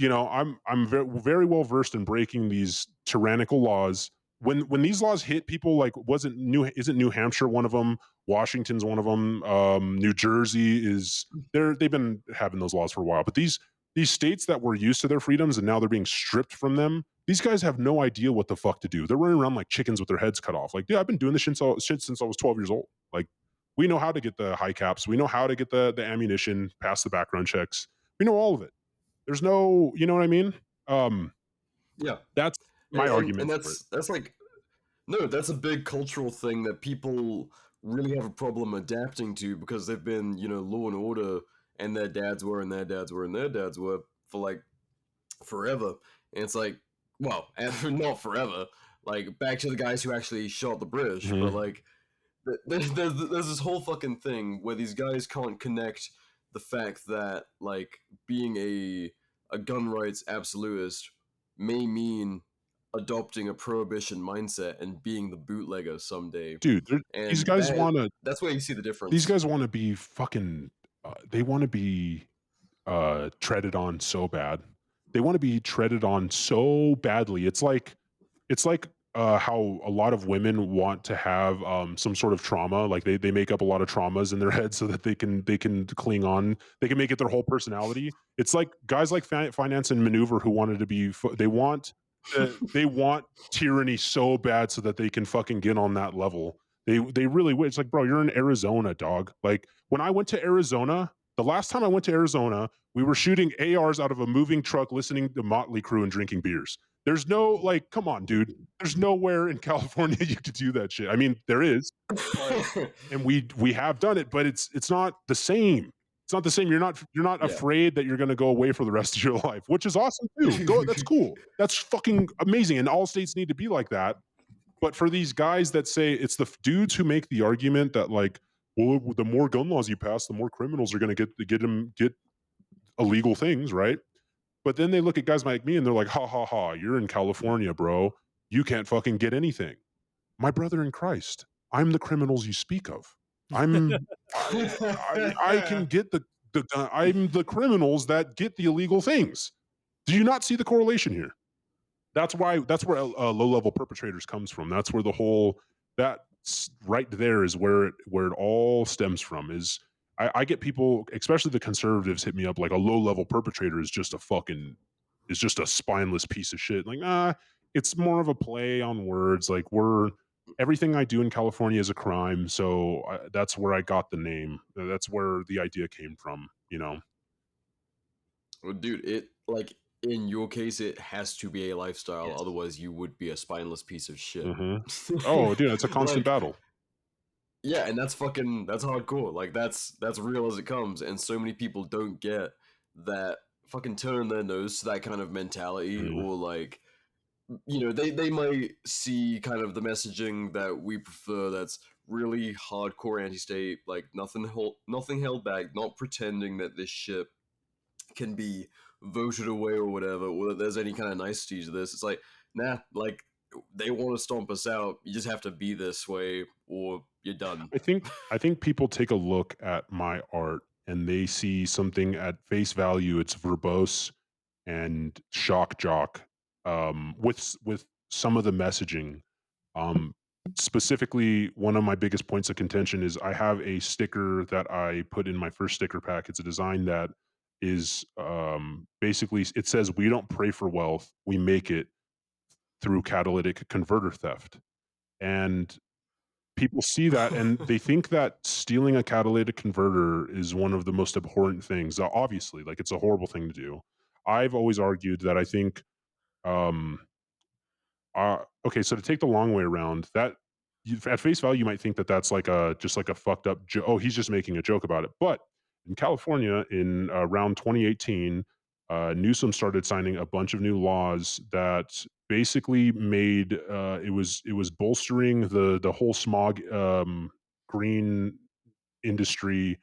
I'm very, very well versed in breaking these tyrannical laws. When these laws hit people, like isn't New Hampshire one of them? Washington's one of them. New Jersey is they've been having those laws for a while, but these states that were used to their freedoms and now they're being stripped from them. These guys have no idea what the fuck to do. They're running around like chickens with their heads cut off. Like, dude, I've been doing this shit since I was 12 years old. Like, we know how to get the high caps. We know how to get the ammunition, pass the background checks. We know all of it. There's no, you know what I mean? Yeah. That's my argument and for it. that's like no, that's a big cultural thing that people really have a problem adapting to because they've been, law and order and their dads were and their dads were and their dads were for like forever. And it's like, well, and not forever. Like back to the guys who actually shot the British, but Mhm. like there's this whole fucking thing where these guys can't connect the fact that like being a gun rights absolutist may mean adopting a prohibition mindset and being the bootlegger someday. Dude, these And guys want to that's where you see the these difference. guys want to be fucking they want to be treaded on so bad. They want to be treaded on so badly. It's like how a lot of women want to have some sort of trauma, like they make up a lot of traumas in their head so that they can cling on, they can make it their whole personality. It's like guys like finance and maneuver who wanted to be they want tyranny so bad so that they can fucking get on that level. They really would. It's like, bro, you're in Arizona, dog. Like when I went to Arizona, the last time I went to Arizona, we were shooting ARs out of a moving truck, listening to Motley Crue and drinking beers. There's no, like, come on, dude. There's nowhere in California you could do that shit. I mean, there is, but and we have done it, but it's not the same. It's not the same. You're not Yeah. afraid that you're going to go away for the rest of your life, which is awesome too. Go, that's cool. That's fucking amazing, and all states need to be like that. But for these guys that say it's the dudes who make the argument that like, well, the more gun laws you pass, the more criminals are going to get illegal things, right? But then they look at guys like me and they're like, ha ha ha, you're in California, bro. You can't fucking get anything. My brother in Christ, I'm the criminals you speak of. I can get the gun. I'm the criminals that get the illegal things. Do you not see the correlation here? That's where low level perpetrators comes from. That's where the whole that right there is where it all stems from. Is I get people, especially the conservatives, hit me up like a low level perpetrator is just a spineless piece of shit. Like, it's more of a play on words. Like everything I do in California is a crime, so that's where I got the name. That's where the idea came from. You know. Well, dude, it like in your case, it has to be a lifestyle. Yes. Otherwise, you would be a spineless piece of shit. Oh, dude, it's a constant Like, battle. yeah, and that's hardcore. Like that's real as it comes. And so many people don't get that, fucking turn their nose to that kind of mentality, or like, they might see kind of the messaging that we prefer, that's really hardcore anti-state, like nothing held back, not pretending that this shit can be voted away or whatever, or that there's any kind of niceties to this. It's like, nah, like they want to stomp us out. You just have to be this way, or you're done. I think people take a look at my art and they see something at face value. It's verbose and shock jock, with some of the messaging. Um, Specifically, one of my biggest points of contention is I have a sticker that I put in my first sticker pack. It's a design that is basically, it says, "We don't pray for wealth, we make it through catalytic converter theft." And people see that and they think that stealing a catalytic converter is one of the most abhorrent things. Obviously, like, it's a horrible thing to do. I've always argued that I think, um, okay, so to take the long way around, that at face value, you might think that that's like just like a fucked up oh, he's just making a joke about it. But in California, in around 2018, Newsom started signing a bunch of new laws that basically made it was bolstering the whole smog green industry.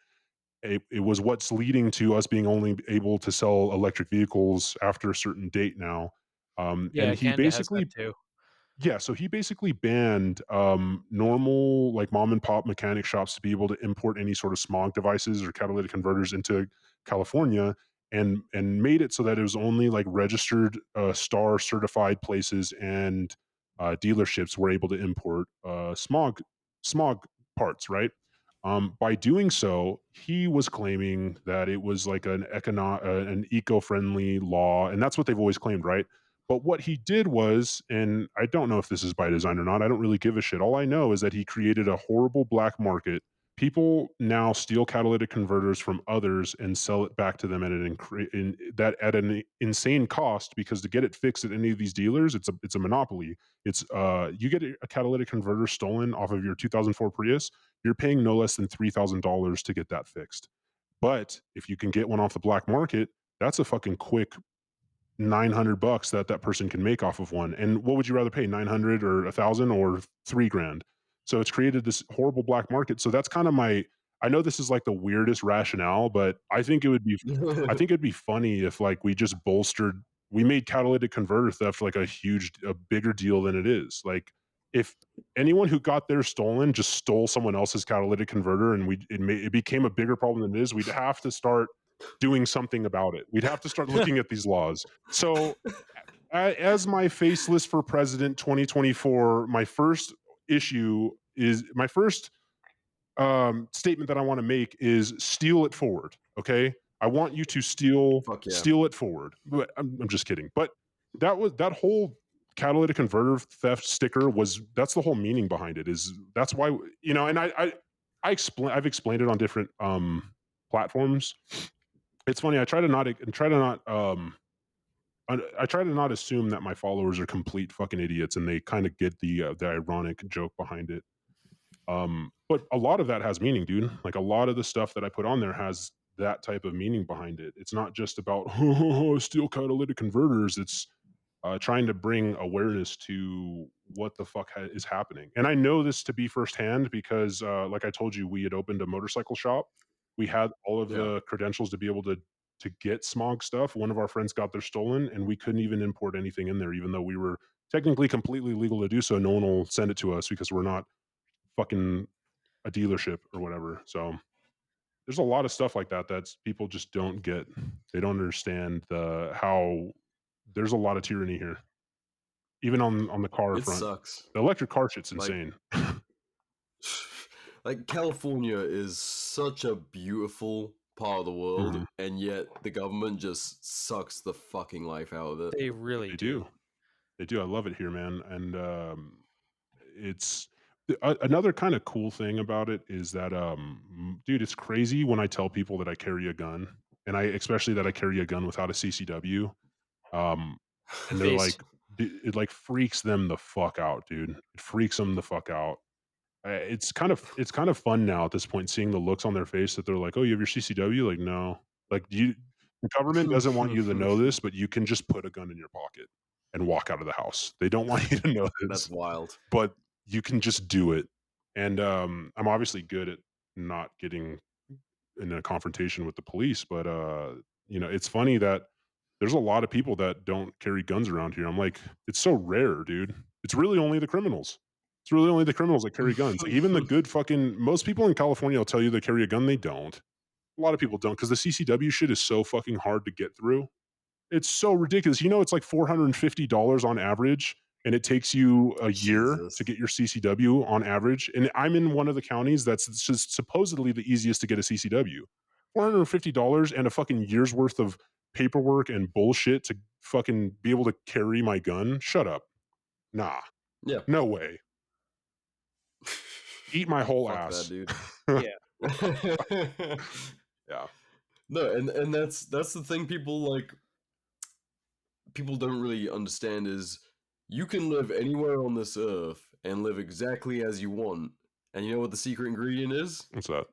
It was what's leading to us being only able to sell electric vehicles after a certain date now. Yeah, And he Canada has that basically too. yeah, so he basically banned normal, like, mom and pop mechanic shops to be able to import any sort of smog devices or catalytic converters into California, and made it so that it was only like registered star certified places and dealerships were able to import smog parts, right? By doing so, he was claiming that it was like an eco-friendly law, and that's what they've always claimed, right? But what he did was, and I don't know if this is by design or not, I don't really give a shit. All I know is that he created a horrible black market. People now steal catalytic converters from others and sell it back to them at an insane cost, because to get it fixed at any of these dealers, it's a monopoly. It's you get a catalytic converter stolen off of your 2004 Prius, you're paying no less than $3,000 to get that fixed. But if you can get one off the black market, that's a fucking quick $900 that person can make off of one. And what would you rather pay, 900 or 1,000 or 3 grand? So it's created this horrible black market. So that's kind of I know this is like the weirdest rationale, but I think it'd be funny if, like, we made catalytic converter theft like a bigger deal than it is. Like, if anyone who got theirs stolen just stole someone else's catalytic converter and it became a bigger problem than it is, we'd have to start doing something about it. We'd have to start looking at these laws. So as my faceless for president 2024, my first statement that I want to make is steal it forward. Okay, I want you to Fuck yeah. steal it forward. But I'm just kidding. But that whole catalytic converter theft sticker that's the whole meaning behind it. Is that's why and I've explained it on different platforms. It's funny. I try to not assume that my followers are complete fucking idiots and they kind of get the ironic joke behind it. But a lot of that has meaning, dude. Like a lot of the stuff that I put on there has that type of meaning behind it. It's not just about steel catalytic converters. It's trying to bring awareness to what the fuck is happening. And I know this to be firsthand because, like I told you, we had opened a motorcycle shop. We had all of Yeah. the credentials to be able to get smog stuff. One of our friends got theirs stolen, and we couldn't even import anything in there, even though we were technically completely legal to do so. No one will send it to us because we're not fucking a dealership or whatever. So there's a lot of stuff like that that people just don't get. They don't understand how there's a lot of tyranny here, even on the car It front. sucks. The electric car shit's Like- insane. Like California is such a beautiful part of the world, Mhm. and yet the government just sucks the fucking life out of it. They really They do. do. They do. I love it here, man. And it's another kind of cool thing about it is that, dude, it's crazy when I tell people that I carry a gun, and especially that I carry a gun without a CCW. And they're Based. like, it like freaks them the fuck out, dude. It freaks them the fuck out. It's kind of fun now at this point, seeing the looks on their face that they're like, "Oh, you have your CCW?" Like, no, like the government doesn't want you to know this, but you can just put a gun in your pocket and walk out of the house. They don't want you to know That's this, wild. but you can just do it. And I'm obviously good at not getting in a confrontation with the police, but it's funny that there's a lot of people that don't carry guns around here. I'm like, it's so rare, dude. It's really only the criminals. It's really only the criminals that carry guns. Like, even the good fucking most people in California will tell you they carry a gun. They don't. A lot of people don't because the CCW shit is so fucking hard to get through. It's so ridiculous. It's like $450 on average, and it takes you a year Jesus. to get your CCW on average. And I'm in one of the counties that's just supposedly the easiest to get a CCW. $450 and a fucking year's worth of paperwork and bullshit to fucking be able to carry my gun. Shut up. Nah. Yeah. No way. Eat my whole Fuck ass. that, dude. Yeah. Yeah. No, and that's the thing people don't really understand is you can live anywhere on this earth and live exactly as you want. And you know what the secret ingredient is? What's that?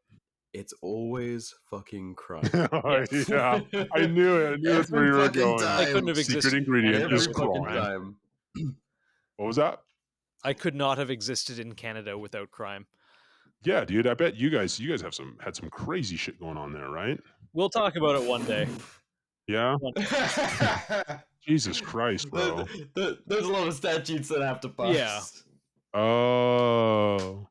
It's always fucking crime. Yeah. I knew it. I knew that's where Every you were fucking going. time. I couldn't have Secret existed in ingredient Canada is Every without fucking crime. time. What was that? I could not have existed in Canada without crime. Yeah, dude. I bet you guys had some crazy shit going on there, right? We'll talk about it one day. Yeah. Jesus Christ, bro. There's a lot of statutes that have to pass. Yeah. Oh.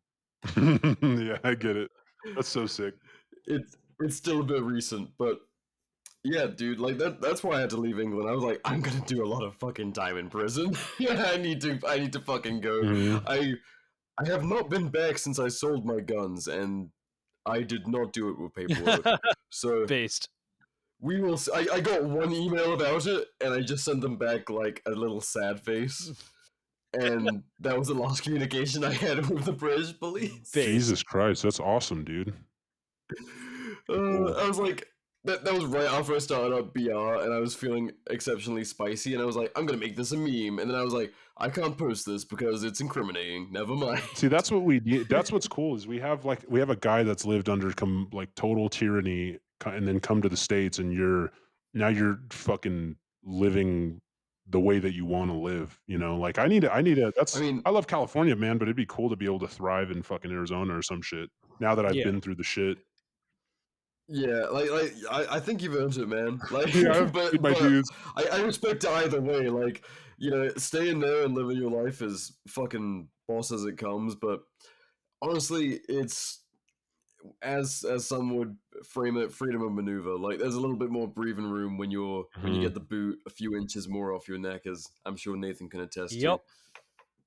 Yeah, I get it. That's so sick. It's still a bit recent, but yeah, dude, like that's why I had to leave England. I was like, I'm gonna do a lot of fucking time in prison. I need to fucking go. Mhm. I have not been back since I sold my guns, and I did not do it with paperwork. So Based. we will. I got one email about it, and I just sent them back like a little sad face, and that was the last communication I had with the British police. Jesus Christ, that's awesome, dude. Cool. I was like, that was right after I started up BR, and I was feeling exceptionally spicy, and I was like, I'm gonna make this a meme, and then I was like, I can't post this because it's incriminating. Never mind. See, that's what we need. That's what's cool is we have a guy that's lived under total tyranny and then come to the States, and you're fucking living the way that you want to live. Like I need to that's I mean, I love California, man, but it'd be cool to be able to thrive in fucking Arizona or some shit. Now that I've Yeah. been through the shit. yeah, I think you've earned it, man. Like, Yeah, I've but paid my dues. I respect it either way. Like, staying there and living your life is fucking boss as it comes. But honestly, it's as some would freedom of maneuver. Like there's a little bit more breathing room when you get the boot a few inches more off your neck, as I'm sure Nathan can attest Yep.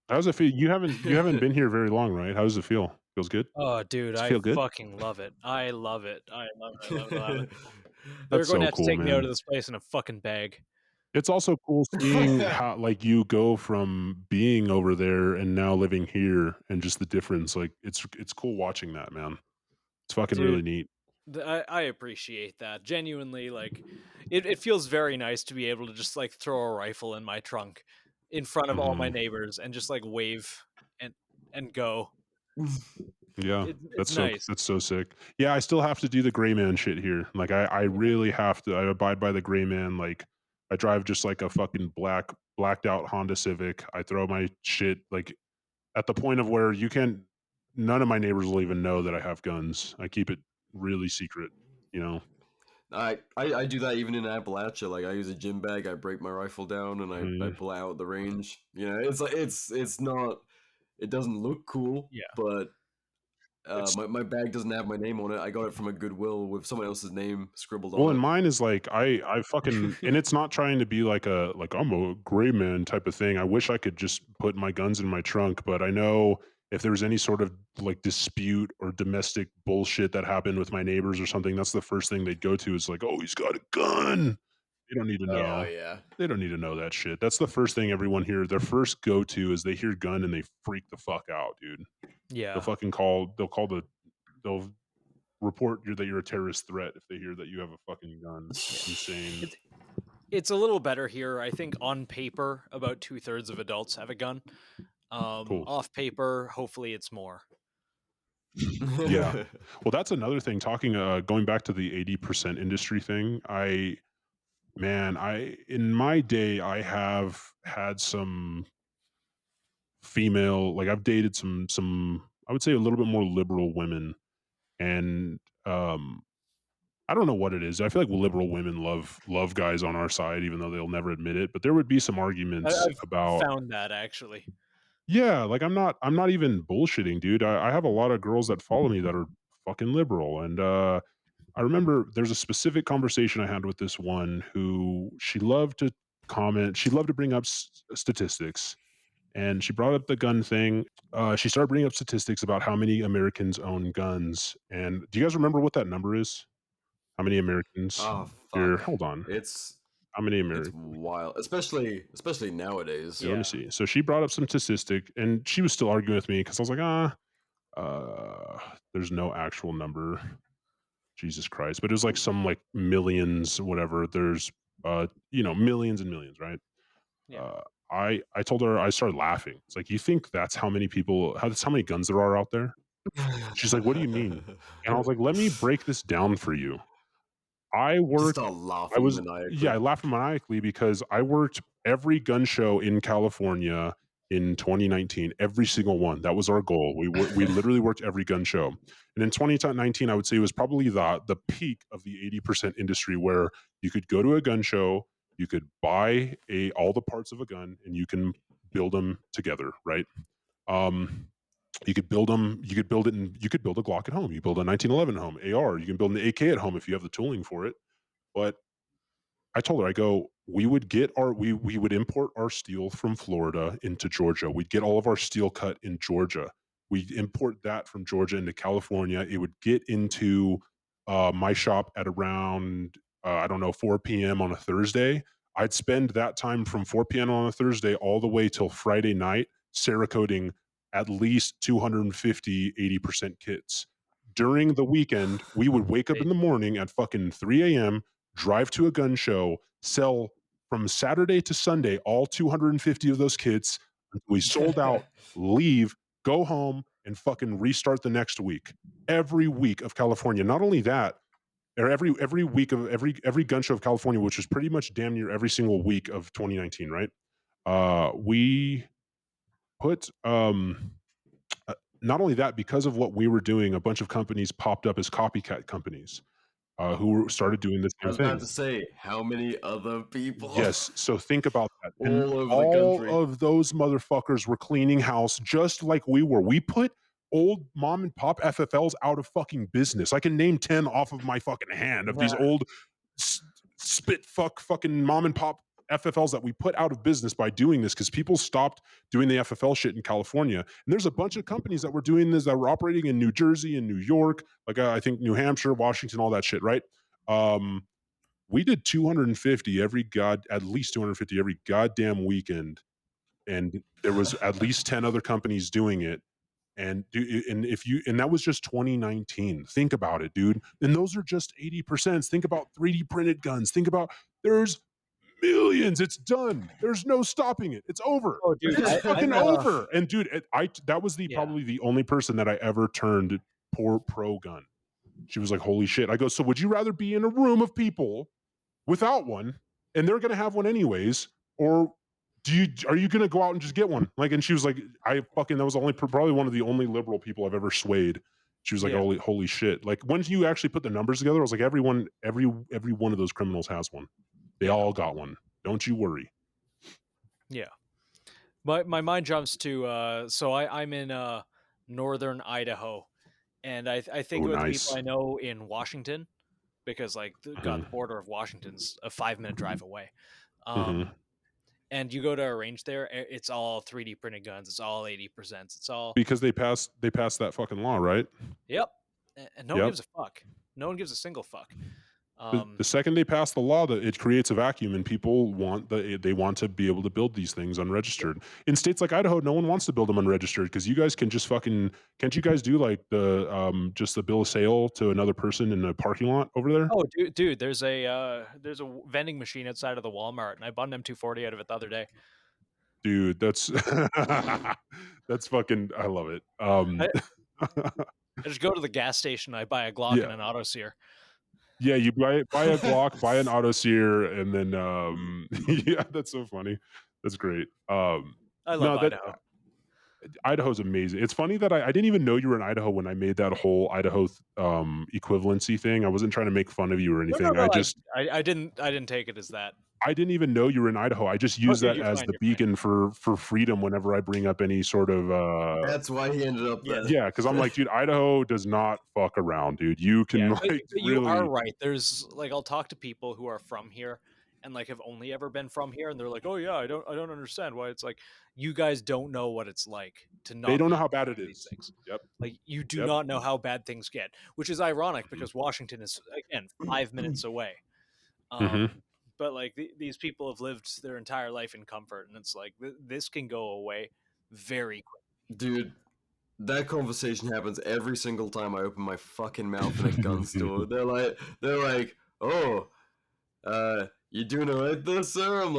How does it feel? You haven't been here very long, right? How does it feel? Feels good? Oh, dude, Does it I feel good? fucking love it. I love it. I love it. I love it. I love it. to. They're That's going to so have to cool, take me out man. of this place in a fucking bag. It's also cool seeing how like you go from being over there and now living here and just the difference. Like it's cool watching that, man. It's fucking really Dude, neat. I appreciate that. Genuinely, like, it feels very nice to be able to just like throw a rifle in my trunk in front of all my Mhm. neighbors and just like wave and go. Yeah, It's nice. that's so sick. Yeah, I still have to do the gray man shit here. Like I really have to. I abide by the gray man. Like I drive just like a fucking blacked out Honda Civic. I throw my shit like at the point of where you can none of my neighbors will even know that I have guns. I keep it really secret, you know. I do that even in Appalachia. Like I use a gym bag, I break my rifle down, and I Mhm. pull it out at the range. You know, it's like it's not. It doesn't look cool, Yeah. but It's my bag doesn't have my name on it. I got it from a Goodwill with someone else's name scribbled well, on and it. mine is like I fucking and it's not trying to be like a like I'm a gray man type of thing. I wish I could just put my guns in my trunk, but I know if there's any sort of like dispute or domestic bullshit that happened with my neighbors or something, that's the first thing they'd go to is like, "Oh, he's got a gun." They don't need to Yeah, oh, know. yeah. They don't need to know that shit. That's the first thing everyone here. Their first go to is they hear gun and they freak the fuck out, dude. They'll Yeah. fucking call. They'll call the. They'll report that you're a terrorist threat if they hear that you have a fucking gun. It's insane. It's a little better here. I think on paper, about 2/3 of adults have a gun. Cool. Off paper, hopefully it's more. Yeah. Well, that's another thing. Talking, going back to the 80% industry thing. I in my day, I have had some female, like I've dated some, I would say a little bit more liberal women, and I don't know what it is. I feel like liberal women love guys on our side, even though they'll never admit it. But there would be some arguments I've about found that actually. yeah, like I'm not even bullshitting, dude. I have a lot of girls that follow me that are fucking liberal, and I remember there's a specific conversation I had with this one who she loved to comment. She loved to bring up statistics, and she brought up the gun thing. She started bringing up statistics about how many Americans own guns. And do you guys remember what that number is? How many Americans? Oh Here, fuck. hold on. It's How many it's Americans? wild, especially nowadays. Here, let me Yeah. see. So she brought up some statistic, and she was still arguing with me because I was like, there's no actual number. Jesus Christ. But it was like some like millions, whatever. There's millions and millions, right? Yeah. I told her I started laughing. It's like, you think that's that's how many guns there are out there? She's like, what do you mean? And I was like, let me break this down for you. I Just worked start I laughing was yeah, maniacally. I laughed maniacally because I worked every gun show in California in 2019, every single one. That was our goal. We literally worked every gun show. And in 2019, I would say was probably the peak of the 80% industry where you could go to a gun show, you could buy all the parts of a gun and you can build them together, right? Um you could build them, you could build a Glock at home, you build a 1911 at home, AR, you can build an AK at home if you have the tooling for it. But I told her, I go, we would import our steel from Florida into Georgia. We'd get all of our steel cut in Georgia. We'd import that from Georgia into California. It would get into my shop at around I don't know 4 p.m. on a Thursday. I'd spend that time from 4 p.m. on a Thursday all the way till Friday night, Cerakoting at least 250, 80% kits. During the weekend, we would wake up in the morning at fucking 3 a.m., drive to a gun show, sell from Saturday to Sunday all 250 of those kits until we sold out, leave, go home, and fucking restart the next week. Every week of California. Not only that, or every week of every gun show of California, which was pretty much damn near every single week of 2019, right? We put not only that, because of what we were doing, a bunch of companies popped up as copycat companies started doing the I same was about thing. to say, how many other people Yes, so think about that. And all over the all country? of those motherfuckers were cleaning house just like we were. We put old mom and pop FFLs out of fucking business. I can name 10 off of my fucking hand of these old spit fucking mom and pop FFLs that we put out of business by doing this because people stopped doing the FFL shit in California. And there's a bunch of companies that were doing this that were operating in New Jersey and New York, like I think New Hampshire, Washington, all that shit, right? We did 250 at least 250 every goddamn weekend, and there was at least 10 other companies doing it. And that was just 2019. Think about it, dude. And those are just 80%. Think about 3D printed guns. Think about there's millions. It's done. There's no stopping it. It's over. Oh, dude, it's fucking over. And dude, that was Yeah. probably the only person that I ever turned pro gun. She was like, "Holy shit!" I go, "So would you rather be in a room of people without one, and they're gonna have one anyways, or are you gonna go out and just get one?" Like, and she was like, that was probably one of the only liberal people I've ever swayed. She was like, Yeah. holy shit. Like, once you actually put the numbers together, I was like, every one of those criminals has one. They all got one. Don't you worry. Yeah. My mind jumps to so I'm in northern Idaho, and I think Oh, with nice. people I know in Washington, because like God, the border of Washington's a 5-minute drive away. And you go to a range there, it's all 3D printed guns. It's all 80%. It's all because they passed that fucking law, right? Yep. And no one gives a fuck. No one gives a single fuck. The second they pass the law, that it creates a vacuum, and people want they want to be able to build these things unregistered. In states like Idaho, no one wants to build them unregistered because you guys can just fucking can't you guys do like the just the bill of sale to another person in a parking lot over there? Oh, dude, there's a vending machine outside of the Walmart, and I bought an M240 out of it the other day. Dude, that's that's fucking. I love it. I just go to the gas station, I buy a Glock and an auto sear. Yeah, you buy a Glock, buy an auto sear, and then yeah, that's so funny. That's great. I love Idaho. Idaho's amazing. It's funny that I didn't even know you were in Idaho when I made that whole Idaho equivalency thing. I wasn't trying to make fun of you or anything. No, I didn't take it as that. I didn't even know you were in Idaho. I just use that as the beacon for freedom whenever I bring up any sort of That's why he ended up there. Yeah, because I'm like, dude, Idaho does not fuck around, dude. You can but really you are right. There's like I'll talk to people who are from here and like have only ever been from here, and they're like, "Oh yeah, I don't understand why." It's like you guys don't know what it's like to not. They don't know how bad it is. Things. Yep. Like you do not know how bad things get, which is ironic because Washington is again 5 minutes away. But like these people have lived their entire life in comfort, and it's like this can go away very quick. Dude, that conversation happens every single time I open my fucking mouth in a gun store. They're like, "Oh, you doing alright there, sir?" I'm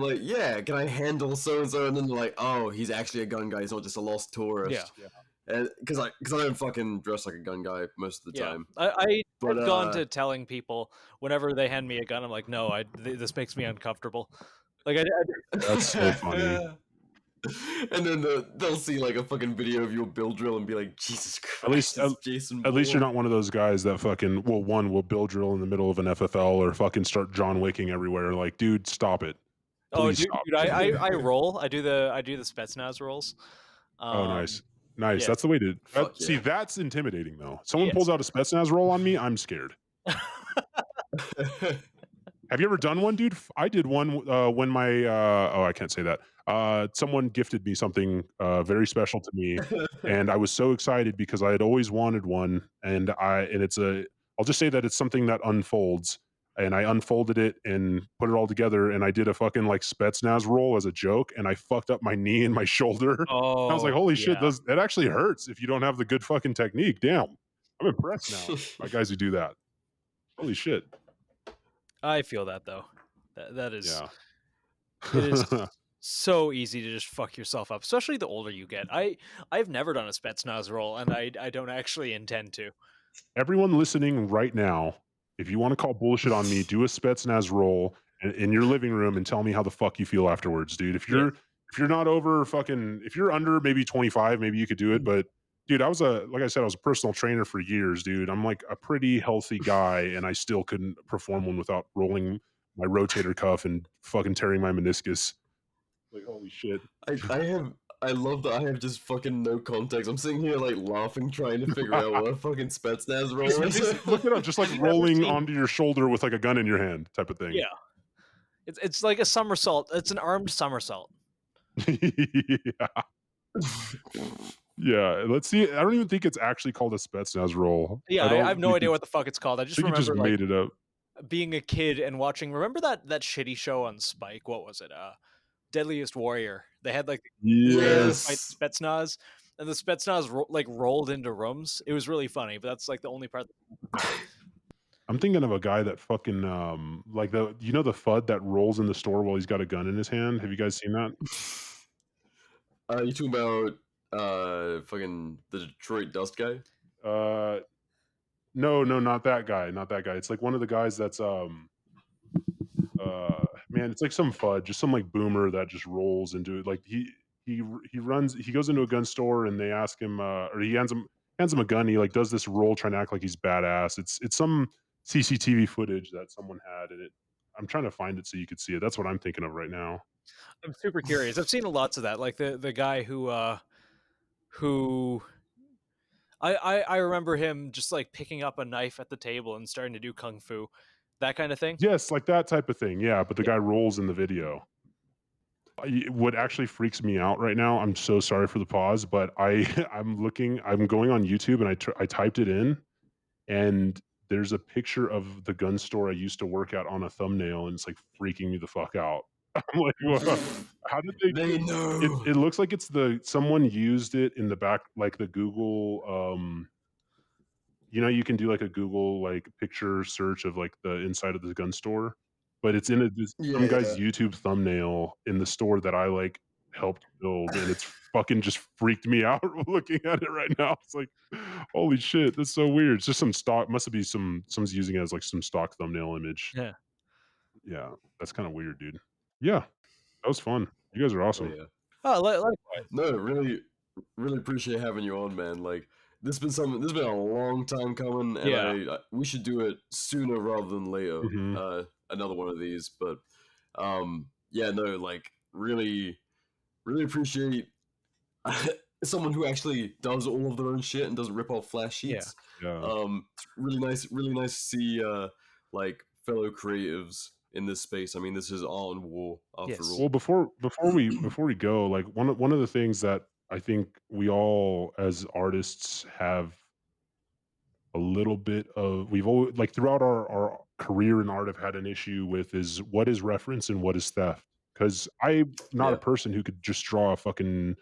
like, "Yeah, can I handle so and so?" And then they're like, "Oh, he's actually a gun guy. He's not just a lost tourist." Yeah. And because I don't fucking dress like a gun guy most of the time. I've gone to telling people whenever they hand me a gun, I'm like, no, this makes me uncomfortable. Like that's so funny. And then they'll see like a fucking video of your bill drill and be like, Jesus Christ, at least you're not one of those guys that fucking will bill drill in the middle of an FFL or fucking start John Wicking everywhere. Like, dude, stop it. Please stop. Dude, I roll. I do the Spetsnaz rolls. Oh, nice. Yeah. That's the way to see. That's intimidating though. Someone pulls out a Spetsnaz roll on me, I'm scared. Have you ever done one, dude? I did one when my I can't say that. Someone gifted me something very special to me, and I was so excited because I had always wanted one. And I'll just say that it's something that unfolds. And I unfolded it and put it all together, and I did a fucking like Spetsnaz roll as a joke, and I fucked up my knee and my shoulder. Oh, I was like, holy shit, that actually hurts if you don't have the good fucking technique. Damn, I'm impressed now by guys who do that. Holy shit. I feel that though. That is, it is so easy to just fuck yourself up, especially the older you get. I've never done a Spetsnaz roll, and I don't actually intend to. Everyone listening right now, if you want to call bullshit on me, do a Spetsnaz roll in your living room and tell me how the fuck you feel afterwards, dude. If you're not over fucking, if you're under maybe 25, maybe you could do it. But dude, like I said, I was a personal trainer for years, dude. I'm like a pretty healthy guy, and I still couldn't perform one without rolling my rotator cuff and fucking tearing my meniscus. Like, holy shit. I love that I have just fucking no context. I'm sitting here like laughing, trying to figure out what a fucking Spetsnaz role is. Look it up, just like You've never rolling seen- onto your shoulder with like a gun in your hand type of thing. Yeah, it's like a somersault. It's an armed somersault. Yeah. Yeah, let's see. I don't even think it's actually called a Spetsnaz role. Yeah, I have no think idea it's- what the fuck it's called. I I just think he just remember like made it up. being a kid and watching. Remember that shitty show on Spike? What was it? Deadliest Warrior. They had like Yes. fight Spetsnaz, and the Spetsnaz like rolled into rooms. It was really funny, but that's like the only part. I'm thinking of a guy that fucking like the the FUD that rolls in the store while he's got a gun in his hand. Have you guys seen that? You talking about fucking the Detroit Dust guy? No, not that guy. Not that guy. It's like one of the guys that's man, it's like some FUD, just some like boomer that just rolls into it. Like he goes into a gun store and they ask him or he hands him a gun. He like does this roll trying to act like he's badass. It's some CCTV footage that someone had, and I'm trying to find it so you could see it. That's what I'm thinking of right now. I'm super curious. I've seen lots of that. Like the guy who I remember him just like picking up a knife at the table and starting to do kung fu, that kind of thing. Yes, like that type of thing. Yeah, but the guy rolls in the video. What actually freaks me out right now, I'm so sorry for the pause, but I'm going on YouTube and I typed it in, and there's a picture of the gun store I used to work at on a thumbnail, and it's like freaking me the fuck out. I'm like, "What? How did They know. it looks like it's someone used it in the back, like the Google you can do like a Google like picture search of like the inside of the gun store, but it's in some guy's YouTube thumbnail in the store that I like helped build, and it's fucking just freaked me out looking at it right now. It's like, holy shit, that's so weird. It's just some stock, must be someone's using it as like some stock thumbnail image. Yeah. Yeah, that's kind of weird, dude. Yeah, that was fun. You guys are Oh awesome. yeah. Oh, likewise. No, really appreciate having you on, man. Like this has been a long time coming, and Yeah. we should do it sooner rather than later. Mhm. Another one of these, but yeah, no, like really appreciate someone who actually does all of their own shit and doesn't rip off flash Yeah. sheets. Yeah. Really nice to see like fellow creatives in this space. I mean, this is art and war after Yes. all. Well, before we go, like one of the things that I think we all as artists have a little bit of, we've always like throughout our career in art have had an issue with is what is reference and what is theft. Because I'm not a Yeah. person who could just draw a fucking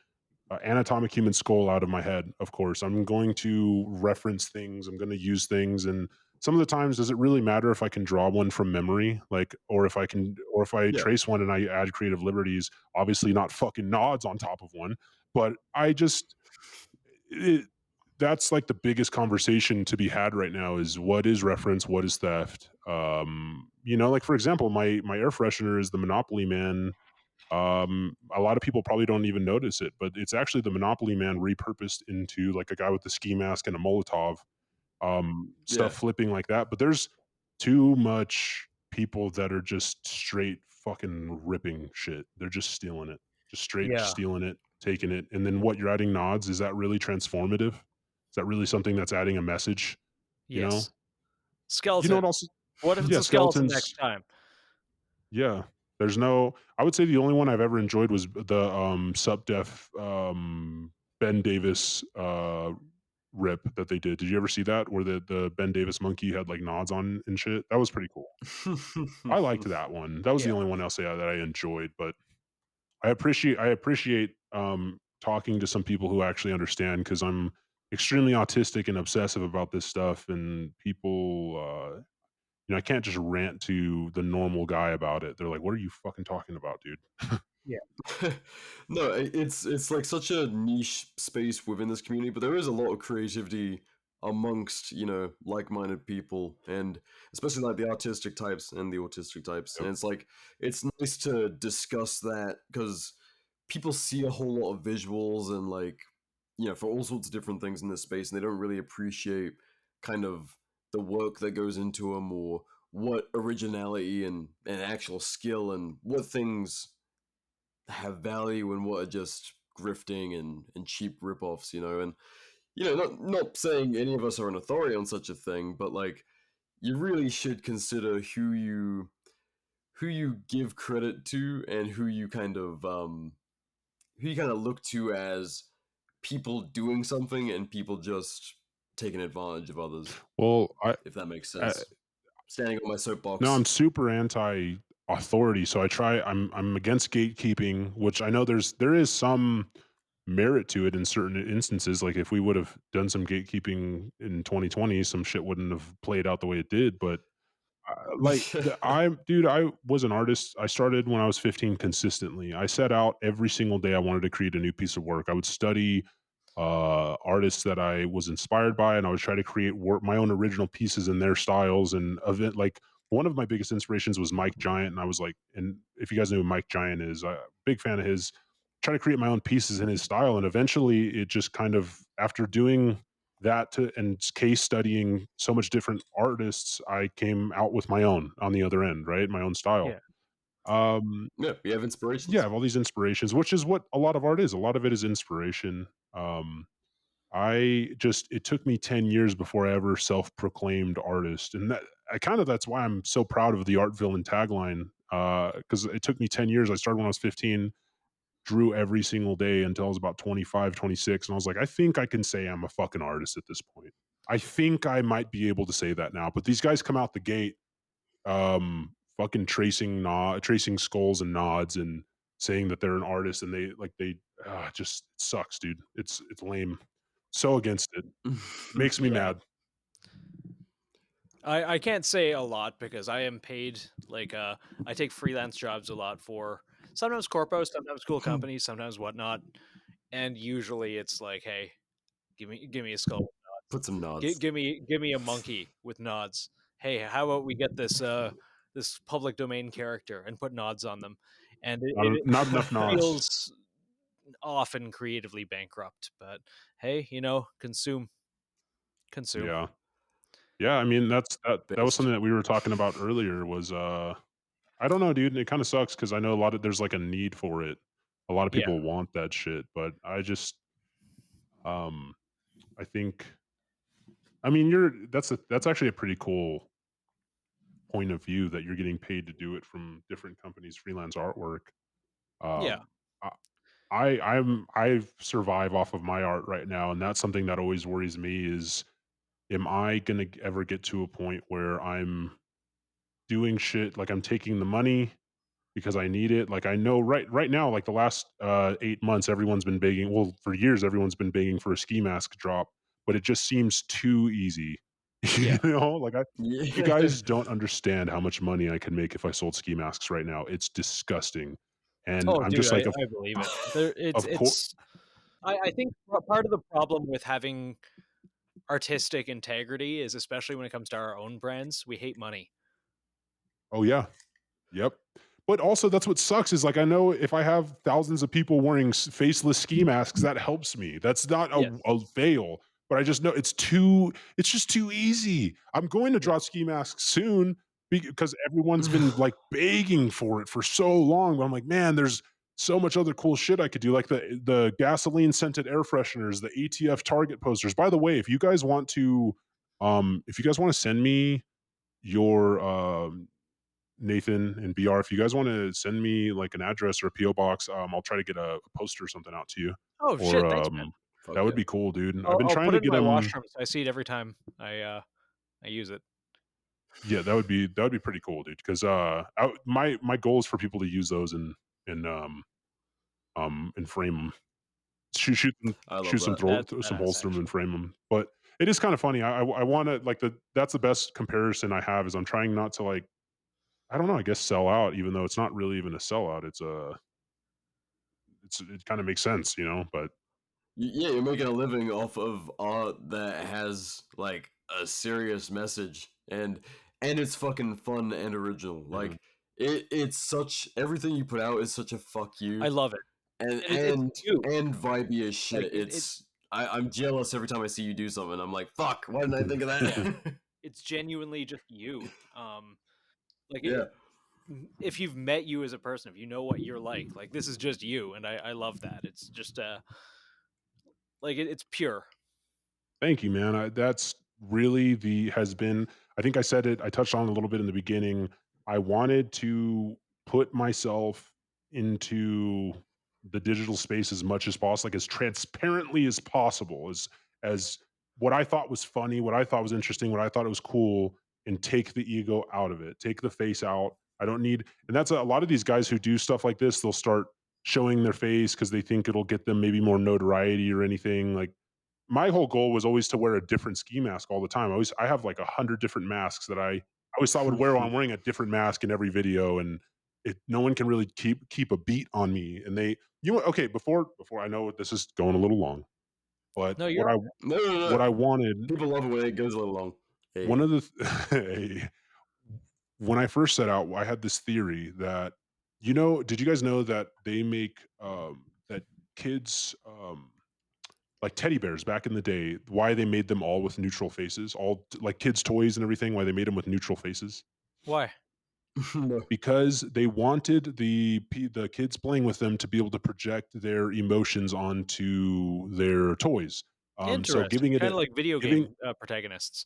anatomic human skull out of my head. Of course, I'm going to reference things. I'm going to use things, and some of the times, does it really matter if I can draw one from memory, like, or if I Yeah. trace one and I add creative liberties? Obviously, not fucking nods on top of one, but I just that's like the biggest conversation to be had right now is what is reference, what is theft. Like for example, my air freshener is the Monopoly Man. A lot of people probably don't even notice it, but it's actually the Monopoly Man repurposed into like a guy with a ski mask and a Molotov, stuff Yeah. flipping like that. But there's too much people that are just straight fucking ripping shit. They're just stealing it, just straight Yeah. stealing it, taking it. And then what you're adding nods, is that really transformative? Is that really something that's adding a message? You know? Yes. Skeleton. You know what else? What if it's Yeah, a skeleton skeletons. next time? Yeah. There's no, I would say the only one I've ever enjoyed was the Sup Def Ben Davis rip that they did. Did you ever see that where the Ben Davis monkey had like nods on and shit? That was pretty cool. I liked that one. That was the Yeah. only one else that I enjoyed, but I appreciate talking to some people who actually understand, because I'm extremely autistic and obsessive about this stuff, and people I can't just rant to the normal guy about it. They're like, "What are you fucking talking about, dude?" No, it's like such a niche space within this community, but there is a lot of creativity amongst like-minded people, and especially like the artistic types and the autistic types. Yep. And it's like it's nice to discuss that because people see a whole lot of visuals and like for all sorts of different things in this space, and they don't really appreciate kind of the work that goes into them, or what originality and actual skill and what things have value and what are just grifting and cheap ripoffs, and not saying any of us are an authority on such a thing, but like you really should consider who you give credit to and who you kind of look to as people doing something and people just taking advantage of others, Well, if that makes I sense. Standing on my soapbox. no, I'm super anti authority, so I'm against gatekeeping, which I know there is some merit to it in certain instances. Like if we would have done some gatekeeping in 2020, some shit wouldn't have played out the way it did. But dude, I was an artist. I started when I was 15 consistently. I set out every single day I wanted to create a new piece of work. I would study artists that I was inspired by, and I would try to create my own original pieces in their styles. And event like one of my biggest inspirations was Mike Giant, and I was like, and if you guys know who Mike Giant is, big fan of his. Trying to create my own pieces in his style, and eventually, it just kind of after doing and case studying so much different artists, I came out with my own on the other end, right? My own style. Yeah. Yeah, we have inspirations. Yeah, I have all these inspirations, which is what a lot of art is. A lot of it is inspiration. It took me 10 years before I ever self-proclaimed artist. And that's why I'm so proud of the art villain tagline. Cause it took me 10 years. I started when I was 15, drew every single day until I was about 25, 26. And I was like, I think I can say I'm a fucking artist at this point. I think I might be able to say that now. But these guys come out the gate, fucking tracing skulls and nods and saying that they're an artist, and they just it sucks, dude. It's lame. So against it. Makes me Yeah. mad. I can't say a lot because I am paid like I take freelance jobs a lot for sometimes corpos, sometimes cool companies, sometimes whatnot, and usually it's like, hey, give me a skull with nods. Put some nods. Give me a monkey with nods. Hey, how about we get this public domain character and put nods on them, and Not enough nods. feels often creatively bankrupt. But hey, consume. Yeah. Yeah, I mean that was Best. something that we were talking about earlier was I don't know, dude. It kind of sucks because I know there's like a need for it. A lot of Yeah. people want that shit, but um I think I mean that's actually a pretty cool point of view that you're getting paid to do it from different companies, freelance artwork. Yeah. Um I survive off of my art right now, and that's something that always worries me is am I gonna ever get to a point where I'm doing shit like I'm taking the money because I need it. Like I know right now, like the last 8 months, everyone's been begging. Well, for years, everyone's been begging for a ski mask drop, but it just seems too easy. Yeah. Like you Yeah. guys don't understand how much money I can make if I sold ski masks right now. It's disgusting, and Oh, I'm dude, just like, I believe it. of course. I think part of the problem with having artistic integrity is, especially when it comes to our own brands, we hate money. Oh yeah, yep. But also, that's what sucks is like I know if I have thousands of people wearing faceless ski masks, that helps me. That's not Yes. a fail, but I just know it's just too easy. I'm going to draw ski masks soon because everyone's been like begging for it for so long. But I'm like, man, there's so much other cool shit I could do, like the gasoline scented air fresheners, the ATF Target posters. By the way, if you guys want to send me your Nathan and BR, if you guys want to send me like an address or a PO box, I'll try to get a poster or something out to you. Oh Or shit, thanks, man. Fuck that would yeah. be cool, dude. I've been I'll trying put to it in get my him. washroom, so I see it every time I use it. Yeah, that would be pretty cool, dude. Because my goal is for people to use those and frame them. I love Shoot some that. some That's holes through them actually. and frame them. But it is kind of funny. I want to like that's the best comparison I have is I'm trying not to like I don't know, I guess sell out, even though it's not really even a sellout. It kind of makes sense, but Yeah, you're making a living off of art that has like a serious message and it's fucking fun and original. Like it's such everything you put out is such a fuck you I love it. and It's you. and vibey as shit. Like I'm jealous every time I see you do something. I'm like, fuck, why didn't I think of that? it's genuinely just you. Like Yeah. if you've met you as a person, if you know what you're like this is just you, and I love that. It's just like it's pure. Thank you, man. That's really has been, I think I said it, I touched on it a little bit in the beginning. I wanted to put myself into the digital space as much as possible, like as transparently as possible, as what I thought was funny, what I thought was interesting, what I thought it was cool, and take the ego out of it, take the face out. I don't need, and that's a lot of these guys who do stuff like this, they'll start showing their face because they think it'll get them maybe more notoriety or anything. Like my whole goal was always to wear a different ski mask all the time. I have like 100 different masks that I always thought would wear. I'm wearing a different mask in every video, and no one can really keep a beat on me. And okay, before I know this is going a little long, but No, you're No, no, what no. I wanted, People love it when it goes a little long. Hey. one of the when I first set out, I had this theory that, did you guys know that they make that kids like teddy bears back in the day, why they made them all with neutral faces, all like kids' toys and everything, why they made them with neutral faces? why? No. Because they wanted the kids playing with them to be able to project their emotions onto their toys. So Interesting. giving it Kind a of like video giving game protagonists.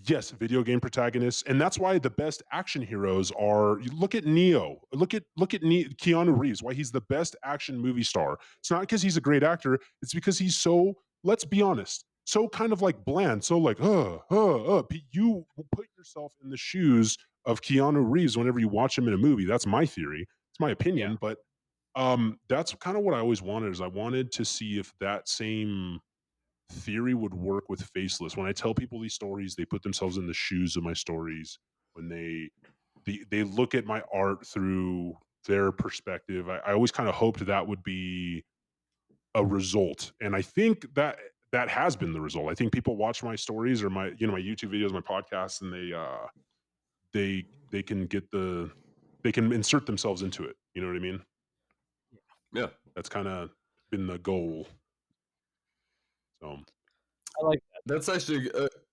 Yes, video game protagonists, and that's why the best action heroes are. You look at Neo, Keanu Reeves. Why he's the best action movie star? It's not because he's a great actor. It's because he's so. Let's be honest. So kind of like bland. So like, you put yourself in the shoes of Keanu Reeves whenever you watch him in a movie. That's my theory. It's my Yeah. opinion, but that's kind of what I always wanted. Is I wanted to see if that same theory would work with Faceless. When I tell people these stories, they put themselves in the shoes of my stories. When they look at my art through their perspective, I always kind of hoped that would be a result, and I think that has been the result. I think people watch my stories or my my YouTube videos, my podcasts, and they can they can insert themselves into it. You know what I mean? Yeah. That's kind of been the goal. So I like That's actually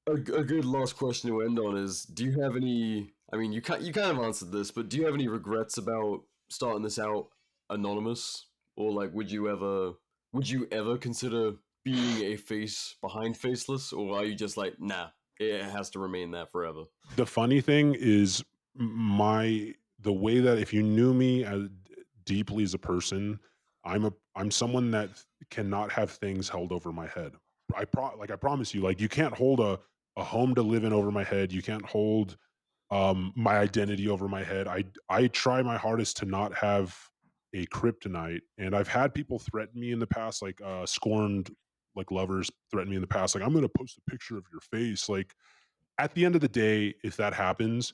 a good last question to end on. Is do you have any? I mean, you kind of answered this, but do you have any regrets about starting this out anonymous, or like would you ever consider being a face behind Faceless, or are you just like, nah, it has to remain that forever? the funny thing is the way that if you knew me as deeply as a person, I'm someone that cannot have things held over my head. I promise you, like you can't hold a home to live in over my head. You can't hold my identity over my head. I try my hardest to not have a kryptonite, and I've had people threaten me in the past, like scorned like lovers threaten me in the past, like I'm going to post a picture of your face. Like at the end of the day, if that happens,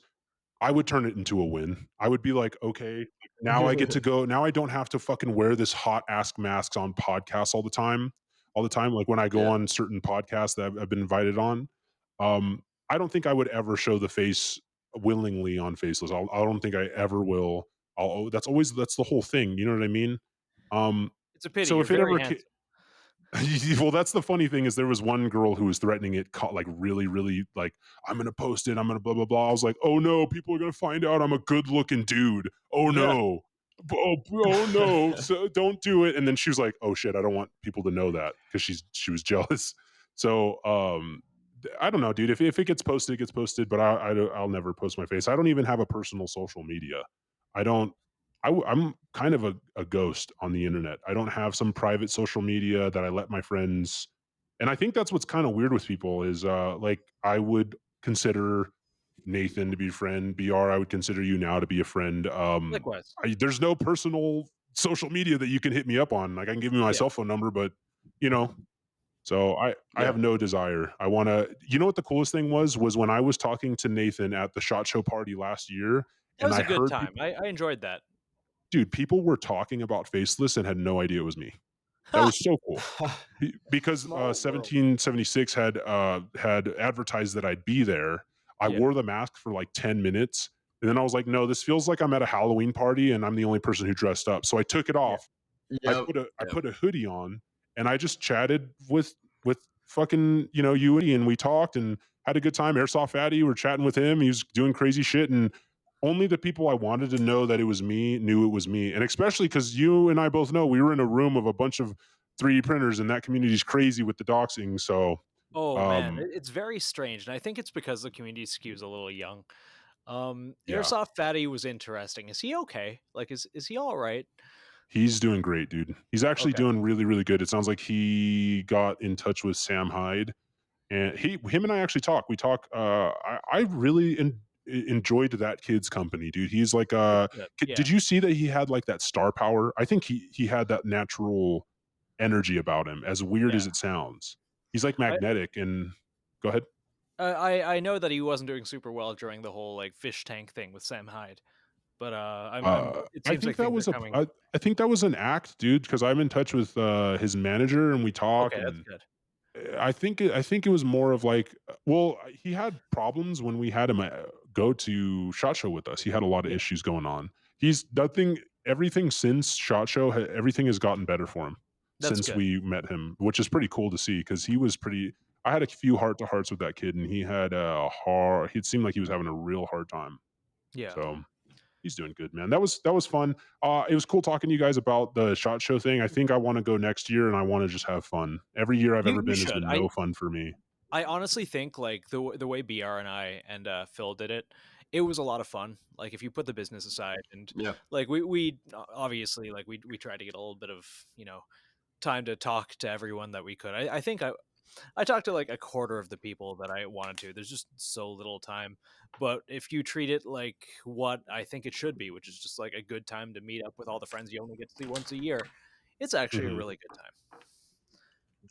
I would turn it into a win. I would be like, okay, now I get to go. Now I don't have to fucking wear this hot ask masks on podcasts all the time. All the time. Like when I go Yeah. on certain podcasts that I've been invited on, I don't think I would ever show the face willingly on Faceless. I don't think I ever will. That's the whole thing. You know what I mean? it's a pity. So You're if it very ever handsome. well, that's the funny thing is there was one girl who was threatening it, like really, really, like I'm gonna post it, I'm gonna blah blah blah. I was like, oh no, people are gonna find out I'm a good looking dude. Oh Yeah. no, oh no, so don't do it. And then she was like, oh shit, I don't want people to know that because she was jealous. So I don't know, dude. If it gets posted, it gets posted. But I'll never post my face. I don't even have a personal social media. I don't. I'm kind of a ghost on the internet. I don't have some private social media that I let my friends. And I think that's what's kind of weird with people is like I would consider Nathan to be a friend. BR, I would consider you now to be a friend. Likewise. There's no personal social media that you can hit me up on. Like I can give you my Yeah. cell phone number, but you know, so I Yeah. have no desire. I want to. You know what the coolest thing was when I was talking to Nathan at the SHOT Show party last year, That and was I a good heard time. I enjoyed that. dude, people were talking about Faceless and had no idea it was me. That was so cool. Because Small world. 1776 had advertised that I'd be there. I Yeah. wore the mask for like 10 minutes. And then I was like, no, this feels like I'm at a Halloween party and I'm the only person who dressed up. So I took it off. Yep. I put a hoodie on and I just chatted with fucking, you and we talked and had a good time. Airsoft Fatty, we're chatting with him. He was doing crazy shit. And only the people I wanted to know that it was me knew it was me. And especially because you and I both know we were in a room of a bunch of 3D printers, and that community is crazy with the doxing. So, Oh man, um, it's very strange, and I think it's because the community skews a little young. yeah, Airsoft Fatty was interesting. Is he okay? Like, is he all right? he's doing great, dude. He's actually Okay, doing really, really good. It sounds like he got in touch with Sam Hyde, and him and I actually talk. We talk. I really enjoyed that kid's company, dude. He's like, that's good. did Yeah, you see that he had like that star power? I think he had that natural energy about him, as weird yeah. as it sounds. He's like I magnetic. And go ahead. I know that he wasn't doing super well during the whole like fish tank thing with Sam Hyde, but I'm. It I seems think like that things are was coming. I think that was an act, dude. Because I'm in touch with his manager, and we talk, Okay, that's and good. I think it was more of like, well, he had problems when we had him go to Shot Show with us. He had a lot of Yeah, issues going on. He's nothing. Everything since Shot Show, everything has gotten better for him that's since good. we met him, which is pretty cool to see because he was pretty. I had a few heart to hearts with that kid, and he had a hard. It seemed like he was having a real hard time. Yeah. So he's doing good, man. That was fun. It was cool talking to you guys about the Shot Show thing. I think I want to go next year, and I want to just have fun. Every year I've ever You been has should. been no fun for me. I honestly think like the way BR and I and Phil did it, it was a lot of fun. Like if you put the business aside and Yeah. like we obviously like we tried to get a little bit of time to talk to everyone that we could. I think I talked to like a quarter of the people that I wanted to. There's just so little time. But if you treat it like what I think it should be, which is just like a good time to meet up with all the friends you only get to see once a year, it's actually a Mhm. really good time.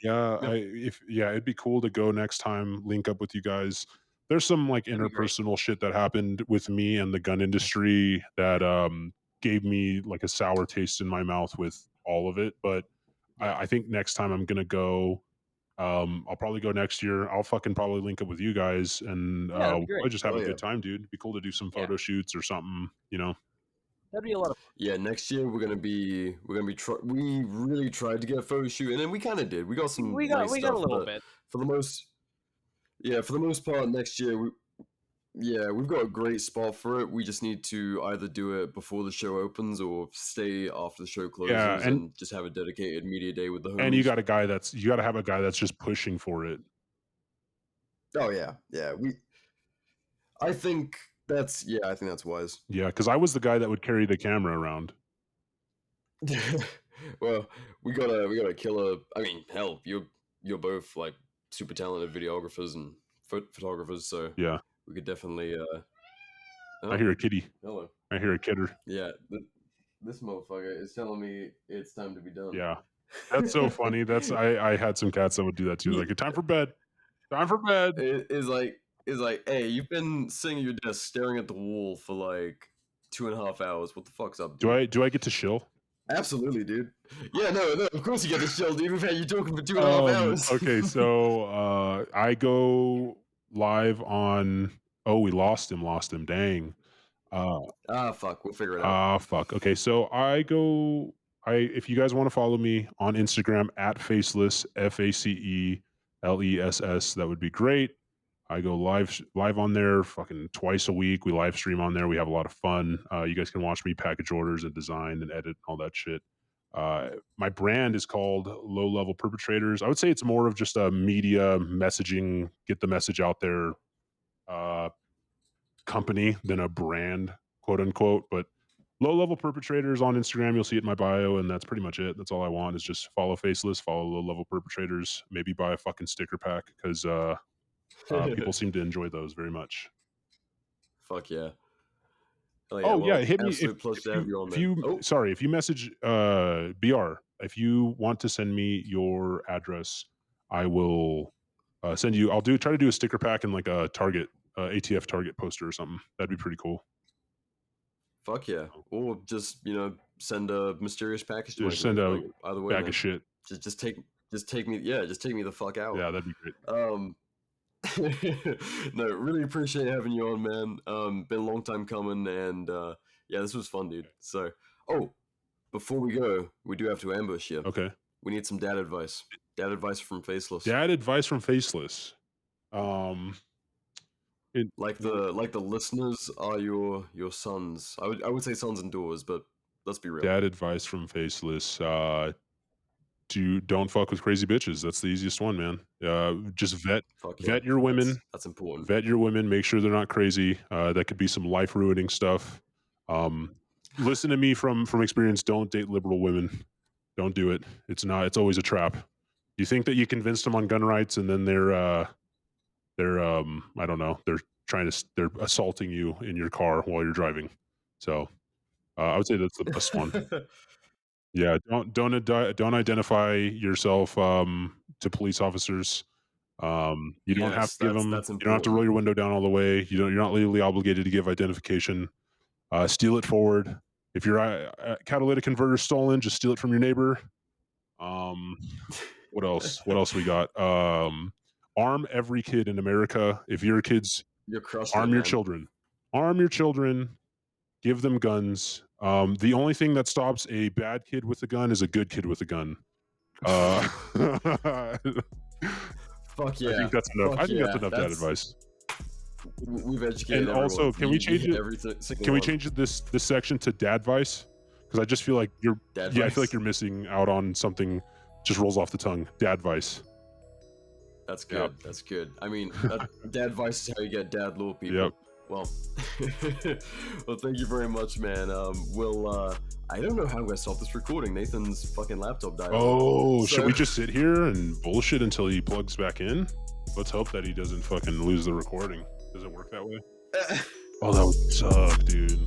Yeah, Yeah. it'd be cool to go next time, link up with you guys. There's some like That'd be great. interpersonal shit that happened with me and the gun industry that gave me like a sour taste in my mouth with all of it. But Yeah. I think next time I'm gonna go. I'll probably go next year. I'll fucking probably link up with you guys, and Yeah, that'd be we'll great. probably just have Oh a yeah. good time, dude. It'd be cool to do some Yeah. photo shoots or something, you know. That'd be a lot of fun. Yeah, next year we really tried to get a photo shoot, and then we kind of did. We got some nice We got a stuff, little but bit. for the most for the most part, next year we've got a great spot for it. We just need to either do it before the show opens or stay after the show Yeah, closes and just have a dedicated media day with the and you homies. got a guy that's you got to have a guy that's just pushing for it. Oh yeah, yeah. I think I think that's wise. Yeah, because I was the guy that would carry the camera around. Well, we got a killer. I mean, hell, you're both like super talented videographers and photographers, so Yeah, we could definitely. I Oh, hear a kitty. hello. I hear a kidder. Yeah, this motherfucker is telling me it's time to be done. Yeah, that's so funny. I had some cats that would do that too. He Like, time for bed. Time for bed. is like, hey, you've been sitting at your desk staring at the wall for like 2.5 hours. What the fuck's up, dude? Do I get to shill? Absolutely, dude. Yeah, no, of course you get the show, dude. We've had you talking for 2.5 hours. Okay, so I go live on. Oh, we lost him. Dang. Uh, Fuck, we'll figure it out. fuck. Okay, so I go. If you guys want to follow me on Instagram at faceless FACELESS, that would be great. I go live on there fucking twice a week. We live stream on there. We have a lot of fun. You guys can watch me package orders and design and edit and all that shit. My brand is called Low Level Perpetrators. I would say it's more of just a media messaging, get the message out there uh, company than a brand, quote unquote. But Low Level Perpetrators on Instagram, you'll see it in my bio, and that's pretty much it. That's all I want is just follow Faceless, follow Low Level Perpetrators, maybe buy a fucking sticker pack because people seem to enjoy those very much. Fuck yeah. Oh yeah, Oh yeah, well, hit me absolute pleasure to have you on, if man. you Oh, sorry, if you message BR, if you want to send me your address, I will send you. Try to do a sticker pack and like a Target ATF Target poster or something. That'd be pretty cool. fuck yeah. Or just, send a mysterious package to my Just send door. a Like, either way, bag man. of shit. Just take me, yeah, just take me the fuck out. Yeah, that'd be great. No, really appreciate having you on, man. Been a long time coming, and yeah, this was fun, dude. So, oh, before we go, we do have to ambush you. Okay. We need some dad advice. Dad advice from Faceless. Dad advice from Faceless. Um, Like the listeners are your sons. I would say sons and daughters, but let's be real. Dad advice from Faceless. Don't fuck with crazy bitches. That's the easiest one, man. Just vet your women. That's important. Vet your women. Make sure they're not crazy. That could be some life ruining stuff. Listen to me from experience. Don't date liberal women. Don't do it. It's always a trap. You think that you convinced them on gun rights, and then they're I don't know, they're assaulting you in your car while you're driving. So I would say that's the best one. Yeah, don't identify yourself to police officers. You don't have to give them. You don't have to roll your window down all the way. You're not legally obligated to give identification. Steal it forward. If your catalytic converter stolen, just steal it from your neighbor. What else? What else we got? Arm every kid in America. If your kids, arm your children. Arm your children. Give them guns. The only thing that stops a bad kid with a gun is a good kid with a gun. Fuck yeah. I think that's enough. That's enough dad advice. We've educated and also, everyone. can we change it? Can we change this section to dad advice? Because I just feel like I feel like you're missing out on something. Just rolls off the tongue. Dad advice. That's good. Yep. That's good. I mean, dad advice is how you get dad law, people. Yep. Well, thank you very much, man. I don't know how I'm gonna stop this recording. Nathan's fucking laptop died. Oh, should we just sit here and bullshit until he plugs back in? Let's hope that he doesn't fucking lose the recording. Does it work that way? Oh, that would suck, dude.